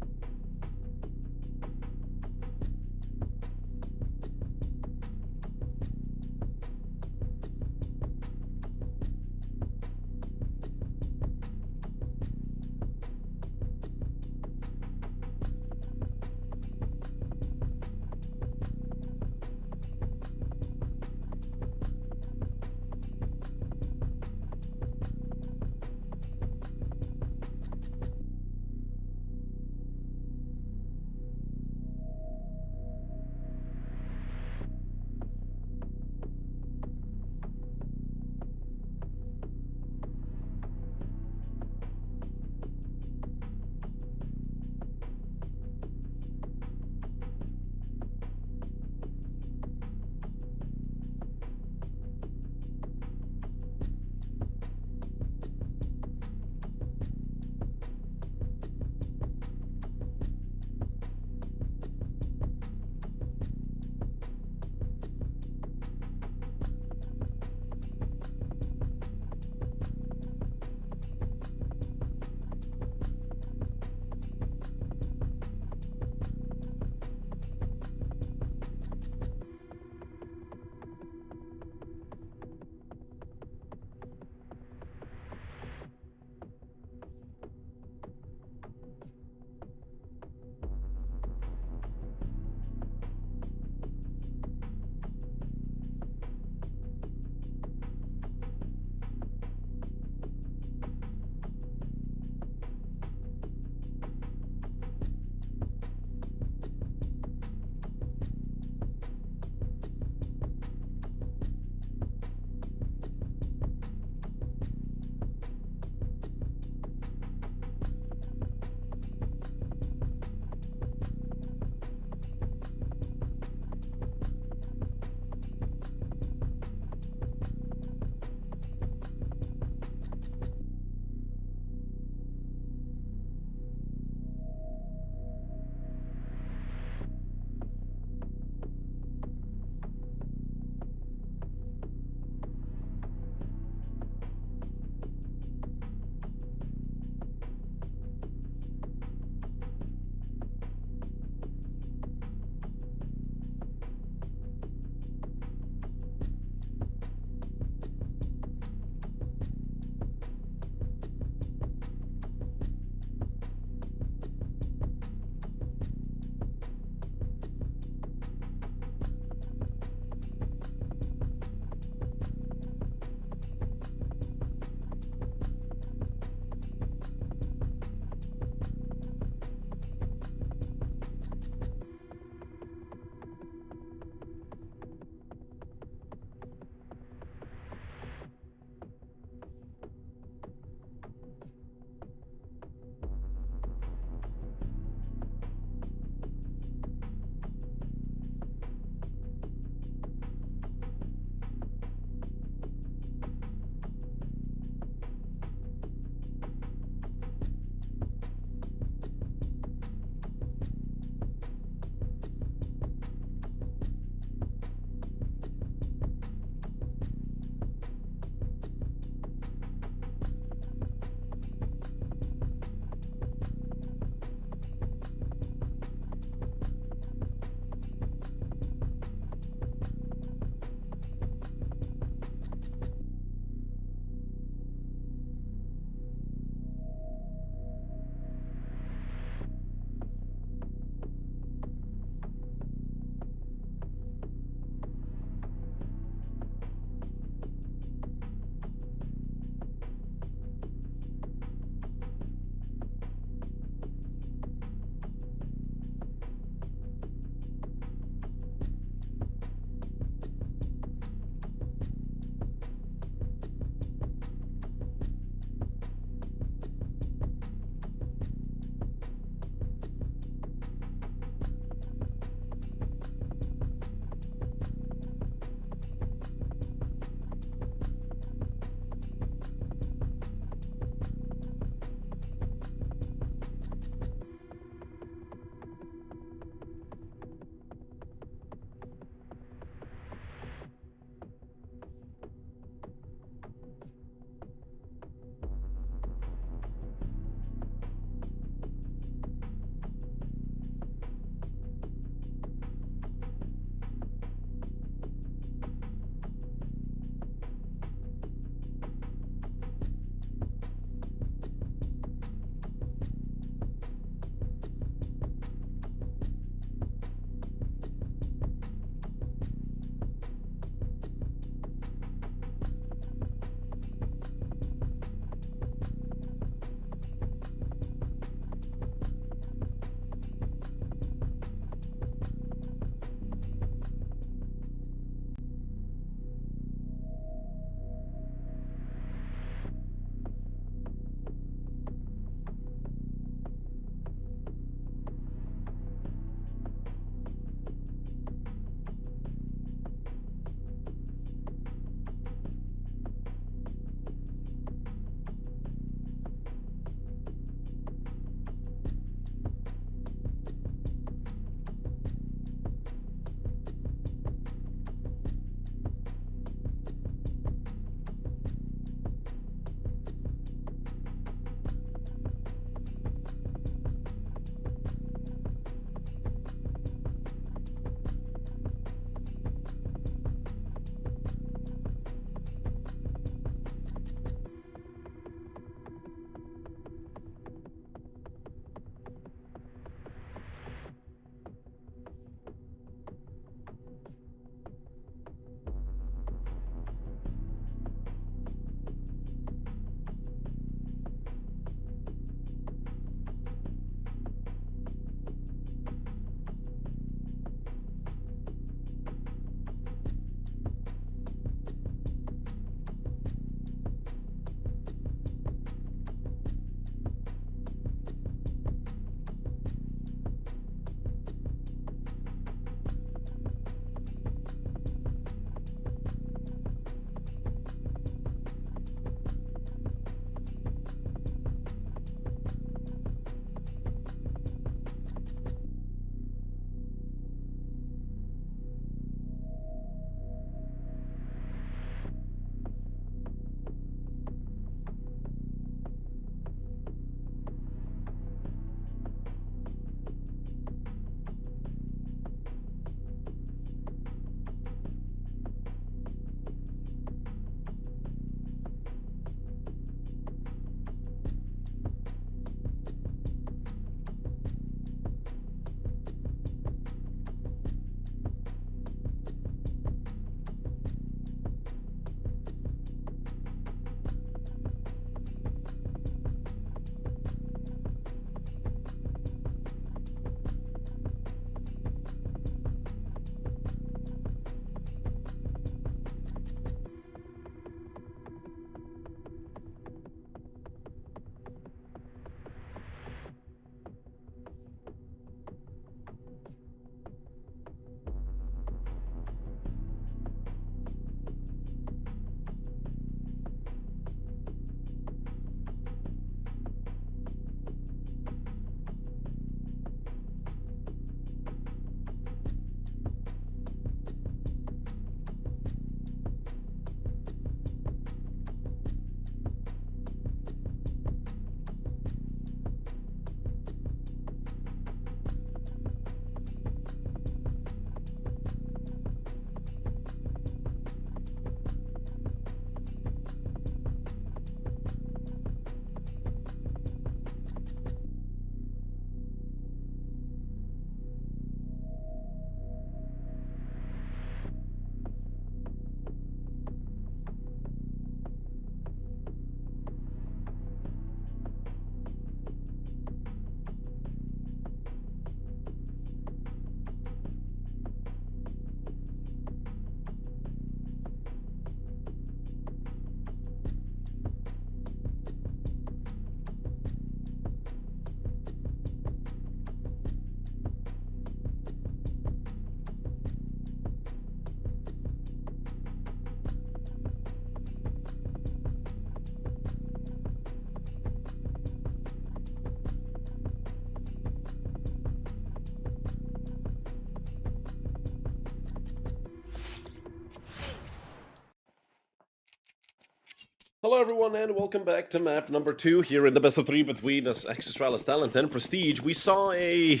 Hello everyone and welcome back to map number 2 here in the best of 3 between Ex-Astralis Talent and Prestige. We saw a,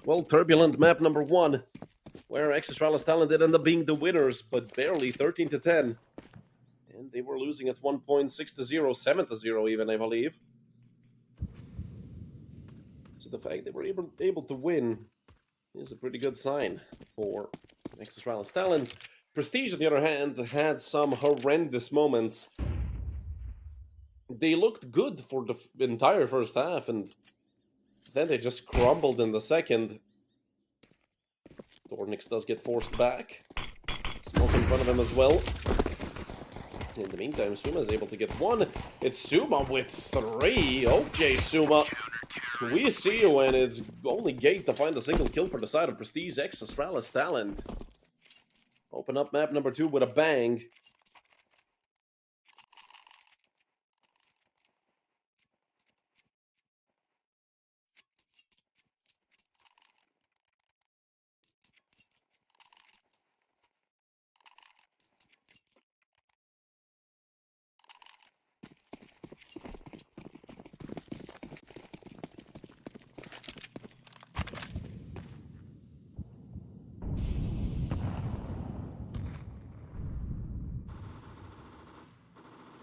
well, turbulent map number 1 where Ex-Astralis Talent did end up being the winners, but barely 13-10. And they were losing at 1.6-0, 7-0 even, I believe. So the fact they were able to win is a pretty good sign for Ex-Astralis Talent. Prestige, on the other hand, had some horrendous moments. They looked good for the entire first half, and then they just crumbled in the second. Tornix does get forced back. Smoke in front of him as well. In the meantime, Suma is able to get one. It's Suma with 3. Okay, Suma. We see you, and it's only Gate to find a single kill for the side of Prestige. Ex-Astralis Talent open up map number 2 with a bang.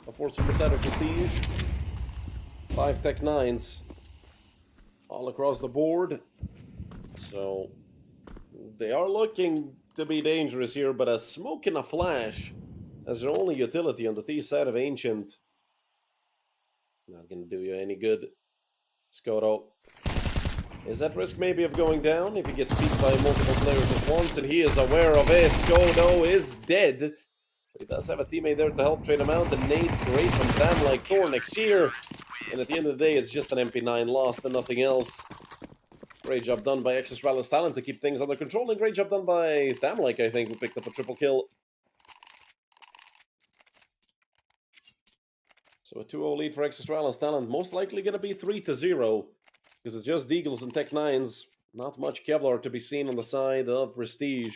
A force from the side of Prestige. 5 Tech 9s all across the board. So they are looking to be dangerous here, but a smoke and a flash as their only utility on the T side of Ancient. Not gonna do you any good. Skoto is at risk maybe of going down if he gets beat by multiple players at once, and he is aware of it. Skoto is dead. But he does have a teammate there to help trade him out. The nade great from Tam like Tornix here. And at the end of the day, it's just an MP9 lost and nothing else. Great job done by Ex-Astralis Talent to keep things under control, and great job done by Thamlike, I think, who picked up a triple kill. So a 2-0 lead for Ex-Astralis Talent, most likely going to be 3-0, because it's just Deagles and Tech 9s. Not much Kevlar to be seen on the side of Prestige.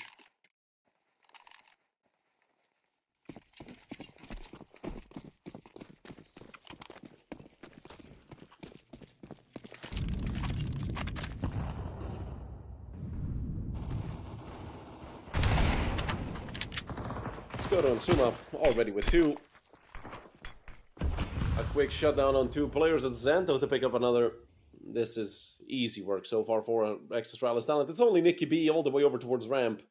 Skoto and Suma already with 2. A quick shutdown on 2 players at Zanto to pick up another. This is easy work so far for Ex-Astralis Talent. It's only Nikki B all the way over towards ramp.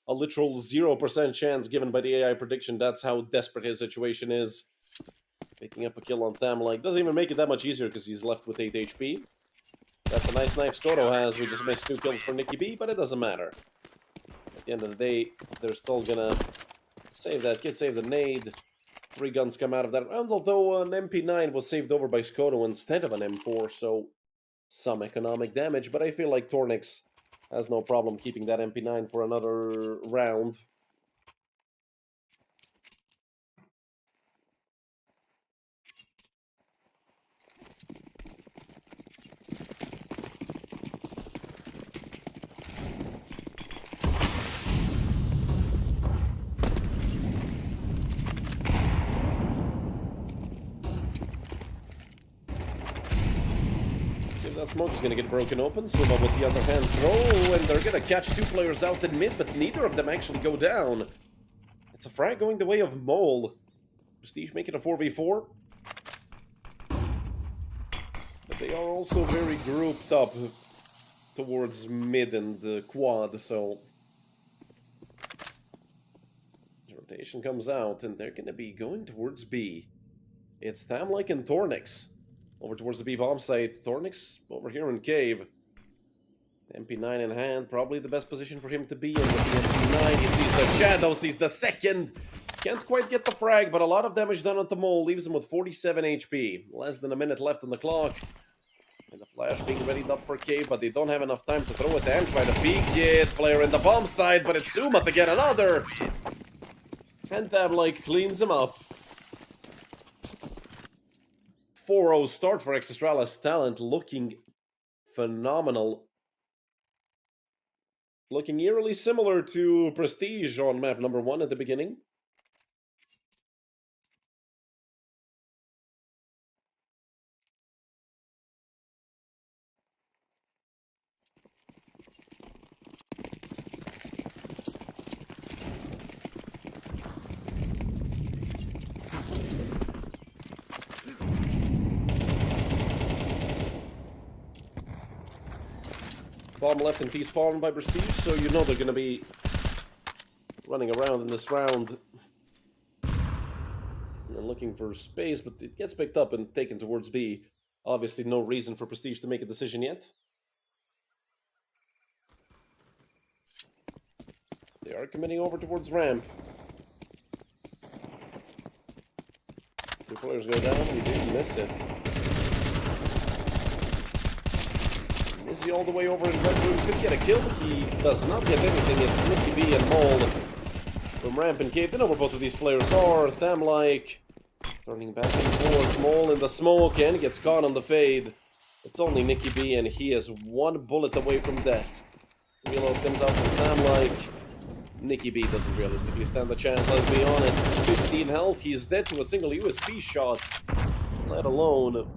A literal 0% chance given by the AI prediction. That's how desperate his situation is. Picking up a kill on Thamlike doesn't even make it that much easier because he's left with 8 HP. That's a nice knife Skoto has. We just missed 2 kills for Nikki B, but it doesn't matter. At the end of the day, they're still gonna save that kid, save the nade. 3 guns come out of that round, although an MP9 was saved over by Skoto instead of an M4, so some economic damage, but I feel like Tornix has no problem keeping that MP9 for another round. That smoke is going to get broken open. Suma with the underhand throw, and they're going to catch 2 players out in mid, but neither of them actually go down. It's a frag going the way of Mole. Prestige making a 4v4. But they are also very grouped up towards mid and quad, so rotation comes out, and they're going to be going towards B. It's Thamlike and Tornix over towards the B bomb site. Tornix over here in cave. MP9 in hand, probably the best position for him to be in with the MP9. He sees the shadow, sees the second. Can't quite get the frag, but a lot of damage done onto Mole. Leaves him with 47 HP. Less than a minute left on the clock. And the flash being readied up for cave, but they don't have enough time to throw it and try to peek it. Player in the bomb side, but it's Suma to get another. And Thamlike cleans him up. 4-0 start for Ex-Astralis Talent, looking phenomenal. Looking eerily similar to Prestige on map number 1 at the beginning. Bomb left in T-spawn by Prestige, so you know they're going to be running around in this round and looking for space, but it gets picked up and taken towards B. Obviously, no reason for Prestige to make a decision yet. They are committing over towards ramp. Two players go down, we do miss it. Mizzy all the way over in red room, could get a kill, but he does not get anything. It's Nicky B and Mole from ramp and cave. They know where both of these players are. Tham-like turning back and forth. Mole in the smoke and gets caught on the fade. It's only Nicky B and he is one bullet away from death. Reload comes out from Tham-like. Nicky B doesn't realistically stand a chance, let's be honest. 15 health, he's dead to a single USP shot, let alone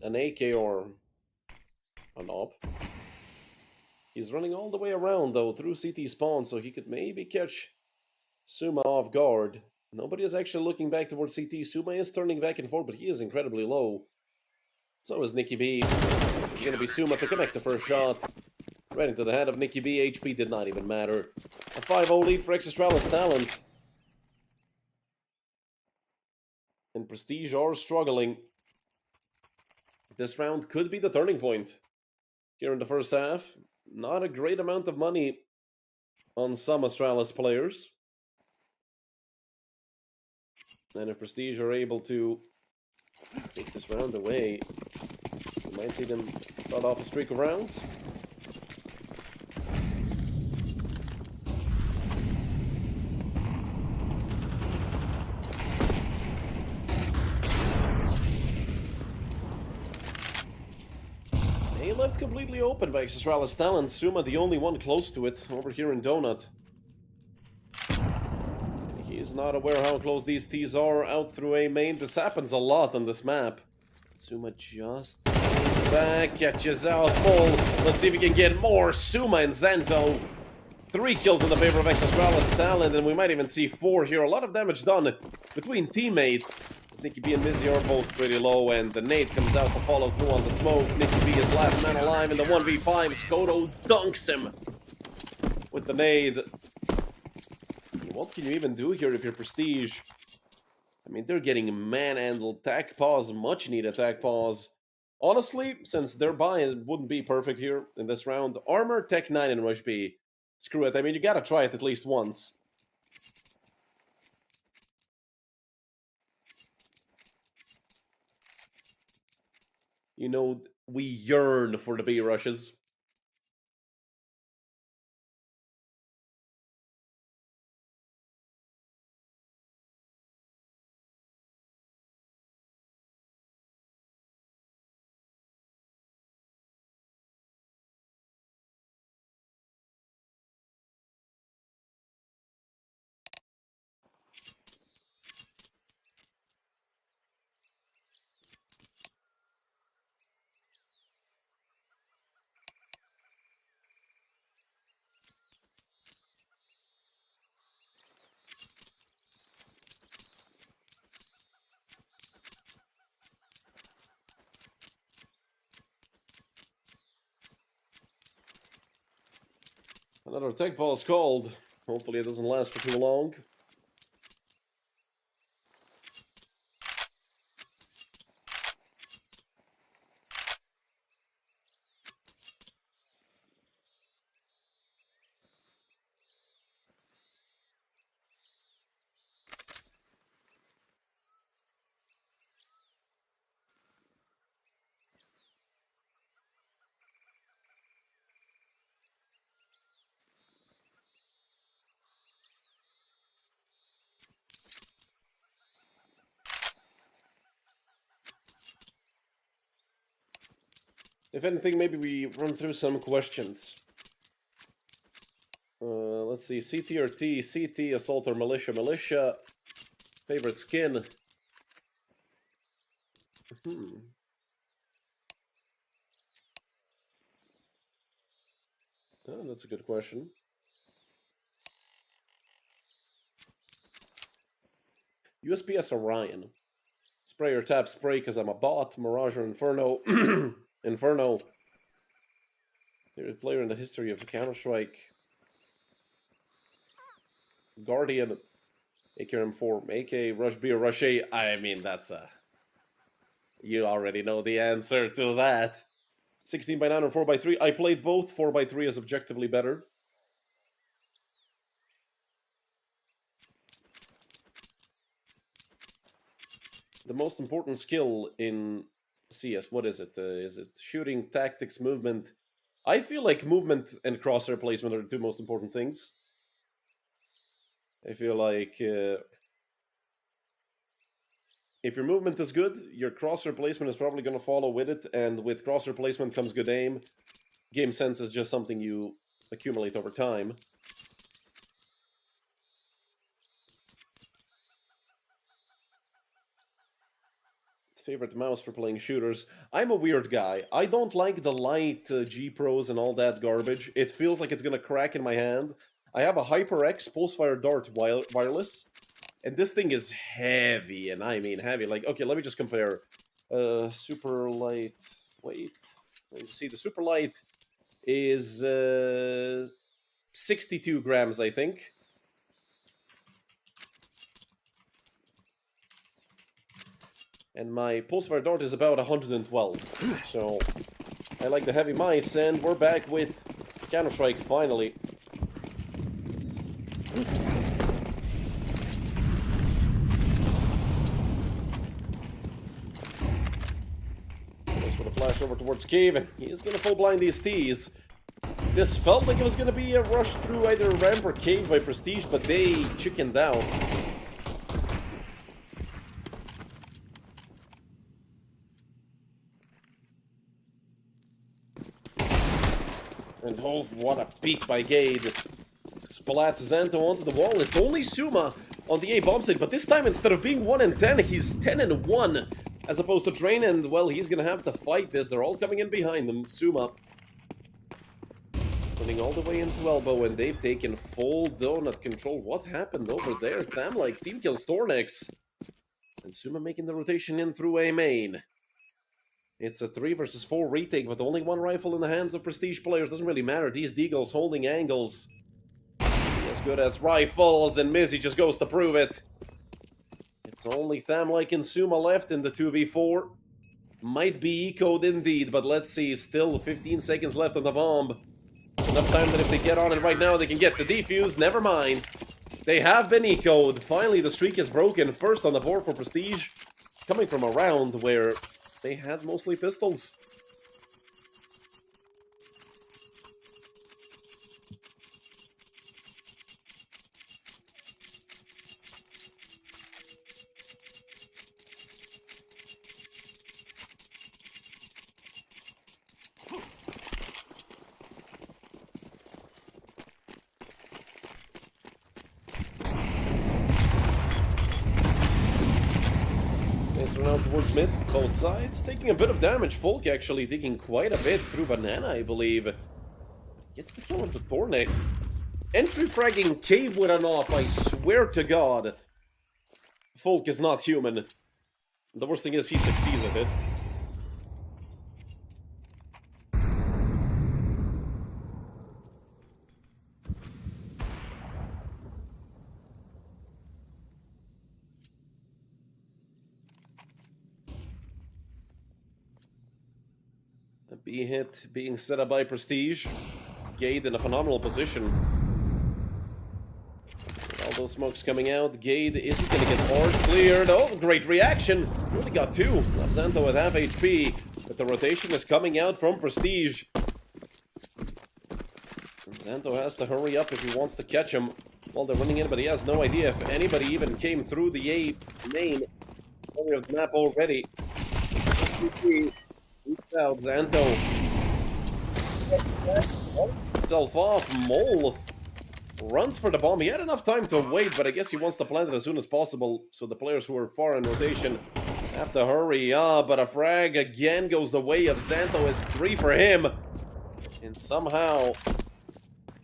an AK or an op. He's running all the way around, though, through CT spawn, so he could maybe catch Suma off guard. Nobody is actually looking back towards CT. Suma is turning back and forth, but he is incredibly low. So is Nicky B. It's going to be Suma to connect the first shot. Right into the head of Nicky B. HP did not even matter. A 5-0 lead for Ex-Astralis talent. And Prestige are struggling. This round could be the turning point. Here in the first half, not a great amount of money on some Astralis players. And if Prestige are able to take this round away, we might see them start off a streak of rounds. A left completely open by Ex-Astralis talent. Suma the only one close to it over here in Donut. He's not aware how close these T's are out through A main. This happens a lot on this map. Suma just back, catches out full. Let's see if we can get more. Suma and Zento. 3 kills in the favor of Ex-Astralis talent, and we might even see 4 here. A lot of damage done between teammates. Nicky B and Mizzy are both pretty low, and the nade comes out to follow through on the smoke. Nicky B is last man alive in the 1v5. Skoto dunks him with the nade. What can you even do here if you're Prestige? I mean, they're getting manhandled. Tac pause, much needed tac pause. Honestly, since their buy wouldn't be perfect here in this round, armor, tech 9, and rush B. Screw it. I mean, you gotta try it at least once. You know, we yearn for the B rushes. Another tech pause called. Hopefully it doesn't last for too long. If anything, maybe we run through some questions. Let's see, CT or T? CT, Assault or Militia? Militia, favorite skin? Oh, that's a good question. USPS Orion. Spray or tap spray because I'm a bot. Mirage or Inferno. Inferno. Favorite player in the history of Counter-Strike. Guardian, AKM4, AK, Rush B or Rush A. I mean, that's a... You already know the answer to that. 16x9 or 4x3. I played both. 4x3 is objectively better. The most important skill in CS, what is it? Is it shooting, tactics, movement? I feel like movement and crosshair placement are the two most important things. I feel like if your movement is good, your crosshair placement is probably going to follow with it, and with crosshair placement comes good aim. Game sense is just something you accumulate over time. Favorite mouse for playing shooters. I'm a weird guy. I don't like the light G Pros and all that garbage. It feels like it's gonna crack in my hand. I have a HyperX Pulsefire Dart wireless, and this thing is heavy, and I mean heavy. Like, okay, let me just compare. Super light. Wait, let me see. The super light is 62 grams, I think. And my Pulsefire Dart is about 112. So, I like the heavy mice, and we're back with Counter-Strike, finally. Goes with a flash over towards Cave, and he's gonna full blind these T's. This felt like it was gonna be a rush through either ramp or Cave by Prestige, but they chickened out. And oh, what a peek by Gade. Splats Xanto onto the wall. It's only Suma on the A bomb site, but this time instead of being 1-10, he's 10-1. As opposed to Train, and well, he's gonna have to fight this. They're all coming in behind them. Suma running all the way into elbow, and they've taken full donut control. What happened over there? Damn, like team kills Tornix. And Suma making the rotation in through A main. It's a 3 versus 4 retake, with only one rifle in the hands of Prestige players. Doesn't really matter. These Deagles holding angles. As good as rifles, and Mizzy just goes to prove it. It's only Thamlike and Suma left in the 2v4. Might be ecoed indeed, but let's see. Still 15 seconds left on the bomb. Enough time that if they get on it right now, they can get the defuse. Never mind. They have been ecoed. Finally, the streak is broken. First on the board for Prestige. Coming from a round where they had mostly pistols. Around towards mid, both sides, taking a bit of damage. Folk actually taking quite a bit through Banana, I believe. Gets the kill onto Tornix. Entry fragging Cave with an off, I swear to God. Folk is not human. The worst thing is he succeeds at it. B hit being set up by Prestige. Gade in a phenomenal position. All those smokes coming out. Gade isn't going to get hard cleared. Oh, great reaction. Really got two. Xanto at half HP. But the rotation is coming out from Prestige. Xanto has to hurry up if he wants to catch him while they're running in, but he has no idea if anybody even came through the A main area of the map already. Out, Xanto. Himself off. Mole runs for the bomb. He had enough time to wait, but I guess he wants to plant it as soon as possible, so the players who are far in rotation have to hurry. But a frag again goes the way of Xanto. It's 3 for him. And somehow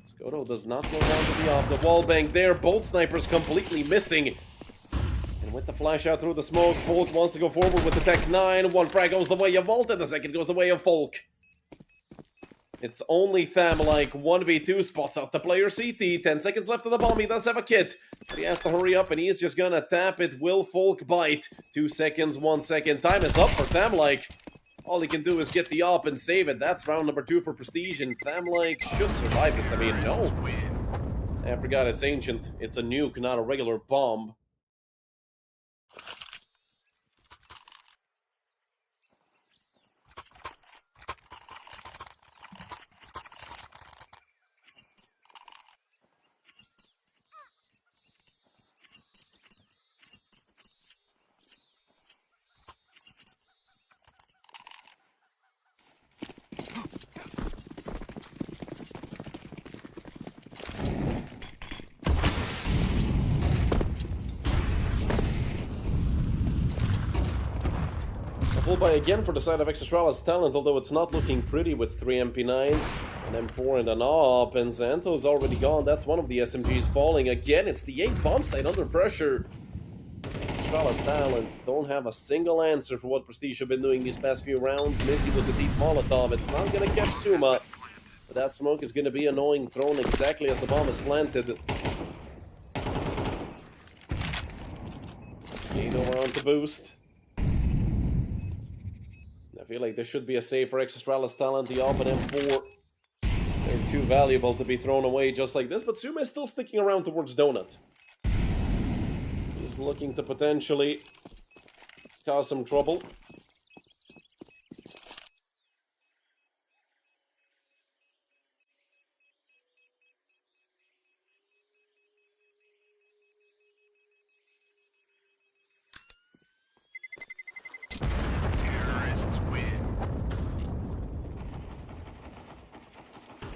Skoto does not go down to the off. The wall bank there. Both snipers completely missing. With the flash out through the smoke, Folk wants to go forward with the Tech 9. One frag goes the way of Volt, and the second goes the way of Folk. It's only Tham, like 1v2, spots out the player CT. 10 seconds left of the bomb. He does have a kit, but he has to hurry up, and he is just gonna tap it. Will Folk bite? 2 seconds, 1 second. Time is up for Tham. Like, all he can do is get the op and save it. That's round number 2 for Prestige, and Tham, like, should survive this. I mean, no. I forgot it's ancient. It's a nuke, not a regular bomb. Full buy again for the side of Ex-Astralis talent, although it's not looking pretty with 3 MP9s, an M4 and an AWP, and Xanto's already gone. That's one of the SMGs falling. Again, it's the 8 bomb site under pressure. Ex-Astralis talent don't have a single answer for what Prestige have been doing these past few rounds. Mizzy with the deep Molotov. It's not going to catch Suma, but that smoke is going to be annoying, thrown exactly as the bomb is planted. Gate over onto boost. I feel like this should be a save for Ex-Astralis talent. The AWP and M4, they're too valuable to be thrown away just like this, but Suma is still sticking around towards Donut. He's looking to potentially cause some trouble.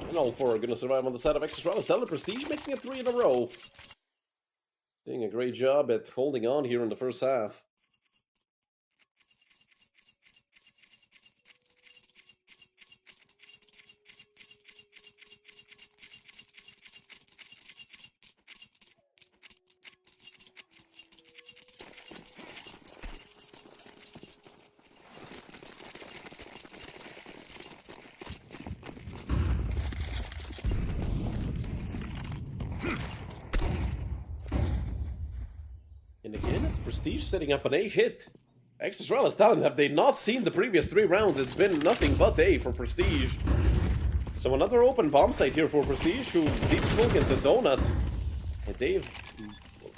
And all 4 are going to survive on the side of Ex-Astralis talent. Prestige making it 3 in a row. Doing a great job at holding on here in the first half. And again, it's Prestige setting up an A hit. Ex-Astralis talent, have they not seen the previous 3 rounds? It's been nothing but A for Prestige. So another open bomb site here for Prestige, who deep smoke into Donut. And they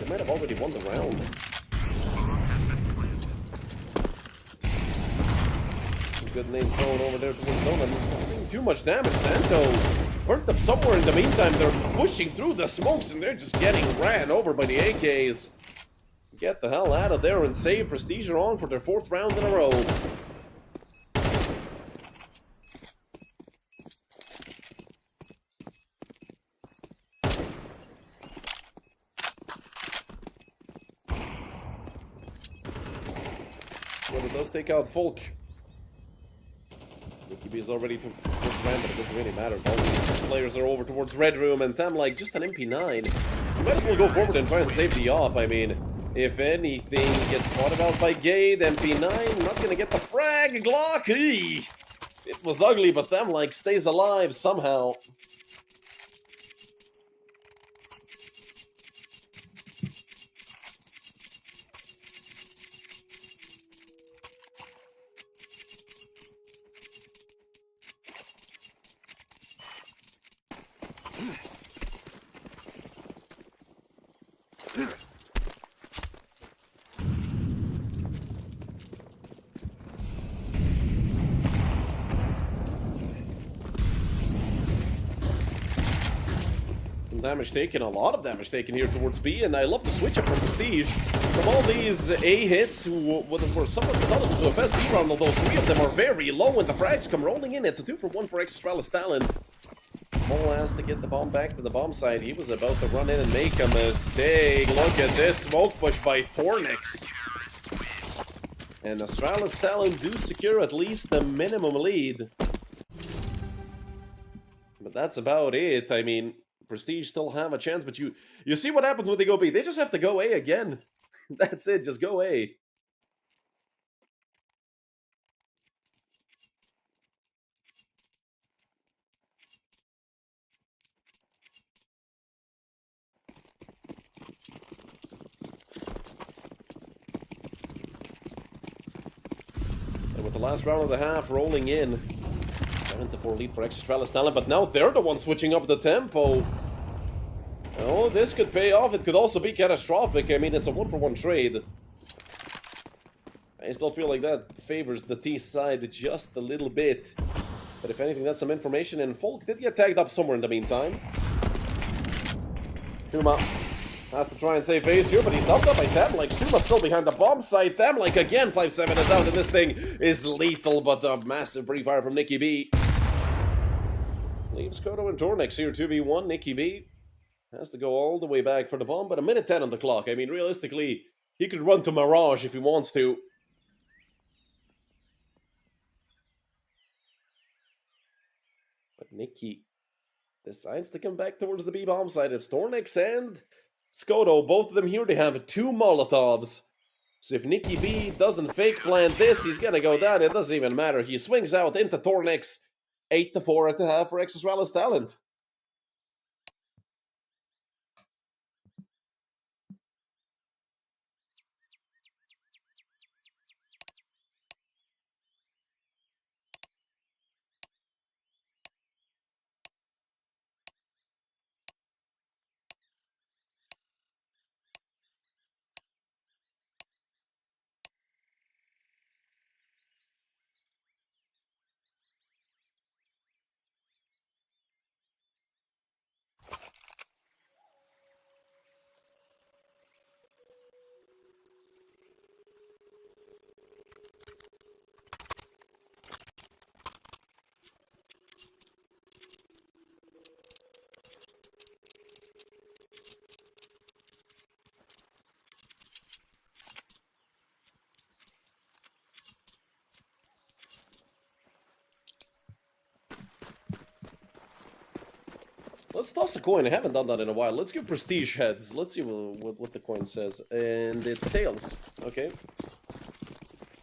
might have already won the round. Good name thrown over there towards Donut. Not doing too much damage. Santo burnt up somewhere in the meantime. They're pushing through the smokes and they're just getting ran over by the AKs. Get the hell out of there and save. Prestige are on for their 4th round in a row. Well, it does take out Folk. Nicky B is already towards Ram, but it doesn't really matter. All these players are over towards Red Room, and Tham, like, just an MP9. You might as well go forward and try and save the op. I mean, if anything gets spotted out by Gade, MP9, not gonna get the frag. Glock! Eee! It was ugly, but Tham, like, stays alive somehow. Damage taken, a lot of damage taken here towards B, and I love the switch up from Prestige. From all these A hits, were somewhat redundant to a fast B round, although 3 of them are very low, and the frags come rolling in. It's a 2-for-1 for Ex-Astralis talent. Mole has to get the bomb back to the bomb site. He was about to run in and make a mistake. Look at this smoke push by Tornix. And Astralis talent do secure at least the minimum lead. But that's about it. I mean, Prestige still have a chance, but you see what happens when they go B. They just have to go A again. That's it, just go A. And with the last round of the half rolling in, 7-4 lead for Ex-Astralis talent, but now they're the ones switching up the tempo. Oh, this could pay off. It could also be catastrophic. I mean, it's a one-for-one trade. I still feel like that favors the T side just a little bit. But if anything, that's some information. And Folk did get tagged up somewhere in the meantime. Shuma has to try and save face here, but he's helped up by Thamlike. Shuma's still behind the bomb site. Thamlike again, 5-7 is out, and this thing is lethal, but a massive pre-fire from Nicky B. Leaves Kodo and Tornix here, 2v1. Nicky B has to go all the way back for the bomb, but a minute 10 on the clock. I mean, realistically, he could run to Mirage if he wants to. But Nicky decides to come back towards the B-bomb side. It's Tornix and Skodo. Both of them here, they have 2 Molotovs. So if Nicky B doesn't fake plant this, he's gonna go down. It doesn't even matter. He swings out into Tornix. 8-4 at the half for Ex-Astralis talent. Let's toss a coin. I haven't done that in a while. Let's give Prestige heads. Let's see what the coin says. And it's tails. Okay.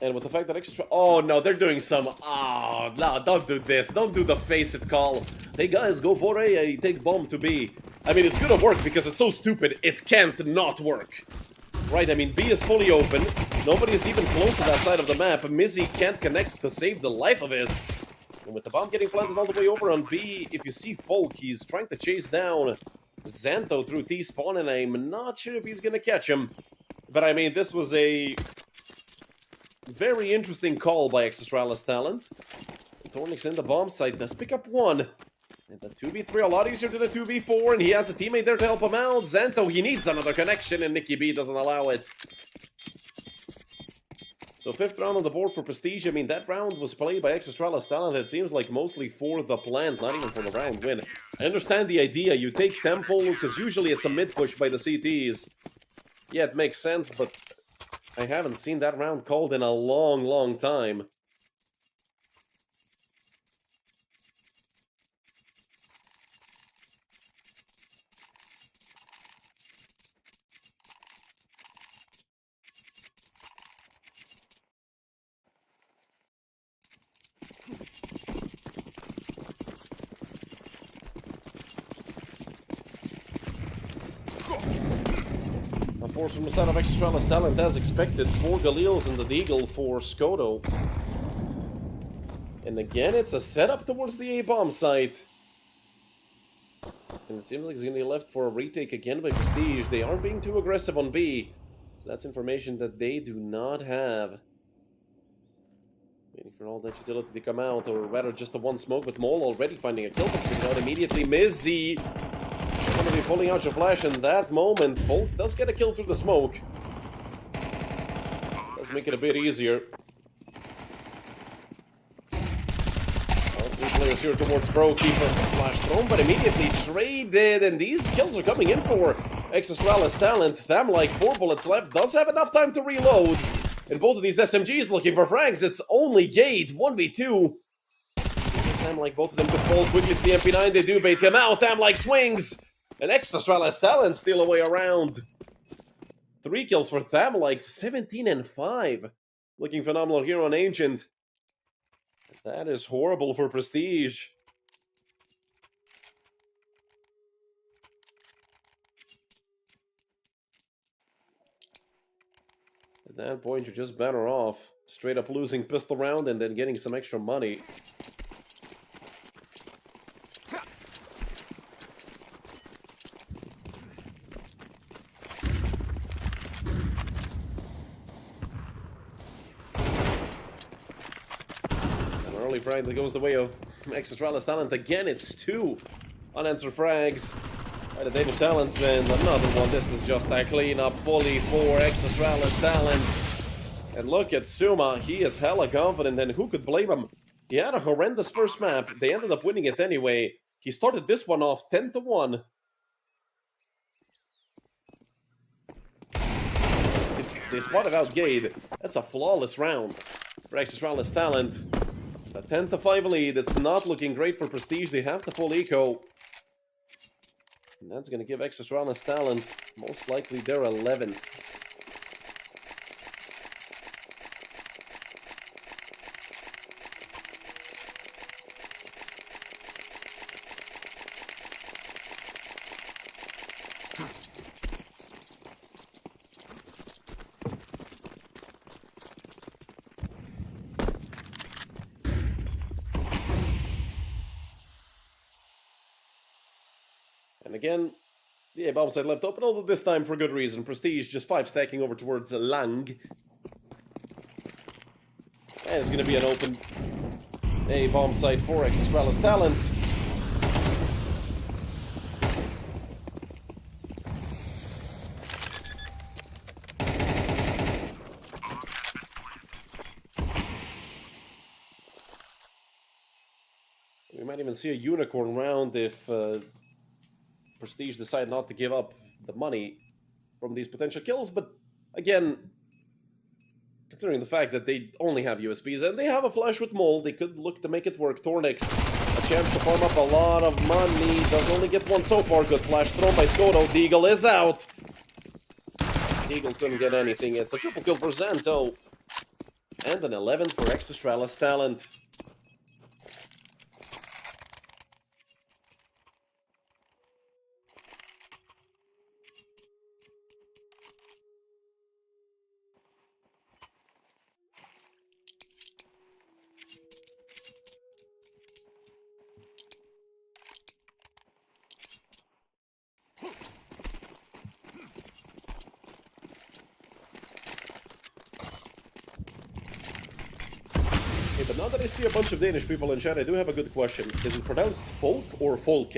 And with the fact that extra... Oh, no, they're doing some... Oh, no, don't do this. Don't do the face it call. Hey, guys, go for A. I take bomb to B. I mean, it's gonna work because it's so stupid. It can't not work. Right, I mean, B is fully open. Nobody is even close to that side of the map. Mizzy can't connect to save the life of his. And with the bomb getting planted all the way over on B, if you see Folk, he's trying to chase down Xanto through T-spawn, and I'm not sure if he's gonna catch him. But I mean, this was a very interesting call by Ex-Astralis talent. Tornix in the bomb site does pick up 1. And the 2v3 a lot easier than the 2v4, and he has a teammate there to help him out. Xanto, he needs another connection, and Nicky B doesn't allow it. So 5th round on the board for Prestige. I mean, that round was played by Ex-Astralis talent. It seems like mostly for the plant, not even for the round win. I understand the idea. You take tempo, because usually it's a mid-push by the CTs. Yeah, it makes sense, but I haven't seen that round called in a long, long time. A force from the side of Ex-Astralis talent as expected. 4 Galils and the Deagle for Skodo. And again, it's a setup towards the A-bomb site. And it seems like he's going to be left for a retake again by Prestige. They aren't being too aggressive on B. So that's information that they do not have. Waiting for all that utility to come out, or rather just the one smoke, but Mole already finding a kill, but out immediately. Mizzy going to be pulling out your flash in that moment. Folk does get a kill through the smoke. Does make it a bit easier. All 3 players here towards Pro Keeper. Flash thrown, but immediately traded, and these kills are coming in for Ex-Astralis talent. Thamlike, 4 bullets left, does have enough time to reload. And both of these SMGs looking for frags. It's only Gate, 1v2. Thamlike, both of them could fall quickly to the MP9. They do bait him out. Thamlike swings. And Ex-Astralis talent steal away around. 3 kills for Thamlike, 17 and 5. Looking phenomenal here on Ancient. That is horrible for Prestige. At that point, you're just better off Straight up losing pistol round and then getting some extra money. An early frag that goes the way of Ex-Astralis talent. Again, it's 2 unanswered frags by the Danish talents, and another one. This is just a cleanup fully for Ex-Astralis talent. And look at Suma, he is hella confident, and who could blame him? He had a horrendous first map, they ended up winning it anyway. He started this one off 10-1. They spotted out Gade. That's a flawless round for Ex-Astralis talent. A 10-5 lead, it's not looking great for Prestige, they have the full eco. And that's going to give Ex-Astralis talent most likely their 11th. And again, the bomb site left open, although this time for good reason. Prestige just 5 stacking over towards Lang. And it's going to be an open A bomb site for Ex-Astralis talent. We might even see a unicorn round if Prestige decide not to give up the money from these potential kills, but again, considering the fact that they only have USPs and they have a flash with mold, they could look to make it work. Tornix, a chance to farm up a lot of money, does only get one so far. Good flash thrown by Skodo. Deagle is out. Deagle couldn't get anything. It's a triple kill for Zanto. And an 11 for Ex-Astralis talent. Hey, but now that I see a bunch of Danish people in chat, I do have a good question. Is it pronounced folk or folke?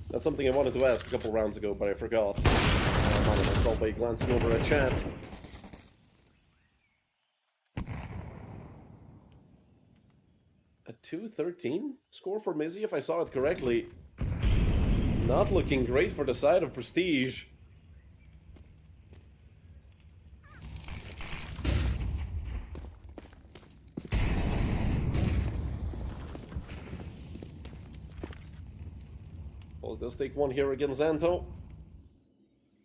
That's something I wanted to ask a couple rounds ago, but I forgot. I'm on myself by glancing over at chat. A 2-13 score for Mizzy, if I saw it correctly. Not looking great for the side of Prestige. Well, it does take one here against Zanto.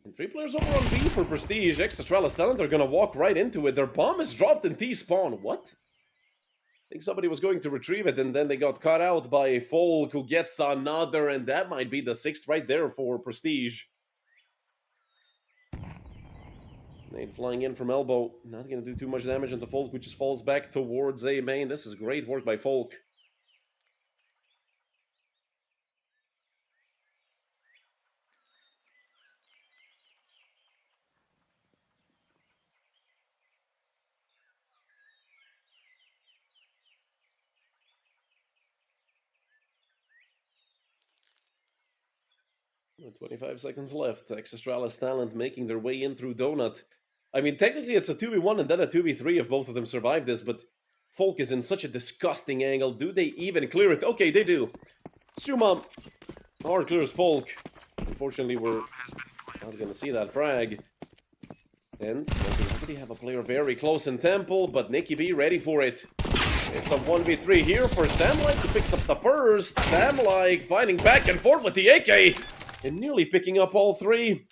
And 3 players over on B for Prestige. Ex-Astralis talent are gonna walk right into it. Their bomb is dropped in T-spawn. What? I think somebody was going to retrieve it, and then they got caught out by Folk, who gets another, and that might be the 6th right there for Prestige. Nade flying in from elbow. Not going to do too much damage into Folk, who just falls back towards A main. This is great work by Folk. With 25 seconds left, Ex-Astralis talent making their way in through Donut. I mean, technically it's a 2v1 and then a 2v3 if both of them survive this, but Folk is in such a disgusting angle. Do they even clear it? Okay, they do. Suma hard clears Folk. Unfortunately, we're not going to see that frag. And we already have a player very close in Temple, but Nikki B ready for it. It's a 1v3 here for Samlike, who picks up the first. Samlike fighting back and forth with the AK. And nearly picking up all 3.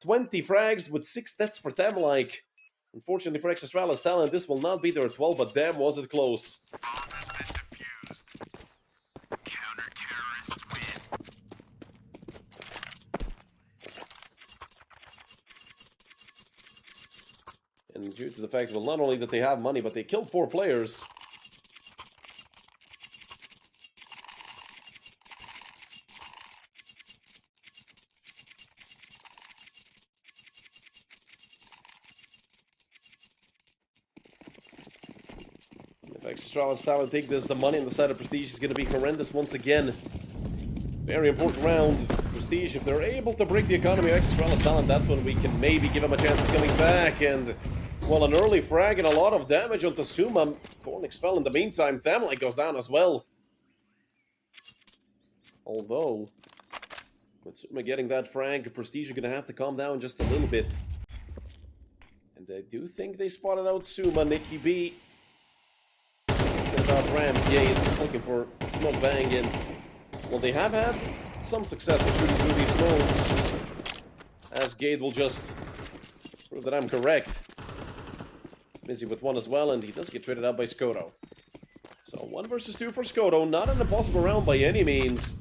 20 frags with 6 deaths for Samlike. Unfortunately for Ex-Astralis talent, this will not be their 12, but damn was it close. And due to the fact, well, not only that they have money, but they killed 4 players. If Ex-Astralis Talent take this, the money on the side of Prestige is going to be horrendous once again. Very important round. Prestige, if they're able to break the economy of Ex-Astralis Talent, that's when we can maybe give them a chance of coming back. And, well, an early frag and a lot of damage onto Suma. Cornix fell in the meantime. Thamlite goes down as well. Although, with Suma getting that frag, Prestige are going to have to calm down just a little bit. And I do think they spotted out Suma. Nikki B. About ramp, yeah, he's just looking for a smoke bang in. Well, they have had some success with shooting through these smokes. As Gade will just prove that I'm correct. Busy with one as well, and he does get traded out by Skoto. So 1 versus 2 for Skoto, not an impossible round by any means.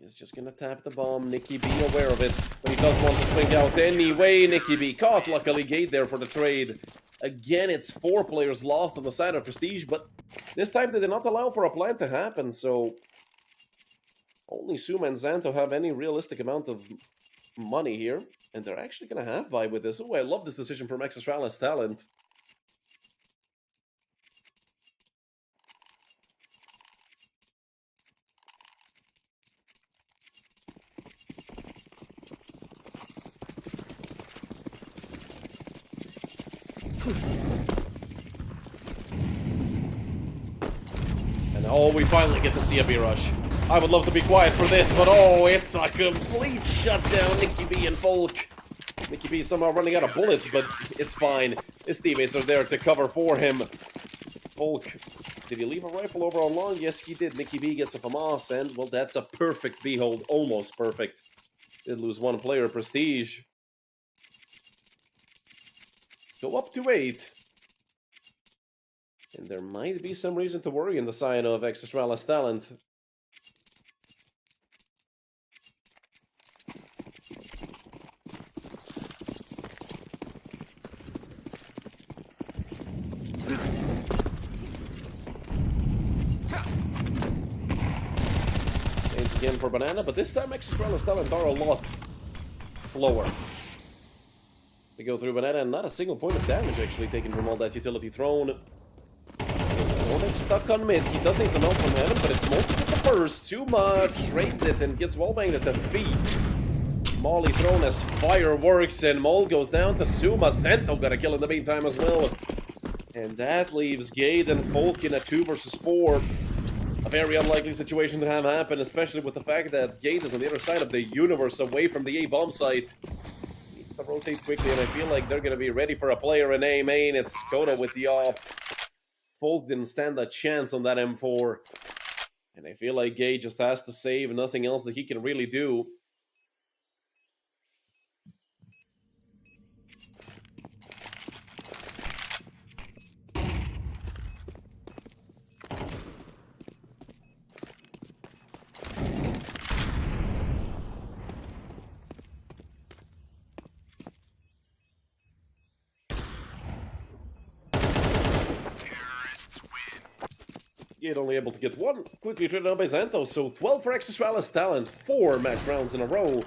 He's just gonna tap the bomb. Nikki B aware of it, but he does want to swing out anyway. Nikki B caught, luckily Gade there for the trade. Again, it's 4 players lost on the side of Prestige, but this time they did not allow for a plan to happen, so only Suma and Xanto have any realistic amount of money here, and they're actually gonna have buy with this. Oh, I love this decision from Ex-Astralis Talent. And oh, we finally get to see a B-Rush. I would love to be quiet for this, but oh, it's a complete shutdown. Nikki B and Folk. Nikki B somehow running out of bullets, but it's fine. His teammates are there to cover for him. Folk, did he leave a rifle over on long? Yes, he did. Nikki B gets a FAMAS, and well, that's a perfect B-hold. Almost perfect. Did lose 1 player, Prestige. Go up to 8. And there might be some reason to worry in the side of Ex-Astralis Talent. And again for Banana, but this time Ex-Astralis Talent are a lot slower. They go through Banana, and not a single point of damage actually taken from all that utility thrown. It's stuck on mid. He does need some help from Heaven, but it's multiple the first. Suma trades it and gets wallbanged at the feet. Molly thrown as fireworks, and Mole goes down to Suma. Xanto got a kill in the meantime as well. And that leaves Gade and Folk in a 2 versus 4. A very unlikely situation to have happen, especially with the fact that Gade is on the other side of the universe, away from the A bomb site. Needs to rotate quickly, and I feel like they're going to be ready for a player in A main. It's Skoto with the op. Folk didn't stand a chance on that M4. And I feel like Gade just has to save, nothing else that he can really do. Gade only able to get 1, quickly traded out by Xanto, so 12 for Ex-Astralis Talent, 4 match rounds in a row.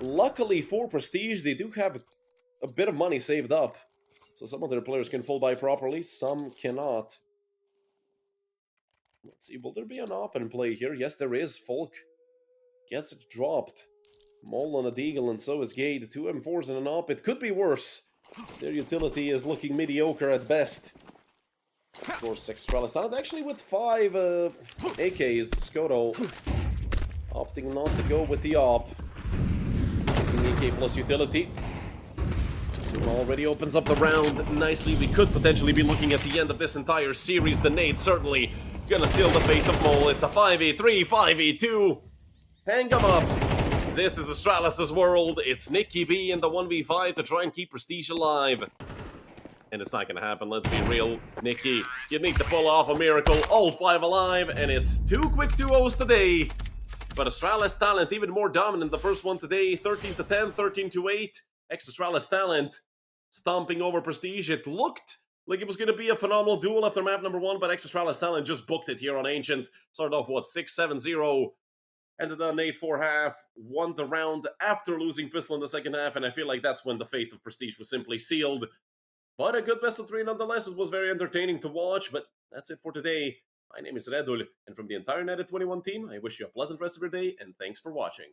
Luckily for Prestige, they do have a bit of money saved up, so some of their players can full buy properly, some cannot. Let's see, will there be an op in play here? Yes, there is. Folk gets it dropped. Mole on a deagle, and so is Gade. 2 M4s and an op. It could be worse. Their utility is looking mediocre at best. Of course, Ex-Astralis Talent actually with 5 AKs. Skoto opting not to go with the op. AK plus utility. Suma already opens up the round nicely. We could potentially be looking at the end of this entire series. The nade certainly gonna seal the fate of Mole. It's a 5v3, 5v2. Hang 'em up. This is Astralis' world. It's Nikki B in the 1v5 to try and keep Prestige alive. And it's not gonna happen, let's be real. Nikki, you need to pull off a miracle. All 5 alive, and it's 2 quick 2-0s today. but Astralis Talent even more dominant. The first one today, 13-10, 13-8. Ex-Astralis Talent stomping over Prestige. It looked like it was going to be a phenomenal duel after map number 1, but Ex-Astralis Talent just booked it here on Ancient. Started off, 6-7-0. Ended on 8-4 half, won the round after losing Pistol in the second half, and I feel like that's when the fate of Prestige was simply sealed. But a good best of 3 nonetheless. It was very entertaining to watch, but that's it for today. My name is Redul, and from the entire Net 21 team, I wish you a pleasant rest of your day, and thanks for watching.